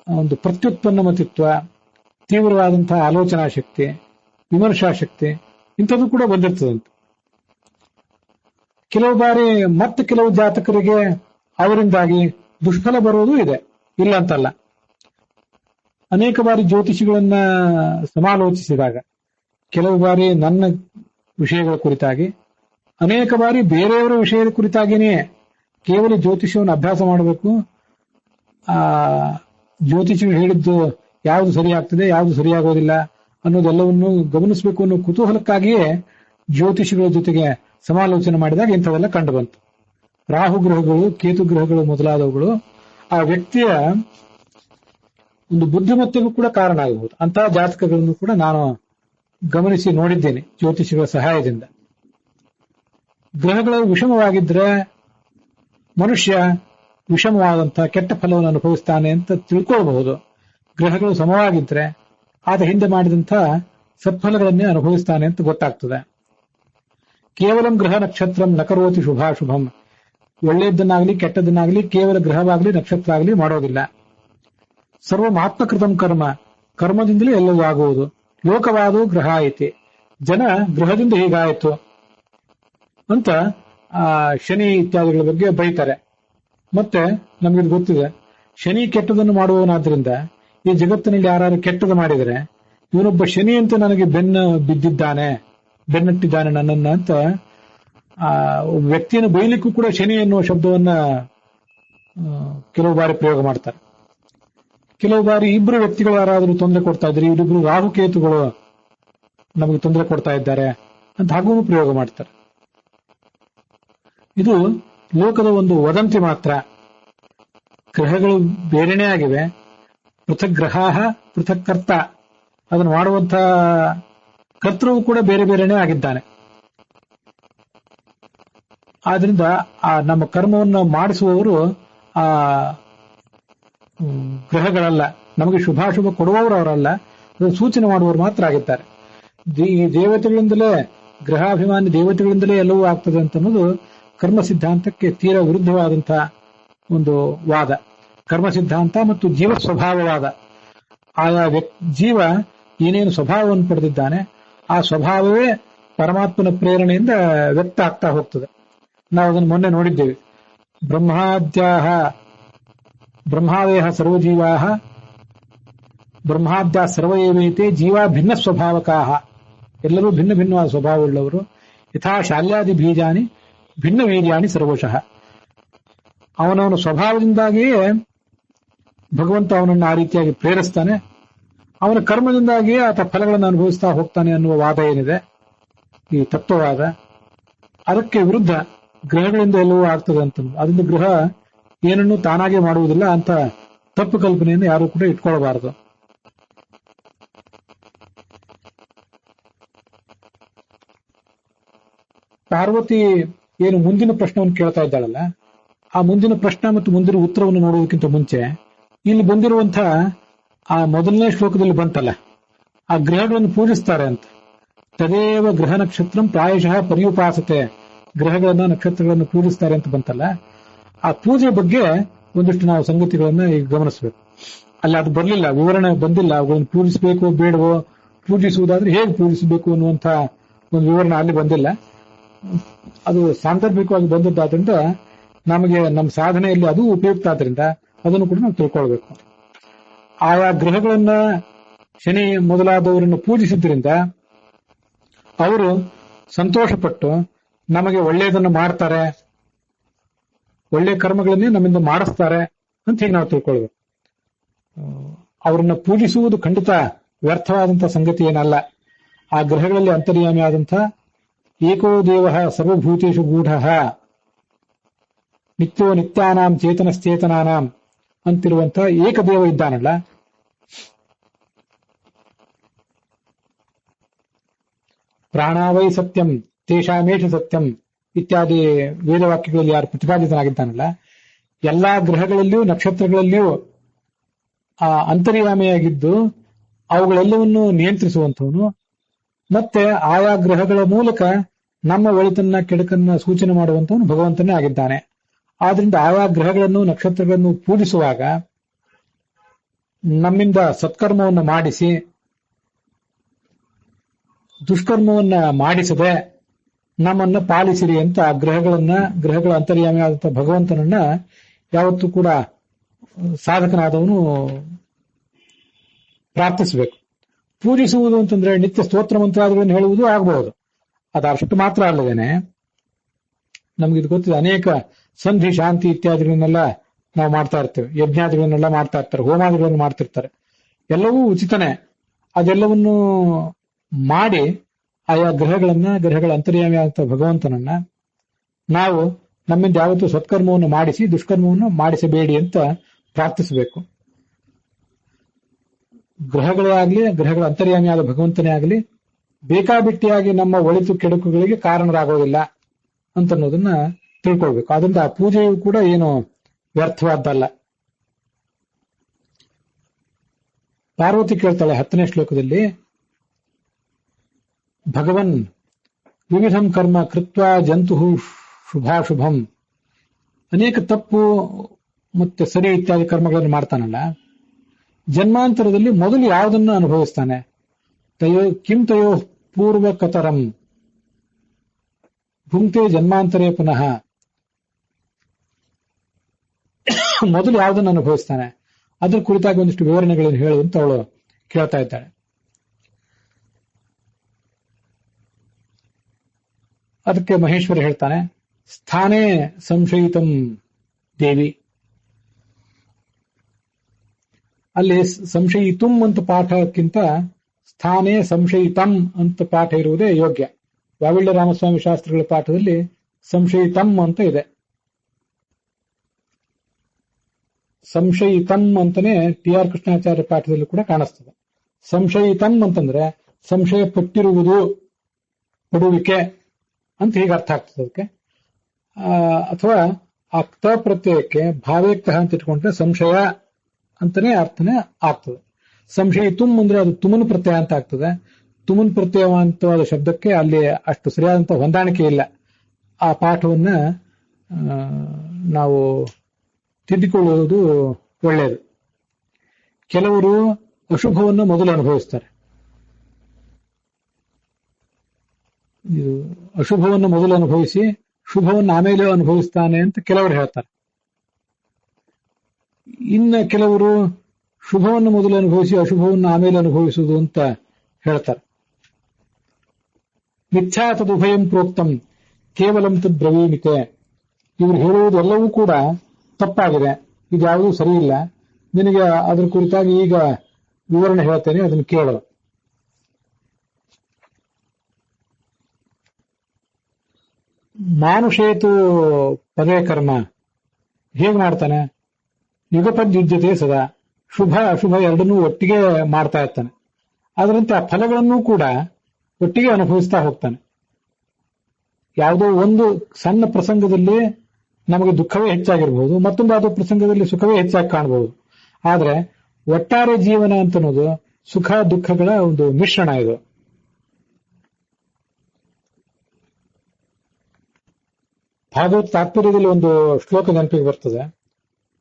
ಒಂದು ಪ್ರತ್ಯುತ್ಪನ್ನ ಮತಿತ್ವ, ತೀವ್ರವಾದಂತಹ ಆಲೋಚನಾ ಶಕ್ತಿ, ವಿಮರ್ಶಾ ಶಕ್ತಿ ಇಂಥದ್ದು ಕೂಡ ಬಂದಿರ್ತದಂತೆ. ಕೆಲವು ಬಾರಿ ಮತ್ತೆ ಕೆಲವು ಜಾತಕರಿಗೆ ಅವರಿಂದಾಗಿ ದುಷ್ಫಲ ಬರುವುದೂ ಇದೆ, ಇಲ್ಲ ಅಂತಲ್ಲ. ಅನೇಕ ಬಾರಿ ಜ್ಯೋತಿಷಿಗಳನ್ನ ಸಮಾಲೋಚಿಸಿದಾಗ ಕೆಲವು ಬಾರಿ ನನ್ನ ವಿಷಯಗಳ ಕುರಿತಾಗಿ, ಅನೇಕ ಬಾರಿ ಬೇರೆಯವರ ವಿಷಯದ ಕುರಿತಾಗಿಯೇ ಕೇವಲ ಜ್ಯೋತಿಷ್ಯವನ್ನು ಅಭ್ಯಾಸ ಮಾಡಬೇಕು. ಜ್ಯೋತಿಷಿಗಳು ಹೇಳಿದ್ದು ಯಾವುದು ಸರಿಯಾಗ್ತದೆ, ಯಾವುದು ಸರಿಯಾಗೋದಿಲ್ಲ ಅನ್ನೋದೆಲ್ಲವನ್ನು ಗಮನಿಸಬೇಕು ಅನ್ನೋ ಕುತೂಹಲಕ್ಕಾಗಿಯೇ ಜ್ಯೋತಿಷಿಗಳ ಜೊತೆಗೆ ಸಮಾಲೋಚನೆ ಮಾಡಿದಾಗ ಇಂಥವೆಲ್ಲ ಕಂಡು ಬಂತು. ರಾಹು ಗ್ರಹಗಳು, ಕೇತು ಗ್ರಹಗಳು ಮೊದಲಾದವುಗಳು ಆ ವ್ಯಕ್ತಿಯ ಒಂದು ಬುದ್ಧಿಮತ್ತೆಗೂ ಕೂಡ ಕಾರಣ ಆಗಬಹುದು. ಅಂತಹ ಜಾತಕಗಳನ್ನು ಕೂಡ ನಾನು ಗಮನಿಸಿ ನೋಡಿದ್ದೇನೆ ಜ್ಯೋತಿಷಿಗಳ ಸಹಾಯದಿಂದ. ಗ್ರಹಗಳು ವಿಷಮವಾಗಿದ್ರೆ ಮನುಷ್ಯ ವಿಷಮವಾದಂತಹ ಕೆಟ್ಟ ಫಲವನ್ನು ಅನುಭವಿಸ್ತಾನೆ ಅಂತ ತಿಳ್ಕೊಳ್ಬಹುದು. ಗ್ರಹಗಳು ಸಮವಾಗಿದ್ರೆ ಆತ ಹಿಂದೆ ಮಾಡಿದಂತಹ ಸತ್ಫಲಗಳನ್ನೇ ಅನುಭವಿಸ್ತಾನೆ ಅಂತ ಗೊತ್ತಾಗ್ತದೆ. ಕೇವಲ ಗ್ರಹ ನಕ್ಷತ್ರಂ ನಕರೋತಿ ಶುಭಾಶುಭಂ. ಒಳ್ಳೆಯದನ್ನಾಗಲಿ ಕೆಟ್ಟದನ್ನಾಗಲಿ ಕೇವಲ ಗ್ರಹವಾಗಲಿ ನಕ್ಷತ್ರ ಆಗಲಿ ಮಾಡೋದಿಲ್ಲ. ಸರ್ವಮಾತ್ಮಕೃತಂ ಕರ್ಮ, ಕರ್ಮದಿಂದಲೇ ಎಲ್ಲವೂ ಆಗುವುದು. ಲೋಕವಾದೋ ಗ್ರಹ ಐತಿ, ಜನ ಗ್ರಹದಿಂದ ಹೀಗಾಯಿತು ಅಂತ ಶನಿ ಇತ್ಯಾದಿಗಳ ಬಗ್ಗೆ ಬೈತಾರೆ. ಮತ್ತೆ ನಮಗಿದು ಗೊತ್ತಿದೆ, ಶನಿ ಕೆಟ್ಟದನ್ನು ಮಾಡುವವನಾದ್ರಿಂದ ಈ ಜಗತ್ತಿನಲ್ಲಿ ಯಾರು ಕೆಟ್ಟದ ಮಾಡಿದರೆ ಇವನೊಬ್ಬ ಶನಿ ಅಂತ ನನಗೆ ಬೆನ್ನಟ್ಟಿದ್ದಾನೆ ನನ್ನನ್ನ ಅಂತ ಒಬ್ಬ ವ್ಯಕ್ತಿಯನ್ನು ಬೈಲಿಕ್ಕೂ ಕೂಡ ಶನಿ ಎನ್ನುವ ಶಬ್ದವನ್ನ ಕೆಲವು ಬಾರಿ ಪ್ರಯೋಗ ಮಾಡ್ತಾರೆ. ಕೆಲವು ಬಾರಿ ಇಬ್ಬರು ವ್ಯಕ್ತಿಗಳು ಯಾರಾದರೂ ತೊಂದರೆ ಕೊಡ್ತಾ ಇದ್ದಾರೆ, ಇವರಿಬ್ರು ರಾಹುಕೇತುಗಳು ನಮಗೆ ತೊಂದರೆ ಕೊಡ್ತಾ ಇದ್ದಾರೆ ಅಂತ ಹಾಗೂ ಪ್ರಯೋಗ ಮಾಡ್ತಾರೆ. ಇದು ಲೋಕದ ಒಂದು ವದಂತಿ ಮಾತ್ರ. ಗ್ರಹಗಳು ಬೇರೆನೇ ಆಗಿವೆ. ಪೃಥಕ್ ಗ್ರಹ ಪೃಥಕ್ ಕರ್ತ, ಅದನ್ನು ಮಾಡುವಂತ ಕರ್ತೃವು ಕೂಡ ಬೇರೆ ಬೇರೆನೇ ಆಗಿದ್ದಾನೆ. ಆದ್ರಿಂದ ನಮ್ಮ ಕರ್ಮವನ್ನು ಮಾಡಿಸುವವರು ಆ ಗ್ರಹಗಳಲ್ಲ, ನಮಗೆ ಶುಭಾಶುಭ ಕೊಡುವವರು ಅವರಲ್ಲ, ಅದನ್ನು ಸೂಚನೆ ಮಾಡುವವರು ಮಾತ್ರ ಆಗಿದ್ದಾರೆ. ಈ ದೇವತೆಗಳಿಂದಲೇ, ಗ್ರಹಾಭಿಮಾನಿ ದೇವತೆಗಳಿಂದಲೇ ಎಲ್ಲವೂ ಆಗ್ತದೆ ಅಂತ ಅನ್ನೋದು ಕರ್ಮ ಸಿದ್ಧಾಂತಕ್ಕೆ ತೀರಾ ವಿರುದ್ಧವಾದಂತಹ ಒಂದು ವಾದ. ಕರ್ಮ ಸಿದ್ಧಾಂತ ಮತ್ತು ಜೀವ ಸ್ವಭಾವವಾದ. ಆಯಾ ಜೀವ ಏನೇನು ಸ್ವಭಾವವನ್ನು ಪಡೆದಿದ್ದಾನೆ ಆ ಸ್ವಭಾವವೇ ಪರಮಾತ್ಮನ ಪ್ರೇರಣೆಯಿಂದ ವ್ಯಕ್ತ ಆಗ್ತಾ ಹೋಗ್ತದೆ. ನಾವು ಅದನ್ನು ಮೊನ್ನೆ ನೋಡಿದ್ದೇವೆ. ಬ್ರಹ್ಮಾದೇಹ ಸರ್ವಜೀವಾಹ ಬ್ರಹ್ಮಾದ್ಯ ಸರ್ವಯೇವೈತೆ ಜೀವ ಭಿನ್ನ ಸ್ವಭಾವಕಾಹ. ಎಲ್ಲರೂ ಭಿನ್ನ ಭಿನ್ನವಾದ ಸ್ವಭಾವವುಳ್ಳವರು. ಯಥಾ ಶಾಲ್ಯಾದಿ ಬೀಜಾನಿ ಭಿನ್ನ ವೀರ್ಯಾಣಿ ಸರ್ವಶಃ. ಅವನವನ ಸ್ವಭಾವದಿಂದಾಗಿಯೇ ಭಗವಂತ ಅವನನ್ನು ಆ ರೀತಿಯಾಗಿ ಪ್ರೇರಿಸ್ತಾನೆ. ಅವನ ಕರ್ಮದಿಂದಾಗಿಯೇ ಆತ ಫಲಗಳನ್ನು ಅನುಭವಿಸ್ತಾ ಹೋಗ್ತಾನೆ ಅನ್ನುವ ವಾದ ಏನಿದೆ, ಈ ತತ್ವವಾದ, ಅದಕ್ಕೆ ವಿರುದ್ಧ ಗ್ರಹಗಳಿಂದ ಎಲ್ಲವೂ ಆಗ್ತದೆ ಅಂತ. ಅದರಿಂದ ಗ್ರಹ ಏನನ್ನು ತಾನಾಗೆ ಮಾಡುವುದಿಲ್ಲ ಅಂತ ತಪ್ಪು ಕಲ್ಪನೆಯನ್ನು ಯಾರು ಕೂಡ ಇಟ್ಕೊಳ್ಬಾರದು. ಪಾರ್ವತಿ ಏನು ಮುಂದಿನ ಪ್ರಶ್ನೆಯನ್ನು ಕೇಳ್ತಾ ಇದ್ದಾಳಲ್ಲ, ಆ ಮುಂದಿನ ಪ್ರಶ್ನೆ ಮತ್ತು ಮುಂದಿನ ಉತ್ತರವನ್ನು ನೋಡುವುದಕ್ಕಿಂತ ಮುಂಚೆ ಇಲ್ಲಿ ಬಂದಿರುವಂತಹ ಆ ಮೊದಲನೇ ಶ್ಲೋಕದಲ್ಲಿ ಬಂತಲ್ಲ, ಆ ಗ್ರಹಗಳನ್ನು ಪೂಜಿಸ್ತಾರೆ ಅಂತ. ತದೇವ ಗ್ರಹ ನಕ್ಷತ್ರಂ ಪ್ರಾಯಶಃ ಪರ್ಯುಪಾಸತೆ. ಗ್ರಹಗಳನ್ನ ನಕ್ಷತ್ರಗಳನ್ನು ಪೂಜಿಸ್ತಾರೆ ಅಂತ ಬಂತಲ್ಲ, ಆ ಪೂಜೆ ಬಗ್ಗೆ ಒಂದಿಷ್ಟು ನಾವು ಸಂಗತಿಗಳನ್ನ ಈಗ ಗಮನಿಸಬೇಕು. ಅಲ್ಲಿ ಅದು ಬರಲಿಲ್ಲ, ವಿವರಣೆ ಬಂದಿಲ್ಲ. ಅವುಗಳನ್ನು ಪೂಜಿಸಬೇಕು ಬೇಡವೋ, ಪೂಜಿಸುವುದಾದ್ರೆ ಹೇಗೆ ಪೂಜಿಸಬೇಕು ಅನ್ನುವಂತ ಒಂದು ವಿವರಣೆ ಅಲ್ಲಿ ಬಂದಿಲ್ಲ. ಅದು ಸಾಂದರ್ಭಿಕವಾಗಿ ಬಂದದ್ದಾದ್ರಿಂದ ನಮಗೆ ನಮ್ಮ ಸಾಧನೆಯಲ್ಲಿ ಅದು ಉಪಯುಕ್ತ ಆದ್ರಿಂದ ಅದನ್ನು ಕೂಡ ನಾವು ತಿಳ್ಕೊಳ್ಬೇಕು. ಆಯಾ ಗ್ರಹಗಳನ್ನ ಶನಿ ಮೊದಲಾದವರನ್ನು ಪೂಜಿಸಿದ್ರಿಂದ ಅವರು ಸಂತೋಷಪಟ್ಟು ನಮಗೆ ಒಳ್ಳೆಯದನ್ನು ಮಾಡ್ತಾರೆ, ಒಳ್ಳೆಯ ಕರ್ಮಗಳನ್ನೇ ನಮ್ಮಿಂದ ಮಾಡಿಸ್ತಾರೆ ಅಂತ ಹೀಗೆ ನಾವು ತಿಳ್ಕೊಳ್ಬೇಕು. ಅವರನ್ನ ಪೂಜಿಸುವುದು ಖಂಡಿತ ವ್ಯರ್ಥವಾದಂತಹ ಸಂಗತಿ ಏನಲ್ಲ. ಆ ಗ್ರಹಗಳಲ್ಲಿ ಅಂತರ್ಯಾಮಿ ಆದಂಥ ಏಕೋ ದೇವ ಸರ್ವಭೂತೇಷು ಗೂಢ ನಿತ್ಯೋ ನಿತ್ಯಾನಾಂ ಚೇತನಶ್ಚೇತನಾನಾಂ ಅಂತಿರುವಂತ ಏಕದೇವ ಇದ್ದಾನಲ್ಲ, ಪ್ರಾಣಾವೈ ಸತ್ಯಂ ತೇಷಾಮೇಷ ಸತ್ಯಂ ಇತ್ಯಾದಿ ವೇದವಾಕ್ಯಗಳಲ್ಲಿ ಯಾರು ಪ್ರತಿಪಾದಿತನಾಗಿದ್ದಾನಲ್ಲ, ಎಲ್ಲಾ ಗ್ರಹಗಳಲ್ಲಿಯೂ ನಕ್ಷತ್ರಗಳಲ್ಲಿಯೂ ಆ ಅಂತರ್ಯಾಮಿಯಾಗಿದ್ದು ಅವುಗಳೆಲ್ಲವನ್ನೂ ನಿಯಂತ್ರಿಸುವಂಥವನು, ಮತ್ತೆ ಆಯಾ ಗ್ರಹಗಳ ಮೂಲಕ ನಮ್ಮ ಒಳಿತನ್ನ ಕೆಡಕನ್ನ ಸೂಚನೆ ಮಾಡುವಂತವನು ಭಗವಂತನೇ ಆಗಿದ್ದಾನೆ. ಆದ್ರಿಂದ ಆಯಾ ಗ್ರಹಗಳನ್ನು ನಕ್ಷತ್ರಗಳನ್ನು ಪೂಜಿಸುವಾಗ ನಮ್ಮಿಂದ ಸತ್ಕರ್ಮವನ್ನು ಮಾಡಿಸಿ ದುಷ್ಕರ್ಮವನ್ನ ಮಾಡಿಸದೆ ನಮ್ಮನ್ನ ಪಾಲಿಸಿರಿ ಅಂತ ಗ್ರಹಗಳ ಅಂತರ್ಯಾಮಿ ಆದಂತಹ ಭಗವಂತನನ್ನ ಯಾವತ್ತೂ ಕೂಡ ಸಾಧಕನಾದವನು ಪ್ರಾರ್ಥಿಸಬೇಕು. ಪೂಜಿಸುವುದು ಅಂತಂದ್ರೆ ನಿತ್ಯ ಸ್ತೋತ್ರ ಮಂತ್ರಾದಿಗಳನ್ನು ಹೇಳುವುದು ಆಗಬಹುದು. ಅದಷ್ಟು ಮಾತ್ರ ಅಲ್ಲದೇನೆ ನಮ್ಗಿದು ಗೊತ್ತಿದೆ, ಅನೇಕ ಸಂಧಿ ಶಾಂತಿ ಇತ್ಯಾದಿಗಳನ್ನೆಲ್ಲ ನಾವು ಮಾಡ್ತಾ ಇರ್ತೇವೆ, ಯಜ್ಞಾದಿಗಳನ್ನೆಲ್ಲ ಮಾಡ್ತಾ ಇರ್ತಾರೆ, ಹೋಮಾದಿಗಳನ್ನು ಮಾಡ್ತಿರ್ತಾರೆ. ಎಲ್ಲವೂ ಉಚಿತನೇ. ಅದೆಲ್ಲವನ್ನು ಮಾಡಿ ಆಯಾ ಗ್ರಹಗಳ ಅಂತರ್ಯಾಮಿ ಆದ ಭಗವಂತನನ್ನ ನಾವು ನಮ್ಮಿಂದ ಯಾವತ್ತೂ ಸತ್ಕರ್ಮವನ್ನು ಮಾಡಿಸಿ ದುಷ್ಕರ್ಮವನ್ನು ಮಾಡಿಸಬೇಡಿ ಅಂತ ಪ್ರಾರ್ಥಿಸಬೇಕು. ಗ್ರಹಗಳೇ ಆಗಲಿ, ಗ್ರಹಗಳ ಅಂತರ್ಯಾಮಿಯಾದ ಭಗವಂತನೇ ಆಗಲಿ ಬೇಕಾಬಿಟ್ಟಿಯಾಗಿ ನಮ್ಮ ಒಳಿತು ಕೆಡುಕುಗಳಿಗೆ ಕಾರಣರಾಗೋದಿಲ್ಲ ಅಂತ ಅನ್ನೋದನ್ನ ತಿಳ್ಕೊಳ್ಬೇಕು. ಅದರಿಂದ ಆ ಪೂಜೆಯು ಕೂಡ ಏನು ವ್ಯರ್ಥವಾದ್ದಲ್ಲ. ಪಾರ್ವತಿ ಕೇಳ್ತಾಳೆ 10ನೇ ಶ್ಲೋಕದಲ್ಲಿ, ಭಗವನ್ ವಿವಿಧಂ ಕರ್ಮ ಕೃತ್ವ ಜಂತು ಶುಭಾಶುಭಂ. ಅನೇಕ ತಪ್ಪು ಮತ್ತೆ ಸರಿ ಇತ್ಯಾದಿ ಕರ್ಮಗಳನ್ನು ಮಾಡ್ತಾನಲ್ಲ, ಜನ್ಮಾಂತರದಲ್ಲಿ ಮೊದಲು ಯಾವುದನ್ನು ಅನುಭವಿಸ್ತಾನೆ? ಕಿಂ ತಯೋ ಪೂರ್ವಕತರಂ ಭುಂಕ್ತೆ ಜನ್ಮಾಂತರೇ ಪುನಃ. ಮೊದಲು ಯಾವುದನ್ನು ಅನುಭವಿಸ್ತಾನೆ? ಅದ್ರ ಕುರಿತಾಗಿ ಒಂದಿಷ್ಟು ವಿವರಣೆಗಳನ್ನು ಹೇಳು ಅಂತ ಅವಳು ಕೇಳ್ತಾ ಇದ್ದಾಳೆ. ಅದಕ್ಕೆ ಮಹೇಶ್ವರ ಹೇಳ್ತಾನೆ, ಸ್ಥಾನೇ ಸಂಶಯಿತಂ ದೇವಿ. ಅಲ್ಲಿ ಸಂಶಯಿತುಂ ಅಂತ ಪಾಠಕ್ಕಿಂತ ಸ್ಥಾನೇ ಸಂಶಯಿತಂ ಅಂತ ಪಾಠ ಇರುವುದೇ ಯೋಗ್ಯ. ವಾವಿಳ್ಯ ರಾಮಸ್ವಾಮಿ ಶಾಸ್ತ್ರಿಗಳ ಪಾಠದಲ್ಲಿ ಸಂಶಯಿತಂ ಅಂತ ಇದೆ. ಸಂಶಯಿತಂ ಅಂತಾನೆ TR ಕೃಷ್ಣಾಚಾರ್ಯ ಪಾಠದಲ್ಲಿ ಕೂಡ ಕಾಣಿಸ್ತದೆ. ಸಂಶಯಿತಂ ಅಂತಂದ್ರೆ ಸಂಶಯ ಪಟ್ಟಿರುವುದು, ಪಡುವಿಕೆ ಅಂತ ಹೀಗೆ ಅರ್ಥ ಆಗ್ತದೆ ಅದಕ್ಕೆ. ಅಥವಾ ಅಕ್ತ ಪ್ರತ್ಯಯಕ್ಕೆ ಭಾವೇಕ್ತ ಅಂತ ಇಟ್ಕೊಂಡ್ರೆ ಸಂಶಯ ಅಂತಾನೆ ಅರ್ಥನೇ ಆಗ್ತದೆ. ಸಂಶಯಿತುಂ ಅಂದ್ರೆ ಅದು ತುಮನ್ ಪ್ರತ್ಯಯ ಅಂತ ಆಗ್ತದೆ. ತುಮನ್ ಪ್ರತ್ಯಯವಂತವಾದ ಶಬ್ದಕ್ಕೆ ಅಲ್ಲಿ ಅಷ್ಟು ಸರಿಯಾದಂತ ಹೊಂದಾಣಿಕೆ ಇಲ್ಲ. ಆ ಪಾಠವನ್ನ ನಾವು ತಿದ್ದಿಕೊಳ್ಳುವುದು ಒಳ್ಳೆಯದು. ಕೆಲವರು ಅಶುಭವನ್ನು ಮೊದಲು ಅನುಭವಿಸ್ತಾರೆ. ಇದು ಅಶುಭವನ್ನು ಮೊದಲು ಅನುಭವಿಸಿ ಶುಭವನ್ನು ಆಮೇಲೆ ಅನುಭವಿಸ್ತಾನೆ ಅಂತ ಕೆಲವರು ಹೇಳ್ತಾರೆ. ಇನ್ನ ಕೆಲವರು ಶುಭವನ್ನು ಮೊದಲು ಅನುಭವಿಸಿ ಅಶುಭವನ್ನು ಆಮೇಲೆ ಅನುಭವಿಸುವುದು ಅಂತ ಹೇಳ್ತಾರೆ. ಮಿಥ್ಯಾ ತದುಭಯಂ ಪ್ರೋಕ್ತಂ ಕೇವಲಂ ತದ್ ಬ್ರವೀಮಿತೆ. ಇವರು ಹೇಳುವುದೆಲ್ಲವೂ ಕೂಡ ತಪ್ಪಾಗಿದೆ, ಇದ್ಯಾವುದೂ ಸರಿ ಇಲ್ಲ, ನಿನಗೆ ಅದರ ಕುರಿತಾಗಿ ಈಗ ವಿವರಣೆ ಹೇಳ್ತೇನೆ, ಅದನ್ನು ಕೇಳು. ಮಾನುಷೇತು ಪದೇ ಕರ್ಮ ಹೇಗೆ ಮಾಡ್ತಾನೆ? ಯುಗಪದ್ಯುಜ್ಯತೆ ಸದಾ. ಶುಭ ಅಶುಭ ಎರಡನ್ನೂ ಒಟ್ಟಿಗೆ ಮಾಡ್ತಾ ಇರ್ತಾನೆ. ಅದರಂತೆ ಆ ಫಲಗಳನ್ನೂ ಕೂಡ ಒಟ್ಟಿಗೆ ಅನುಭವಿಸ್ತಾ ಹೋಗ್ತಾನೆ. ಯಾವುದೋ ಒಂದು ಸಣ್ಣ ಪ್ರಸಂಗದಲ್ಲಿ ನಮಗೆ ದುಃಖವೇ ಹೆಚ್ಚಾಗಿರ್ಬಹುದು, ಮತ್ತೊಂದು ಯಾವುದೋ ಪ್ರಸಂಗದಲ್ಲಿ ಸುಖವೇ ಹೆಚ್ಚಾಗಿ ಕಾಣಬಹುದು. ಆದ್ರೆ ಒಟ್ಟಾರೆ ಜೀವನ ಅಂತನ್ನೋದು ಸುಖ ದುಃಖಗಳ ಒಂದು ಮಿಶ್ರಣ. ಇದು ಭಾಗವತ್ ತಾತ್ಪರ್ಯದಲ್ಲಿ ಒಂದು ಶ್ಲೋಕ ನೆನಪಿಗೆ ಬರ್ತದೆ.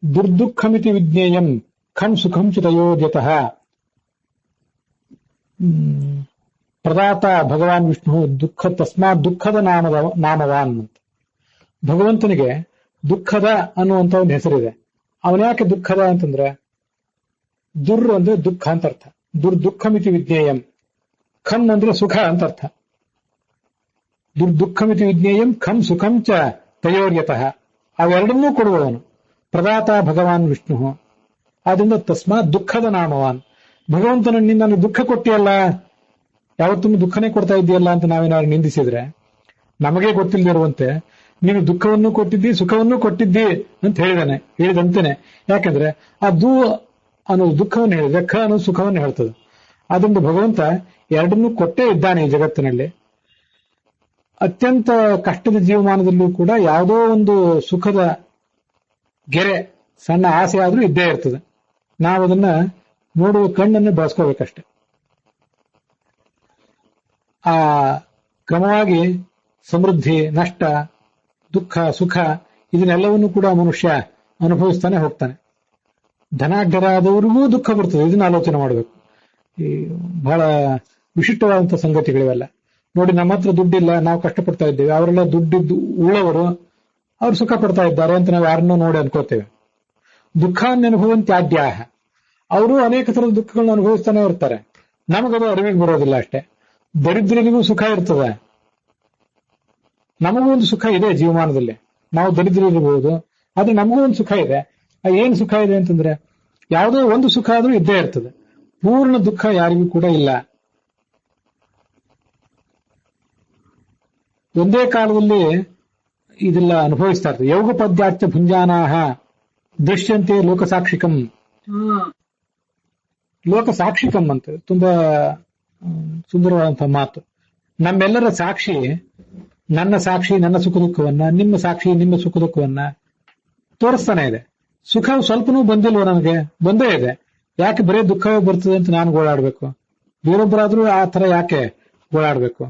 ದುರ್ದುಃಖಮಿತಿ ವಿಜ್ಞೇಯಂ ಖಂ ಸುಖಂ ಚ ತಯೋದ್ಯತಃ ಪ್ರದಾತ ಭಗವಾನ್ ವಿಷ್ಣು ದುಃಖ ತಸ್ಮಾತ್ ದುಃಖದ ನಾಮವಾನ್ ಅಂತ. ಭಗವಂತನಿಗೆ ದುಃಖದ ಅನ್ನುವಂತ ಒಂದು ಹೆಸರಿದೆ. ಅವನ್ಯಾಕೆ ದುಃಖದ ಅಂತಂದ್ರೆ ದುರ್ ಅಂದ್ರೆ ದುಃಖ ಅಂತ ಅರ್ಥ. ದುರ್ದುಃಖಮಿತಿ ವಿಜ್ಞೇಯಂ. ಖಂ ಅಂದ್ರೆ ಸುಖ ಅಂತ ಅರ್ಥ. ದುರ್ದುಃಖಮಿತಿ ವಿಜ್ಞೇಯಂ ಖಂ ಸುಖಂ ಚ ತಯೋರ್ಯತಃ. ಅವೆರಡನ್ನೂ ಕೊಡುವವನು ಪ್ರದಾತ ಭಗವಾನ್ ವಿಷ್ಣು. ಆದ್ರಿಂದ ತಸ್ಮಾತ್ ದುಃಖದ ನಾಮವಾನ್. ಭಗವಂತನ ನನಗೆ ದುಃಖ ಕೊಟ್ಟಿಯಲ್ಲ, ಯಾವತ್ತೂ ದುಃಖನೇ ಕೊಡ್ತಾ ಇದೆಯಲ್ಲ ಅಂತ ನಾವೇನಾದ್ರು ನಿಂದಿಸಿದ್ರೆ ನಮಗೆ ಗೊತ್ತಿಲ್ಲದಿರುವಂತೆ ನೀನು ದುಃಖವನ್ನು ಕೊಟ್ಟಿದ್ದಿ ಸುಖವನ್ನು ಕೊಟ್ಟಿದ್ದಿ ಅಂತ ಹೇಳಿದಂತೇನೆ. ಯಾಕಂದ್ರೆ ಆ ದು ಅನ್ನೋದು ದುಃಖವನ್ನು ಹೇಳಿದ್ರೆ ಖ ಅನ್ನೋದು ಸುಖವನ್ನು ಹೇಳ್ತದೆ. ಆದ್ರಿಂದ ಭಗವಂತ ಎರಡನ್ನೂ ಕೊಟ್ಟೇ ಇದ್ದಾನೆ ಈ ಜಗತ್ತಿನಲ್ಲಿ. ಅತ್ಯಂತ ಕಷ್ಟದ ಜೀವಮಾನದಲ್ಲೂ ಕೂಡ ಯಾವುದೋ ಒಂದು ಸುಖದ ಗೆರೆ, ಸಣ್ಣ ಆಸೆ ಆದ್ರೂ ಇದ್ದೇ ಇರ್ತದೆ. ನಾವು ಅದನ್ನ ನೋಡುವ ಕಣ್ಣನ್ನು ಬಳಸ್ಕೋಬೇಕಷ್ಟೆ. ಆ ಕ್ರಮವಾಗಿ ಸಮೃದ್ಧಿ, ನಷ್ಟ, ದುಃಖ, ಸುಖ ಇದನ್ನೆಲ್ಲವನ್ನೂ ಕೂಡ ಮನುಷ್ಯ ಅನುಭವಿಸ್ತಾನೆ ಹೋಗ್ತಾನೆ. ಧನಾಢ್ಯರಾದವರಿಗೂ ದುಃಖ ಬರ್ತದೆ. ಇದನ್ನ ಆಲೋಚನೆ ಮಾಡಬೇಕು. ಈ ಬಹಳ ವಿಶಿಷ್ಟವಾದಂತಹ ಸಂಗತಿಗಳಿವೆಲ್ಲ. ನೋಡಿ, ನಮ್ಮ ಹತ್ರ ದುಡ್ಡಿಲ್ಲ, ನಾವು ಕಷ್ಟಪಡ್ತಾ ಇದ್ದೇವೆ. ಅವರೆಲ್ಲ ದುಡ್ಡಿದ್ದು ಉಳ್ಳವರು, ಅವ್ರು ಸುಖ ಪಡ್ತಾ ಇದ್ದಾರೆ ಅಂತ ನಾವು ಯಾರನ್ನೋ ನೋಡಿ ಅನ್ಕೋತೇವೆ. ದುಃಖಾನ್ಯನುಭವಂ ತ್ಯಾಜ್ಯಾಹ. ಅವರು ಅನೇಕ ತರದ ದುಃಖಗಳನ್ನ ಅನುಭವಿಸ್ತಾನೆ ಇರ್ತಾರೆ. ನಮಗದು ಅರಿವಿಗೆ ಬರೋದಿಲ್ಲ ಅಷ್ಟೇ. ದರಿದ್ರನಿಗೂ ಸುಖ ಇರ್ತದೆ, ನಮಗೂ ಒಂದು ಸುಖ ಇದೆ ಜೀವಮಾನದಲ್ಲಿ. ನಾವು ದರಿದ್ರರಿರಬಹುದು, ಆದ್ರೆ ನಮಗೂ ಒಂದು ಸುಖ ಇದೆ. ಏನ್ ಸುಖ ಇದೆ ಅಂತಂದ್ರೆ ಯಾವುದೋ ಒಂದು ಸುಖ ಆದ್ರೂ ಇದ್ದೇ ಇರ್ತದೆ. ಪೂರ್ಣ ದುಃಖ ಯಾರಿಗೂ ಕೂಡ ಇಲ್ಲ. ಒಂದೇ ಕಾಲದಲ್ಲಿ ಇದೆಲ್ಲ ಅನುಭವಿಸ್ತಾ ಇರ್ತದೆ. ಯೋಗ ಪದ್ಯಾಚ್ಯ ಭುಂಜಾನಾಹ ದೃಶ್ಯಂತೆ ಲೋಕಸಾಕ್ಷಿಕಂ. ಲೋಕಸಾಕ್ಷಿಕಂ ಅಂತ ತುಂಬಾ ಸುಂದರವಾದಂತಹ ಮಾತು. ನಮ್ಮೆಲ್ಲರ ಸಾಕ್ಷಿ, ನನ್ನ ಸಾಕ್ಷಿ ನನ್ನ ಸುಖ ದುಃಖವನ್ನ, ನಿಮ್ಮ ಸಾಕ್ಷಿ ನಿಮ್ಮ ಸುಖ ದುಃಖವನ್ನ ತೋರಿಸ್ತಾನೆ ಇದೆ. ಸುಖ ಸ್ವಲ್ಪನೂ ಬಂದಿಲ್ವ ನನಗೆ? ಬಂದೇ ಇದೆ. ಯಾಕೆ ಬರೀ ದುಃಖವೇ ಬರ್ತದೆ ಅಂತ ನಾನು ಗೋಳಾಡ್ಬೇಕು? ಬೇರೊಬ್ಬರಾದ್ರೂ ಆ ತರ ಯಾಕೆ ಗೋಳಾಡ್ಬೇಕು?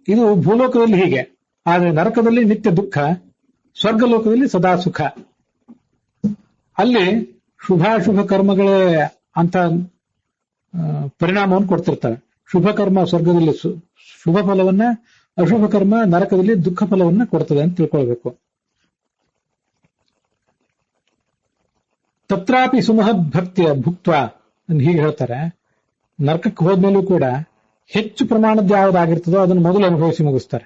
ಇದು ಭೂಲೋಕದಲ್ಲಿ ಹೀಗೆ. ಆದ್ರೆ ನರಕದಲ್ಲಿ ನಿತ್ಯ ದುಃಖ, ಸ್ವರ್ಗಲೋಕದಲ್ಲಿ ಸದಾ ಸುಖ. ಅಲ್ಲಿ ಶುಭಾಶುಭ ಕರ್ಮಗಳೇ ಅಂತ ಪರಿಣಾಮವನ್ನು ಕೊಡ್ತಿರ್ತವೆ. ಶುಭ ಕರ್ಮ ಸ್ವರ್ಗದಲ್ಲಿ ಶುಭ ಫಲವನ್ನ, ಅಶುಭ ಕರ್ಮ ನರಕದಲ್ಲಿ ದುಃಖ ಫಲವನ್ನ ಕೊಡ್ತದೆ ಅಂತ ತಿಳ್ಕೊಳ್ಬೇಕು. ತತ್ರಾಪಿ ಸುಮಹದ್ ಭಕ್ತಿಯ ಭುಕ್ತ ಹೀಗೆ ಹೇಳ್ತಾರೆ. ನರಕಕ್ಕೆ ಹೋದ್ಮೇಲೂ ಕೂಡ ಹೆಚ್ಚು ಪ್ರಮಾಣದ ಯಾವುದಾಗಿರ್ತದೋ ಅದನ್ನು ಮೊದಲು ಅನುಭವಿಸಿ ಮುಗಿಸ್ತಾರೆ.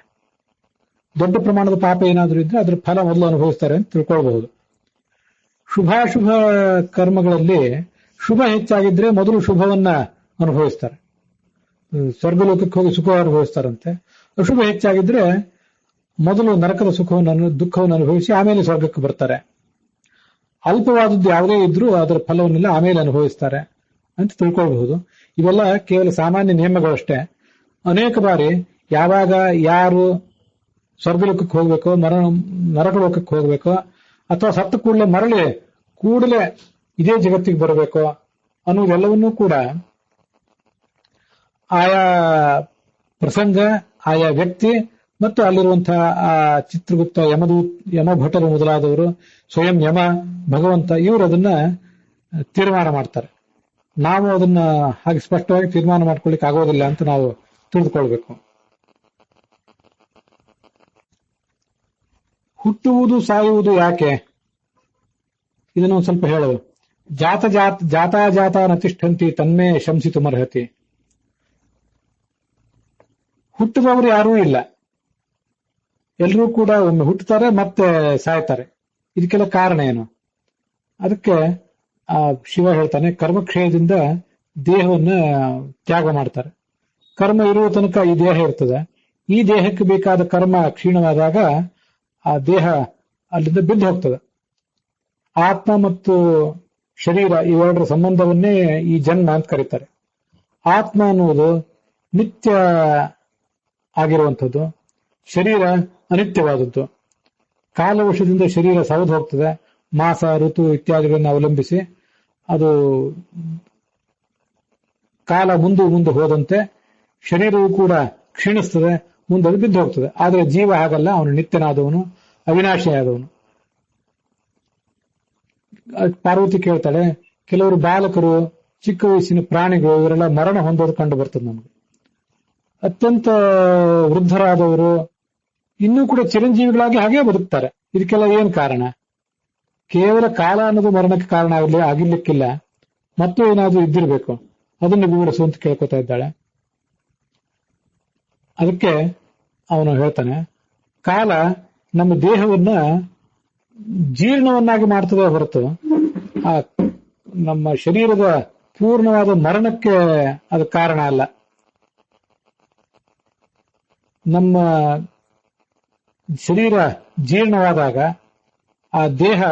ದೊಡ್ಡ ಪ್ರಮಾಣದ ಪಾಪ ಏನಾದರೂ ಇದ್ರೆ ಅದರ ಫಲ ಮೊದಲು ಅನುಭವಿಸ್ತಾರೆ ಅಂತ ತಿಳ್ಕೊಳ್ಬಹುದು. ಶುಭಾಶುಭ ಕರ್ಮಗಳಲ್ಲಿ ಶುಭ ಹೆಚ್ಚಾಗಿದ್ರೆ ಮೊದಲು ಶುಭವನ್ನ ಅನುಭವಿಸ್ತಾರೆ, ಸ್ವರ್ಗಲೋಕಕ್ಕೆ ಹೋಗಿ ಸುಖ ಅನುಭವಿಸ್ತಾರಂತೆ. ಅಶುಭ ಹೆಚ್ಚಾಗಿದ್ರೆ ಮೊದಲು ನರಕದ ಸುಖವನ್ನು ದುಃಖವನ್ನು ಅನುಭವಿಸಿ ಆಮೇಲೆ ಸ್ವರ್ಗಕ್ಕೆ ಬರ್ತಾರೆ. ಅಲ್ಪವಾದದ್ದು ಯಾವುದೇ ಇದ್ರೂ ಅದರ ಫಲವನ್ನೆಲ್ಲ ಆಮೇಲೆ ಅನುಭವಿಸ್ತಾರೆ ಅಂತ ತಿಳ್ಕೊಳ್ಬಹುದು. ಇವೆಲ್ಲ ಕೇವಲ ಸಾಮಾನ್ಯ ನಿಯಮಗಳಷ್ಟೇ. ಅನೇಕ ಬಾರಿ ಯಾವಾಗ ಯಾರು ಸ್ವರ್ಗಲೋಕಕ್ಕೆ ಹೋಗ್ಬೇಕೋ, ನರಕ ಲೋಕಕ್ಕೆ ಹೋಗ್ಬೇಕೋ, ಅಥವಾ ಸತ್ತ ಕೂಡಲೇ ಇದೇ ಜಗತ್ತಿಗೆ ಬರಬೇಕೋ ಅನ್ನೋದೆಲ್ಲವನ್ನೂ ಕೂಡ ಆಯಾ ಪ್ರಸಂಗ, ಆಯಾ ವ್ಯಕ್ತಿ ಮತ್ತು ಅಲ್ಲಿರುವಂತಹ ಚಿತ್ರಗುಪ್ತ, ಯಮಭಟರು ಮೊದಲಾದವರು, ಸ್ವಯಂ ಯಮ, ಭಗವಂತ, ಇವರು ಅದನ್ನ ತೀರ್ಮಾನ ಮಾಡ್ತಾರೆ. ನಾವು ಅದನ್ನ ಹಾಗೆ ಸ್ಪಷ್ಟವಾಗಿ ತೀರ್ಮಾನ ಮಾಡ್ಕೊಳ್ಳಿಕ್ಕೆ ಆಗೋದಿಲ್ಲ ಅಂತ ನಾವು ತಿಳಿದುಕೊಳ್ಬೇಕು. ಹುಟ್ಟುವುದು ಸಾಯುವುದು ಯಾಕೆ? ಇದನ್ನು ಒಂದು ಸ್ವಲ್ಪ ಹೇಳೋದು. ಜಾತ ನತಿಷ್ಠಂತಿ ತನ್ಮೇ ಶಂಸಿತುಮರ್ಹತಿ. ಹುಟ್ಟಿದವರು ಯಾರೂ ಇಲ್ಲ, ಎಲ್ಲರೂ ಕೂಡ ಒಮ್ಮೆ ಹುಟ್ಟುತ್ತಾರೆ ಮತ್ತೆ ಸಾಯ್ತಾರೆ. ಇದಕ್ಕೆಲ್ಲ ಕಾರಣ ಏನು? ಅದಕ್ಕೆ ಶಿವ ಹೇಳ್ತಾನೆ, ಕರ್ಮಕ್ಷಯದಿಂದ ದೇಹವನ್ನ ತ್ಯಾಗ ಮಾಡ್ತಾರೆ. ಕರ್ಮ ಇರುವ ತನಕ ಈ ದೇಹ ಇರ್ತದೆ. ಈ ದೇಹಕ್ಕೆ ಬೇಕಾದ ಕರ್ಮ ಕ್ಷೀಣವಾದಾಗ ಆ ದೇಹ ಅಲ್ಲಿಂದ ಬಿದ್ದು ಹೋಗ್ತದೆ. ಆತ್ಮ ಮತ್ತು ಶರೀರ ಇವೆರಡರ ಸಂಬಂಧವನ್ನೇ ಈ ಜನ್ಮ ಅಂತ ಕರೀತಾರೆ. ಆತ್ಮ ಅನ್ನುವುದು ನಿತ್ಯ ಆಗಿರುವಂಥದ್ದು, ಶರೀರ ಅನಿತ್ಯವಾದದ್ದು. ಕಾಲವಶದಿಂದ ಶರೀರ ಸೌದು ಹೋಗ್ತದೆ. ಮಾಸ, ಋತು ಇತ್ಯಾದಿಗಳನ್ನು ಅವಲಂಬಿಸಿ ಅದು ಕಾಲ ಮುಂದೆ ಹೋದಂತೆ ಶರೀರವು ಕೂಡ ಕ್ಷೀಣಿಸ್ತದೆ, ಮುಂದೆ ಬಿದ್ದು ಹೋಗ್ತದೆ. ಆದರೆ ಜೀವ ಹಾಗಲ್ಲ, ಅವನು ನಿತ್ಯನಾದವನು, ಅವಿನಾಶಿಯಾದವನು. ಪಾರ್ವತಿ ಕೇಳ್ತಾಳೆ, ಕೆಲವರು ಬಾಲಕರು, ಚಿಕ್ಕ ವಯಸ್ಸಿನ ಪ್ರಾಣಿಗಳು ಇವರೆಲ್ಲ ಮರಣ ಹೊಂದೋದು ಕಂಡು ಬರ್ತದೆ ನಮಗೆ. ಅತ್ಯಂತ ವೃದ್ಧರಾದವರು ಇನ್ನೂ ಕೂಡ ಚಿರಂಜೀವಿಗಳಾಗಿ ಹಾಗೇ ಬದುಕ್ತಾರೆ. ಇದಕ್ಕೆಲ್ಲ ಏನ್ ಕಾರಣ? ಕೇವಲ ಕಾಲ ಅನ್ನೋದು ಮರಣಕ್ಕೆ ಕಾರಣ ಆಗಿರ್ಲಿಕ್ಕಿಲ್ಲ, ಮತ್ತು ಏನಾದ್ರೂ ಇದ್ದಿರ್ಬೇಕು. ಅದನ್ನು ವಿವರಿಸು ಅಂತ ಕೇಳ್ಕೊತಾ ಇದ್ದಾಳೆ. ಅದಕ್ಕೆ ಅವನು ಹೇಳ್ತಾನೆ, ಕಾಲ ನಮ್ಮ ದೇಹವನ್ನ ಜೀರ್ಣವನ್ನಾಗಿ ಮಾಡ್ತದೆ ಹೊರತು ಆ ನಮ್ಮ ಶರೀರದ ಪೂರ್ಣವಾದ ಮರಣಕ್ಕೆ ಅದು ಕಾರಣ ಅಲ್ಲ. ನಮ್ಮ ಶರೀರ ಜೀರ್ಣವಾದಾಗ ಆ ದೇಹ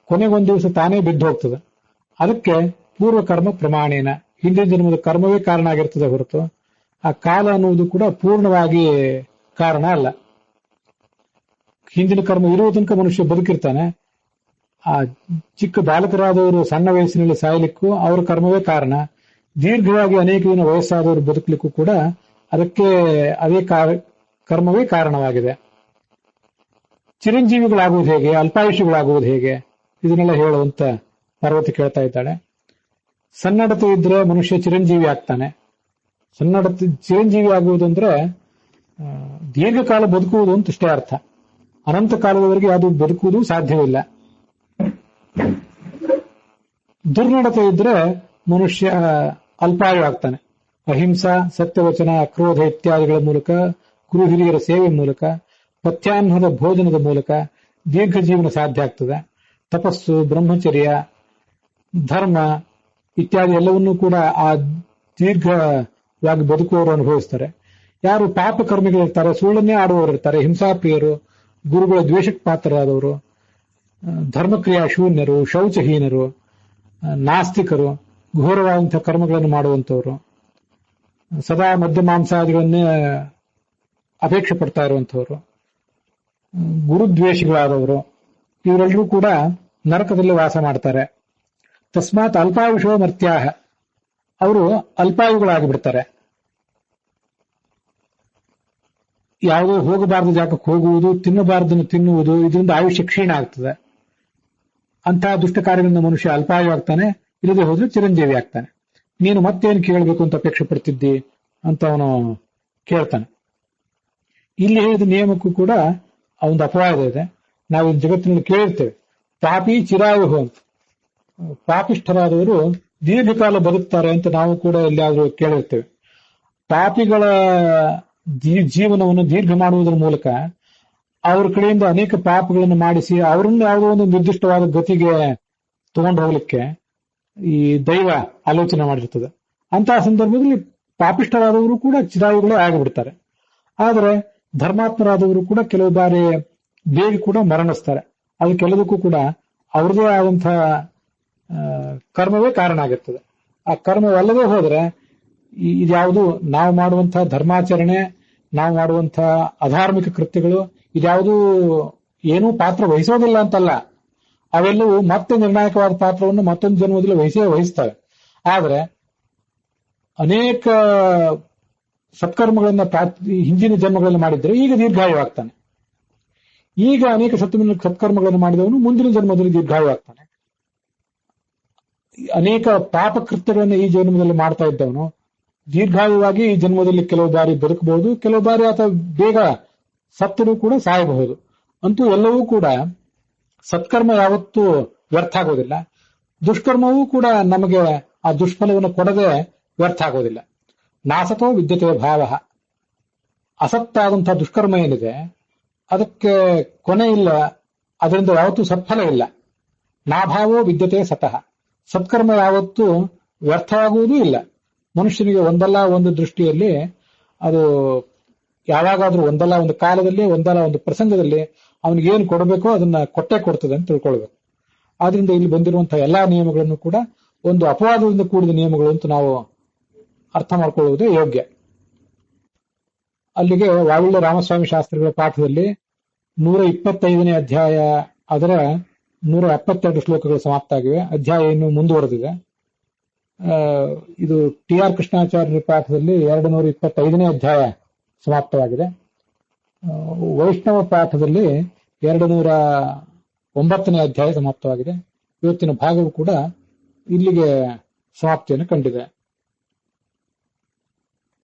ಕೊನೆಗೊಂದು ದಿವಸ ತಾನೇ ಬಿದ್ದು ಹೋಗ್ತದೆ. ಅದಕ್ಕೆ ಪೂರ್ವ ಕರ್ಮ ಪ್ರಮಾಣೇನ, ಹಿಂದಿನ ಜನ್ಮದ ಕರ್ಮವೇ ಕಾರಣ ಆಗಿರ್ತದೆ ಹೊರತು ಆ ಕಾಲ ಅನ್ನುವುದು ಕೂಡ ಪೂರ್ಣವಾಗಿ ಕಾರಣ ಅಲ್ಲ. ಹಿಂದಿನ ಕರ್ಮ ಇರುವ ತನಕ ಮನುಷ್ಯ ಬದುಕಿರ್ತಾನೆ. ಆ ಚಿಕ್ಕ ಬಾಲಕರಾದವರು ಸಣ್ಣ ವಯಸ್ಸಿನಲ್ಲಿ ಸಾಯಲಿಕ್ಕೂ ಅವರ ಕರ್ಮವೇ ಕಾರಣ. ದೀರ್ಘವಾಗಿ ಅನೇಕ ದಿನ ವಯಸ್ಸಾದವರು ಬದುಕಲಿಕ್ಕೂ ಕೂಡ ಅದಕ್ಕೆ ಅದೇ ಕರ್ಮವೇ ಕಾರಣವಾಗಿದೆ. ಚಿರಂಜೀವಿಗಳಾಗುವುದು ಹೇಗೆ, ಅಲ್ಪಾಯುಷಿಗಳಾಗುವುದು ಹೇಗೆ, ಇದನ್ನೆಲ್ಲ ಹೇಳುವಂತ ಪಾರ್ವತಿ ಕೇಳ್ತಾ ಇದ್ದಾಳೆ. ಸನ್ನಡತೆ ಇದ್ರೆ ಮನುಷ್ಯ ಚಿರಂಜೀವಿ ಆಗ್ತಾನೆ. ಚಿರಂಜೀವಿ ಆಗುವುದಂದ್ರೆ ದೀರ್ಘಕಾಲ ಬದುಕುವುದು ಅಂತ ಇಷ್ಟೇ ಅರ್ಥ. ಅನಂತ ಕಾಲದವರೆಗೆ ಅದು ಬದುಕುವುದು ಸಾಧ್ಯವಿಲ್ಲ. ದುರ್ನಡತೆ ಇದ್ರೆ ಮನುಷ್ಯ ಅಲ್ಪಾಯು ಆಗ್ತಾನೆ. ಅಹಿಂಸಾ, ಸತ್ಯವಚನ, ಅಕ್ರೋಧ ಇತ್ಯಾದಿಗಳ ಮೂಲಕ, ಗುರು ಹಿರಿಯರ ಸೇವೆ ಮೂಲಕ, ಪಥ್ಯಾಹ್ನದ ಭೋಜನದ ಮೂಲಕ ದೀರ್ಘ ಜೀವನ ಸಾಧ್ಯ ಆಗ್ತದೆ. ತಪಸ್ಸು, ಬ್ರಹ್ಮಚರ್ಯ, ಧರ್ಮ ಇತ್ಯಾದಿ ಎಲ್ಲವನ್ನೂ ಕೂಡ ಆ ದೀರ್ಘವಾಗಿ ಬದುಕುವವರು ಅನುಭವಿಸ್ತಾರೆ. ಯಾರು ಪಾಪ ಕರ್ಮಿಗಳಿರ್ತಾರೆ, ಸುಳ್ಳನ್ನೇ ಆಡುವವರಿರ್ತಾರೆ, ಹಿಂಸಾಪ್ರಿಯರು, ಗುರುಗಳ ದ್ವೇಷಕ್ಕೆ ಪಾತ್ರರಾದವರು, ಧರ್ಮಕ್ರಿಯಾ ಶೂನ್ಯರು, ಶೌಚಹೀನರು, ನಾಸ್ತಿಕರು, ಘೋರವಾದಂತಹ ಕರ್ಮಗಳನ್ನು ಮಾಡುವಂತವರು, ಸದಾ ಮದ್ಯ ಮಾಂಸಾದಿಗಳನ್ನೇ ಅಪೇಕ್ಷೆ ಪಡ್ತಾ ಇರುವಂತವರು, ಗುರುದ್ವೇಷಿಗಳಾದವರು, ಇವರೆಲ್ಲರೂ ಕೂಡ ನರಕದಲ್ಲಿ ವಾಸ ಮಾಡ್ತಾರೆ. ತಸ್ಮಾತ್ ಅಲ್ಪಾಯುಷೋ ಮರ್ತ್ಯಾಹ, ಅವರು ಅಲ್ಪಾಯುಗಳಾಗಿ ಬಿಡ್ತಾರೆ. ಯಾವುದೋ ಹೋಗಬಾರದು ಜಾಗಕ್ಕೆ ಹೋಗುವುದು, ತಿನ್ನಬಾರದನ್ನು ತಿನ್ನುವುದು, ಇದರಿಂದ ಆಯುಷ್ಯ ಕ್ಷೀಣ ಆಗ್ತದೆ. ಅಂತಹ ದುಷ್ಟ ಕಾರ್ಯಗಳಿಂದ ಮನುಷ್ಯ ಅಲ್ಪಾಯು ಆಗ್ತಾನೆ. ಇಲ್ಲದೆ ಹೋದ್ರೆ ಚಿರಂಜೀವಿ ಆಗ್ತಾನೆ. ನೀನು ಮತ್ತೇನು ಕೇಳಬೇಕು ಅಂತ ಅಪೇಕ್ಷೆ ಪಡ್ತಿದ್ದಿ ಅಂತ ಅವನು ಕೇಳ್ತಾನೆ. ಇಲ್ಲಿ ಹೇಳಿದ ನಿಯಮಕ್ಕೂ ಕೂಡ ಒಂದು ಅಪವಾದ ಇದೆ. ನಾವು ಈ ಜಗತ್ತಿನಲ್ಲಿ ಕೇಳಿರ್ತೇವೆ, ಪಾಪಿ ಚಿರಾಯುಹು ಅಂತ. ಪಾಪಿಷ್ಠರಾದವರು ದೀರ್ಘಕಾಲ ಬದುಕ್ತಾರೆ ಅಂತ ನಾವು ಕೂಡ ಎಲ್ಲಿಯಾದರೂ ಕೇಳಿರ್ತೇವೆ. ಪಾಪಿಗಳ ಜೀವನವನ್ನು ದೀರ್ಘ ಮಾಡುವುದರ ಮೂಲಕ ಅವ್ರ ಕಡೆಯಿಂದ ಅನೇಕ ಪಾಪಗಳನ್ನು ಮಾಡಿಸಿ ಅವರನ್ನು ಯಾವುದೋ ಒಂದು ನಿರ್ದಿಷ್ಟವಾದ ಗತಿಗೆ ತಗೊಂಡು ಹೋಗ್ಲಿಕ್ಕೆ ಈ ದೈವ ಆಲೋಚನೆ ಮಾಡಿರ್ತದೆ. ಅಂತಹ ಸಂದರ್ಭದಲ್ಲಿ ಪಾಪಿಷ್ಠರಾದವರು ಕೂಡ ಚಿರಾಯುಗಳೇ ಆಗಿಬಿಡ್ತಾರೆ. ಆದರೆ ಧರ್ಮಾತ್ಮರಾದವರು ಕೂಡ ಕೆಲವು ಬಾರಿ ಬೇಗ ಕೂಡ ಮರಣಿಸ್ತಾರೆ. ಅದಕ್ಕೆಲ್ಲದಕ್ಕೂ ಕೂಡ ಅವ್ರದೇ ಆದಂತಹ ಕರ್ಮವೇ ಕಾರಣ ಆಗಿರ್ತದೆ. ಆ ಕರ್ಮವಲ್ಲದೆ ಹೋದ್ರೆ ಇದ್ಯಾವುದು ನಾವು ಮಾಡುವಂತಹ ಧರ್ಮಾಚರಣೆ, ನಾವು ಮಾಡುವಂತಹ ಅಧಾರ್ಮಿಕ ಕೃತ್ಯಗಳು ಇದ್ಯಾವುದೂ ಏನೂ ಪಾತ್ರ ವಹಿಸೋದಿಲ್ಲ ಅಂತಲ್ಲ. ಅವೆಲ್ಲವೂ ಮತ್ತೆ ನಿರ್ಣಾಯಕವಾದ ಪಾತ್ರವನ್ನು ಮತ್ತೊಂದು ಜನ್ಮದಲ್ಲಿ ವಹಿಸ್ತವೆ. ಆದರೆ ಅನೇಕ ಸತ್ಕರ್ಮಗಳನ್ನ ಹಿಂದಿನ ಜನ್ಮಗಳಲ್ಲಿ ಮಾಡಿದ್ರೆ ಈಗ ದೀರ್ಘಾಯು ಆಗ್ತಾನೆ. ಈಗ ಅನೇಕ ಸತ್ಕರ್ಮಗಳನ್ನು ಮಾಡಿದವನು ಮುಂದಿನ ಜನ್ಮದಲ್ಲಿ ದೀರ್ಘಾಯು ಆಗ್ತಾನೆ. ಅನೇಕ ಪಾಪ ಕೃತ್ಯಗಳನ್ನು ಈ ಜನ್ಮದಲ್ಲಿ ಮಾಡ್ತಾ ಇದ್ದವನು ದೀರ್ಘಾಯುವಾಗಿ ಈ ಜನ್ಮದಲ್ಲಿ ಕೆಲವು ಬಾರಿ ಬದುಕಬಹುದು, ಕೆಲವು ಬಾರಿ ಆತ ಬೇಗ ಸತ್ತರೂ ಕೂಡ ಸಾಯಬಹುದು. ಅಂತೂ ಎಲ್ಲವೂ ಕೂಡ ಸತ್ಕರ್ಮ ಯಾವತ್ತೂ ವ್ಯರ್ಥ ಆಗೋದಿಲ್ಲ. ದುಷ್ಕರ್ಮವೂ ಕೂಡ ನಮಗೆ ಆ ದುಷ್ಫಲವನ್ನು ಕೊಡದೆ ವ್ಯರ್ಥ ಆಗೋದಿಲ್ಲ. ನಾಸತೋ ವಿದ್ಯತೆ ಭಾವ. ಅಸತ್ತಾದಂತಹ ದುಷ್ಕರ್ಮ ಏನಿದೆ ಅದಕ್ಕೆ ಕೊನೆ ಇಲ್ಲ, ಅದರಿಂದ ಯಾವತ್ತೂ ಸತ್ಫಲ ಇಲ್ಲ. ನಾಭಾವೋ ವಿದ್ಯತೆ ಸತಃ. ಸತ್ಕರ್ಮ ಯಾವತ್ತೂ ವ್ಯರ್ಥವಾಗುವುದೂ ಇಲ್ಲ. ಮನುಷ್ಯನಿಗೆ ಒಂದಲ್ಲ ಒಂದು ದೃಷ್ಟಿಯಲ್ಲಿ ಅದು ಯಾವಾಗಾದ್ರೂ ಒಂದಲ್ಲ ಒಂದು ಕಾಲದಲ್ಲಿ, ಒಂದಲ್ಲ ಒಂದು ಪ್ರಸಂಗದಲ್ಲಿ ಅವನಿಗೇನು ಕೊಡಬೇಕೋ ಅದನ್ನ ಕೊಟ್ಟೇ ಕೊಡ್ತದೆ ಅಂತ ತಿಳ್ಕೊಳ್ಬೇಕು. ಆದ್ರಿಂದ ಇಲ್ಲಿ ಬಂದಿರುವಂತಹ ಎಲ್ಲಾ ನಿಯಮಗಳನ್ನು ಕೂಡ ಒಂದು ಅಪವಾದದಿಂದ ಕೂಡಿದ ನಿಯಮಗಳು ಅಂತ ನಾವು ಅರ್ಥ ಮಾಡ್ಕೊಳ್ಳುವುದೇ ಯೋಗ್ಯ. ಅಲ್ಲಿಗೆ ವಾವಿಳ್ಯ ರಾಮಸ್ವಾಮಿ ಶಾಸ್ತ್ರಿಗಳ ಪಾಠದಲ್ಲಿ 125ನೇ ಅಧ್ಯಾಯ ಅದರ 172 ಶ್ಲೋಕಗಳು ಸಮಾಪ್ತ ಆಗಿವೆ. ಅಧ್ಯಾಯ ಇನ್ನು ಮುಂದುವರೆದಿದೆ. ಇದು TR ಕೃಷ್ಣಾಚಾರ್ಯರ ಪಾಠದಲ್ಲಿ 225ನೇ ಅಧ್ಯಾಯ ಸಮಾಪ್ತವಾಗಿದೆ. ವೈಷ್ಣವ ಪಾಠದಲ್ಲಿ 209ನೇ ಅಧ್ಯಾಯ ಸಮಾಪ್ತವಾಗಿದೆ. ಇವತ್ತಿನ ಭಾಗವು ಕೂಡ ಇಲ್ಲಿಗೆ ಸಮಾಪ್ತಿಯನ್ನು ಕಂಡಿದೆ.